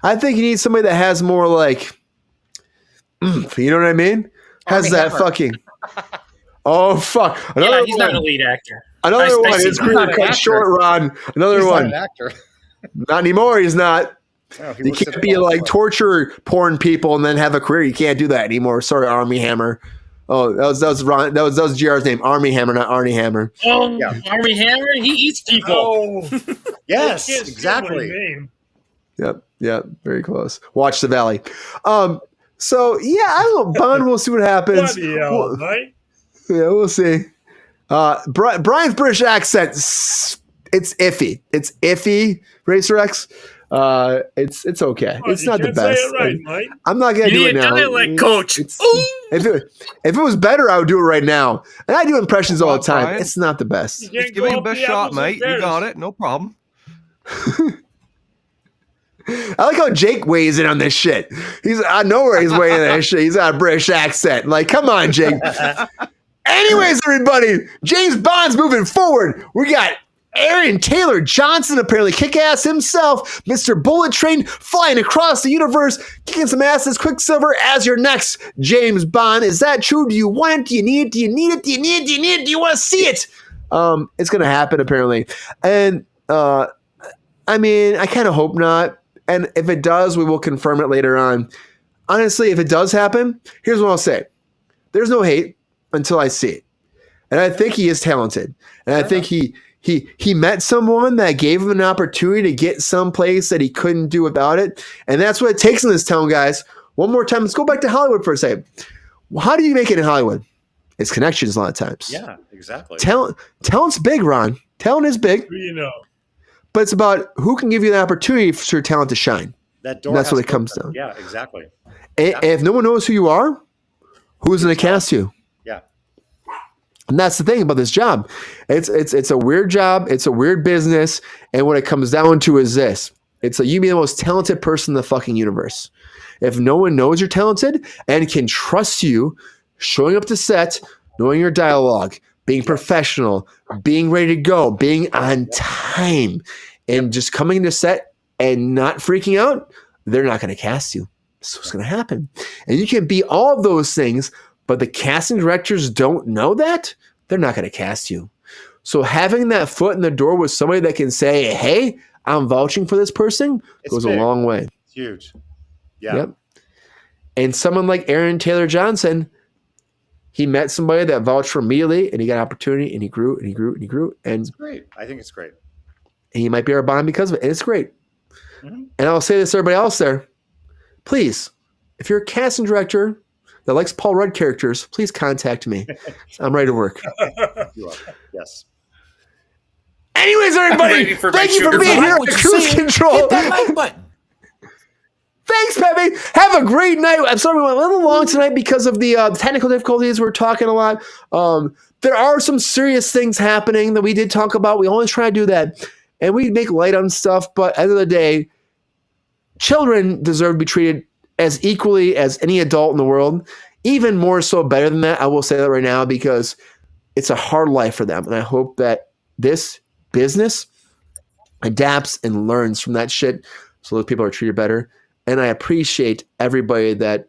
I think you need somebody that has more like, you know what I mean? Has Armie that Hammer. fucking. Oh fuck! Another Yeah, he's one. not a lead actor. Another I one. see. His He's career not an cut actor. short, Ron. Another He's one. not an actor. Not anymore. He's not. No, he You was can't in be Smallville. like torture porn people and then have a career. You can't do that anymore. Sorry, Armie Hammer. Oh, that was Ron. That was GR's name. Armie Hammer, not Arnie Hammer. Oh, Yeah. Armie Hammer, he eats people. Oh, Yes, I can't see exactly. my name. Yep. Very close. Watch the Valley. So yeah, I don't know. Bond. We'll see what happens. Bloody hell, We'll- right? Yeah, we'll see. Brian's British accent, it's iffy. It's iffy, Racer X. It's okay. Oh, It's you not the can't say best. it right, Mike. I'm not gonna You do it need a now. dialect coach. It's- if it was better, I would do it right now. And I do impressions all the time. Brian. It's not the best. You can't Just give go it your up best the shot, apples and mate. You pears. got it. No problem. I like how Jake weighs in on this shit. He's I know where he's weighing in on this shit. He's got a British accent. Like, come on, Jake. Anyways, everybody, James Bond's moving forward. We got Aaron Taylor Johnson, apparently kick-ass himself, Mr. Bullet Train, flying across the universe, kicking some ass as Quicksilver as your next James Bond. Is that true? Do you want it? Do you need it? Do you need it? Do you need it? Do you need it? Do you want to see it? It's going to happen, apparently. And, I mean, I kind of hope not. And if it does, we will confirm it later on. Honestly, if it does happen, here's what I'll say. There's no hate until I see it. And I think he is talented. And I think he met someone that gave him an opportunity to get someplace that he couldn't do without it. And that's what it takes in this town, guys. One more time, let's go back to Hollywood for a second. How do you make it in Hollywood? It's connections a lot of times. Yeah, exactly. Talent's big, Ron. Talent is big. Who you know? But it's about who can give you the opportunity for your talent to shine. That door. That's has what it to comes open. down. Yeah, exactly. And if no one knows who you are, who's going to cast you? Yeah. And that's the thing about this job. It's a weird job. It's a weird business. And what it comes down to is this. It's like you be the most talented person in the fucking universe. If no one knows you're talented and can trust you showing up to set, knowing your dialogue, being professional, being ready to go, being on time, and just coming to set and not freaking out, they're not going to cast you. That's what's going to happen. And you can be all of those things, but the casting directors don't know that, they're not going to cast you. So having that foot in the door with somebody that can say, hey, I'm vouching for this person goes big. a long way. It's huge. Yeah. Yep. And someone like Aaron Taylor Johnson, he met somebody that vouched for immediately, and he got an opportunity, and he grew, and he grew, and he grew, and It's great. I think it's great. he might be our Bond because of it, and it's great. Mhm. And I'll say this to everybody else there. Please, if you're a casting director that likes Paul Rudd characters, please contact me. I'm ready to work. You are. Yes. Anyways, everybody, ready for thank my you for sugar being bug. here What at you Cruise saying? Control. Hit that like button. Thanks, Pepe. Have a great night. I'm sorry we went a little long tonight because of the technical difficulties. We're talking a lot. There are some serious things happening that we did talk about. We always try to do that. And we make light on stuff. But at the end of the day, children deserve to be treated as equally as any adult in the world. Even more so better than that. I will say that right now because it's a hard life for them. And I hope that this business adapts and learns from that shit so those people are treated better. And I appreciate everybody that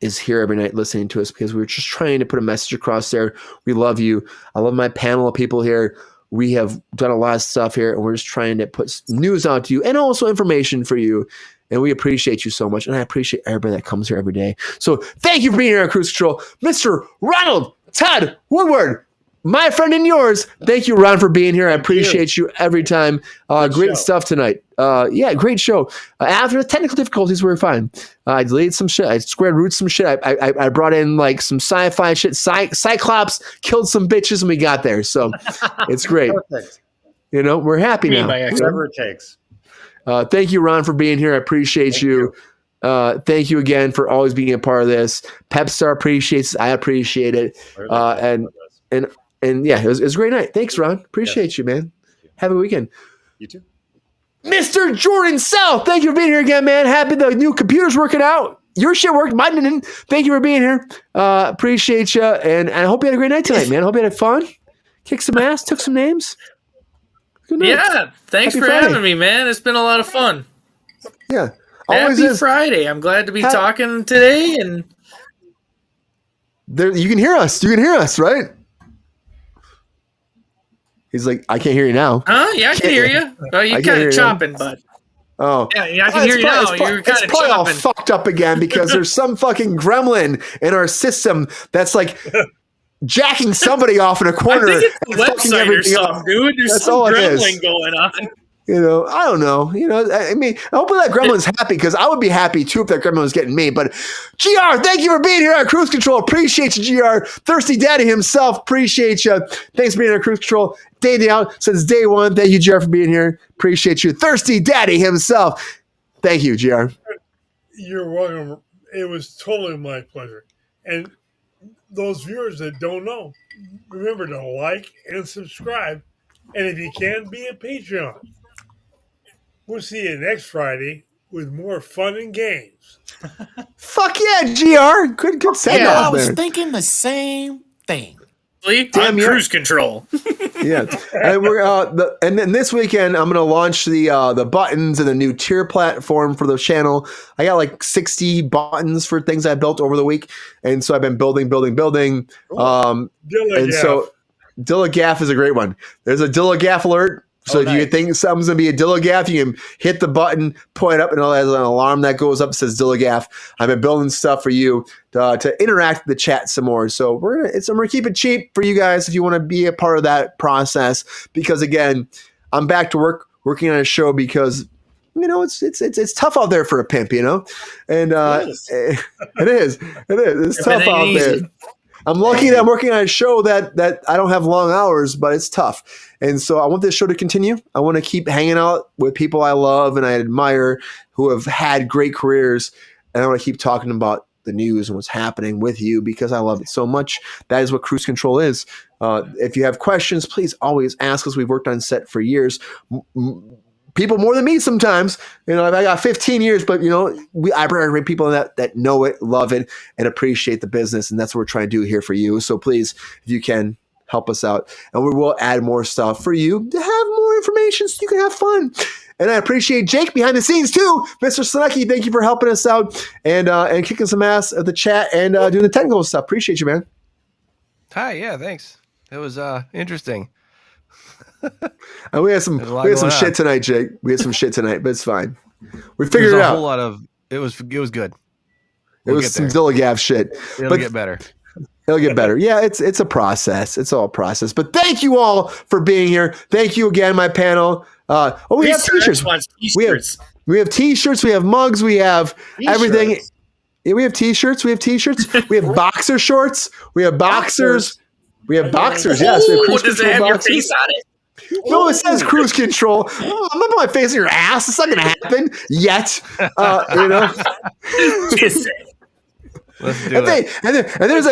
is here every night listening to us because we're just trying to put a message across there. We love you. I love my panel of people here. We have done a lot of stuff here, and we're just trying to put news out to you and also information for you. And we appreciate you so much. And I appreciate everybody that comes here every day. So thank you for being here on Kruse Control. Mr. Ronald Todd Woodward, my friend and yours. Thank you, Ron, for being here. I appreciate you every time. Great stuff tonight. Yeah, great show. After the technical difficulties, we were fine. I deleted some shit. I squared root some shit. I brought in like some sci-fi shit. Cyclops killed some bitches and we got there. So it's great. Perfect. You know, we're happy now. Whatever it takes. Thank you, Ron, for being here. I appreciate you. Thank you again for always being a part of this. Pepstar appreciates it. I appreciate it. And yeah, it was a great night. Thanks, Ron. Appreciate you, man. Have a good weekend. You too. Mr. Jordan South, thank you for being here again, man. Happy the new computer's working out. Your shit worked. Mine didn't. Thank you for being here. Appreciate you. And I hope you had a great night tonight, man. I hope you had fun. Kicked some ass. Took some names. Good night. Yeah. Thanks Happy for Friday. having me, man. It's been a lot of fun. Yeah. Always Happy is. Friday. I'm glad to be talking today. And There, you can hear us. You can hear us, right? He's like, I can't hear you now. huh? Yeah, I can hear you. Oh, you I can't kind hear of you. chopping, bud. Oh, Yeah, I can hear you now. You're kind it's of probably all chopping. fucked up again because there's some fucking gremlin in our system that's like jacking somebody off in a I corner think it's and the fucking website or everything something, up. dude. There's That's some all it is. gremlin going on. You know, I don't know. You know, I mean, hopefully that gremlin's happy because I would be happy too if that gremlin was getting me. But GR, thank you for being here on Kruse Control. Appreciate you, GR. Thirsty Daddy himself, appreciate you. Thanks for being on Kruse Control. Day out since day one. Thank you, GR, for being here. Appreciate you. Thirsty Daddy himself. Thank you, GR. You're welcome. It was totally my pleasure. And those viewers that don't know, remember to like and subscribe. And if you can, be a Patreon. We'll see you next Friday with more fun and games. Fuck yeah, GR. Good send I off was there. thinking the same thing. I'm yeah. Kruse Control. Yeah, and we're and then this weekend I'm gonna launch the buttons and the new tier platform for the channel. I got like 60 buttons for things I built over the week, and so I've been building. And so Dillagaff is a great one. There's a Dillagaff alert. So if you think something's going to be a Dillagaff, you can hit the button, point up, and there's an alarm that goes up that says Dillagaff. I've been building stuff for you to interact with the chat some more. So we're gonna keep it cheap for you guys if you want to be a part of that process. Because again, I'm back to working on a show because you know it's tough out there for a pimp, you know, and it is it's tough out there. I'm lucky that I'm working on a show that I don't have long hours, but it's tough. And so I want this show to continue. I want to keep hanging out with people I love and I admire who have had great careers. And I want to keep talking about the news and what's happening with you because I love it so much. That is what Kruse Control is. If you have questions, please always ask us. We've worked on set for years. People more than me sometimes. You know, I got 15 years, but you know, I bring people that know it, love it, and appreciate the business, and that's what we're trying to do here for you. So please, if you can, help us out, and we will add more stuff for you to have more information so you can have fun. And I appreciate Jake behind the scenes too, Mr. Snuggy. Thank you for helping us out and kicking some ass at the chat and doing the technical stuff. Appreciate you, man. Hi, yeah, thanks. It was interesting. And we had some shit tonight, Jake. We had some shit tonight, but it's fine. We figured it out. A whole lot of it was good. It was some Dillagaff shit. It'll get better. It'll get better. Yeah, it's a process. It's all a process. But thank you all for being here. Thank you again, my panel. We have t-shirts. We have t-shirts. We have mugs. We have everything. Yeah, we have t-shirts. We have boxer shorts. We have boxers. We have boxers. Yes, we have Kruse does it Control have your boxers. face on it? No, it says Kruse Control. Oh, I'm not putting my face in your ass. It's not going to happen yet. You know. Let's do it. And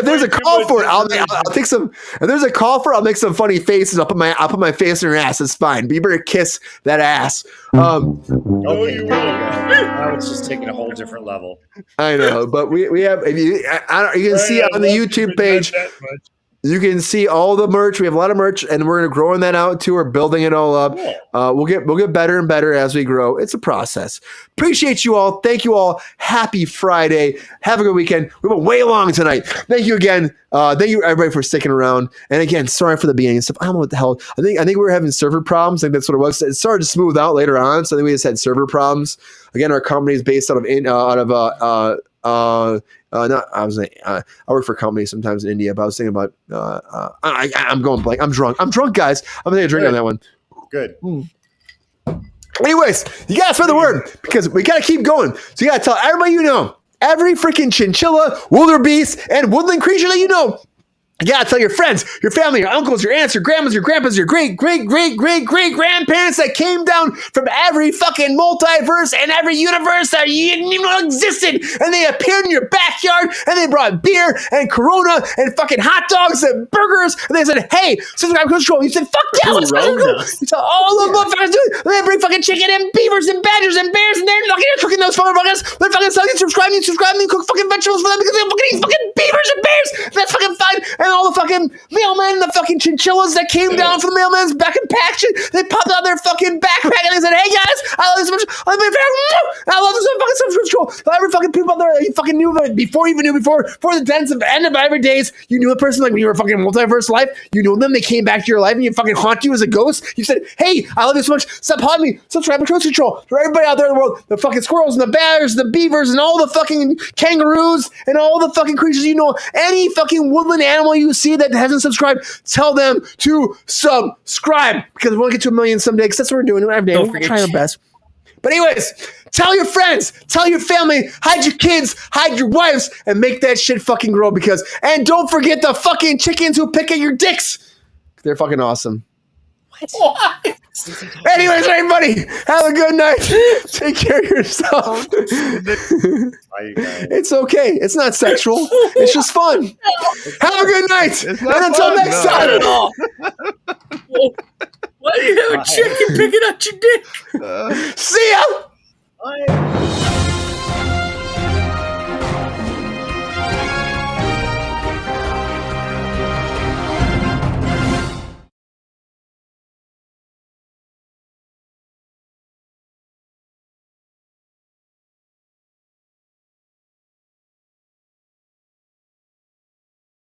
there's a call for it. I'll take some. And there's a call for it. I'll make some funny faces. I'll put my face in your ass. It's fine. Be better kiss that ass. You will. Now it's just taking a whole different level. I know, but we have. If you can see it on the YouTube page. You can see all the merch. We have a lot of merch, and we're growing that out too. We're building it all up. We'll get better and better as we grow. It's a process. Appreciate you all. Thank you all. Happy Friday. Have a good weekend. We went way long tonight. Thank you again. Thank you everybody for sticking around. And again, sorry for the beginning stuff. I don't know what the hell. I think we were having server problems. I think that's what it was. It started to smooth out later on. So I think we just had server problems. Again, our company is based out of I work for a company sometimes in India, but I was thinking about I'm going blank. I'm drunk, guys. I'm gonna take a drink on that one. Good. Anyways, you gotta spread the word because we gotta keep going. So you gotta tell everybody you know, every freaking chinchilla, wildebeest, and woodland creature that you know. You gotta tell your friends, your family, your uncles, your aunts, your grandmas, your grandpas, your great grandparents that came down from every fucking multiverse and every universe that you didn't even know existed, and they appeared in your backyard, and they brought beer and Corona and fucking hot dogs and burgers, and they said, "Hey, subscribe to Kruse Control." You said, "Fuck yeah, let's fucking go." You saw all the motherfuckers do it. And they bring fucking chicken and beavers and badgers and bears, and they're fucking cooking those motherfuckers. They're fucking selling you, subscribe, and cook fucking vegetables for them because they fucking eat fucking beavers and bears. That's fucking fine. And all the fucking mailmen and the fucking chinchillas that came down from the mailman's back in package, they popped out their fucking backpack and they said, "Hey guys, I love this so much. I love this fucking Kruse Control." Every fucking people out there that you fucking knew about it before the dens of end of every days. You knew a person like when you were fucking multiverse life. You knew them. They came back to your life and you fucking haunt you as a ghost. You said, "Hey, I love you so much. Stop haunting me. Subscribe to Kruse Control." For everybody out there in the world, the fucking squirrels and the bears, the beavers, and all the fucking kangaroos and all the fucking creatures you know, any fucking woodland animal you see that hasn't subscribed, tell them to subscribe because we want to get to 1 million someday because that's what we're doing every day. We're trying our best. But anyways, tell your friends, tell your family, hide your kids, hide your wives, and make that shit fucking grow and don't forget the fucking chickens who pick at your dicks. They're fucking awesome. What? Anyways, everybody, have a good night. Take care of yourself. It's okay. It's not sexual. It's just fun. Have a good night. And until next time. Why do you have a chicken picking at your dick? See ya. Bye.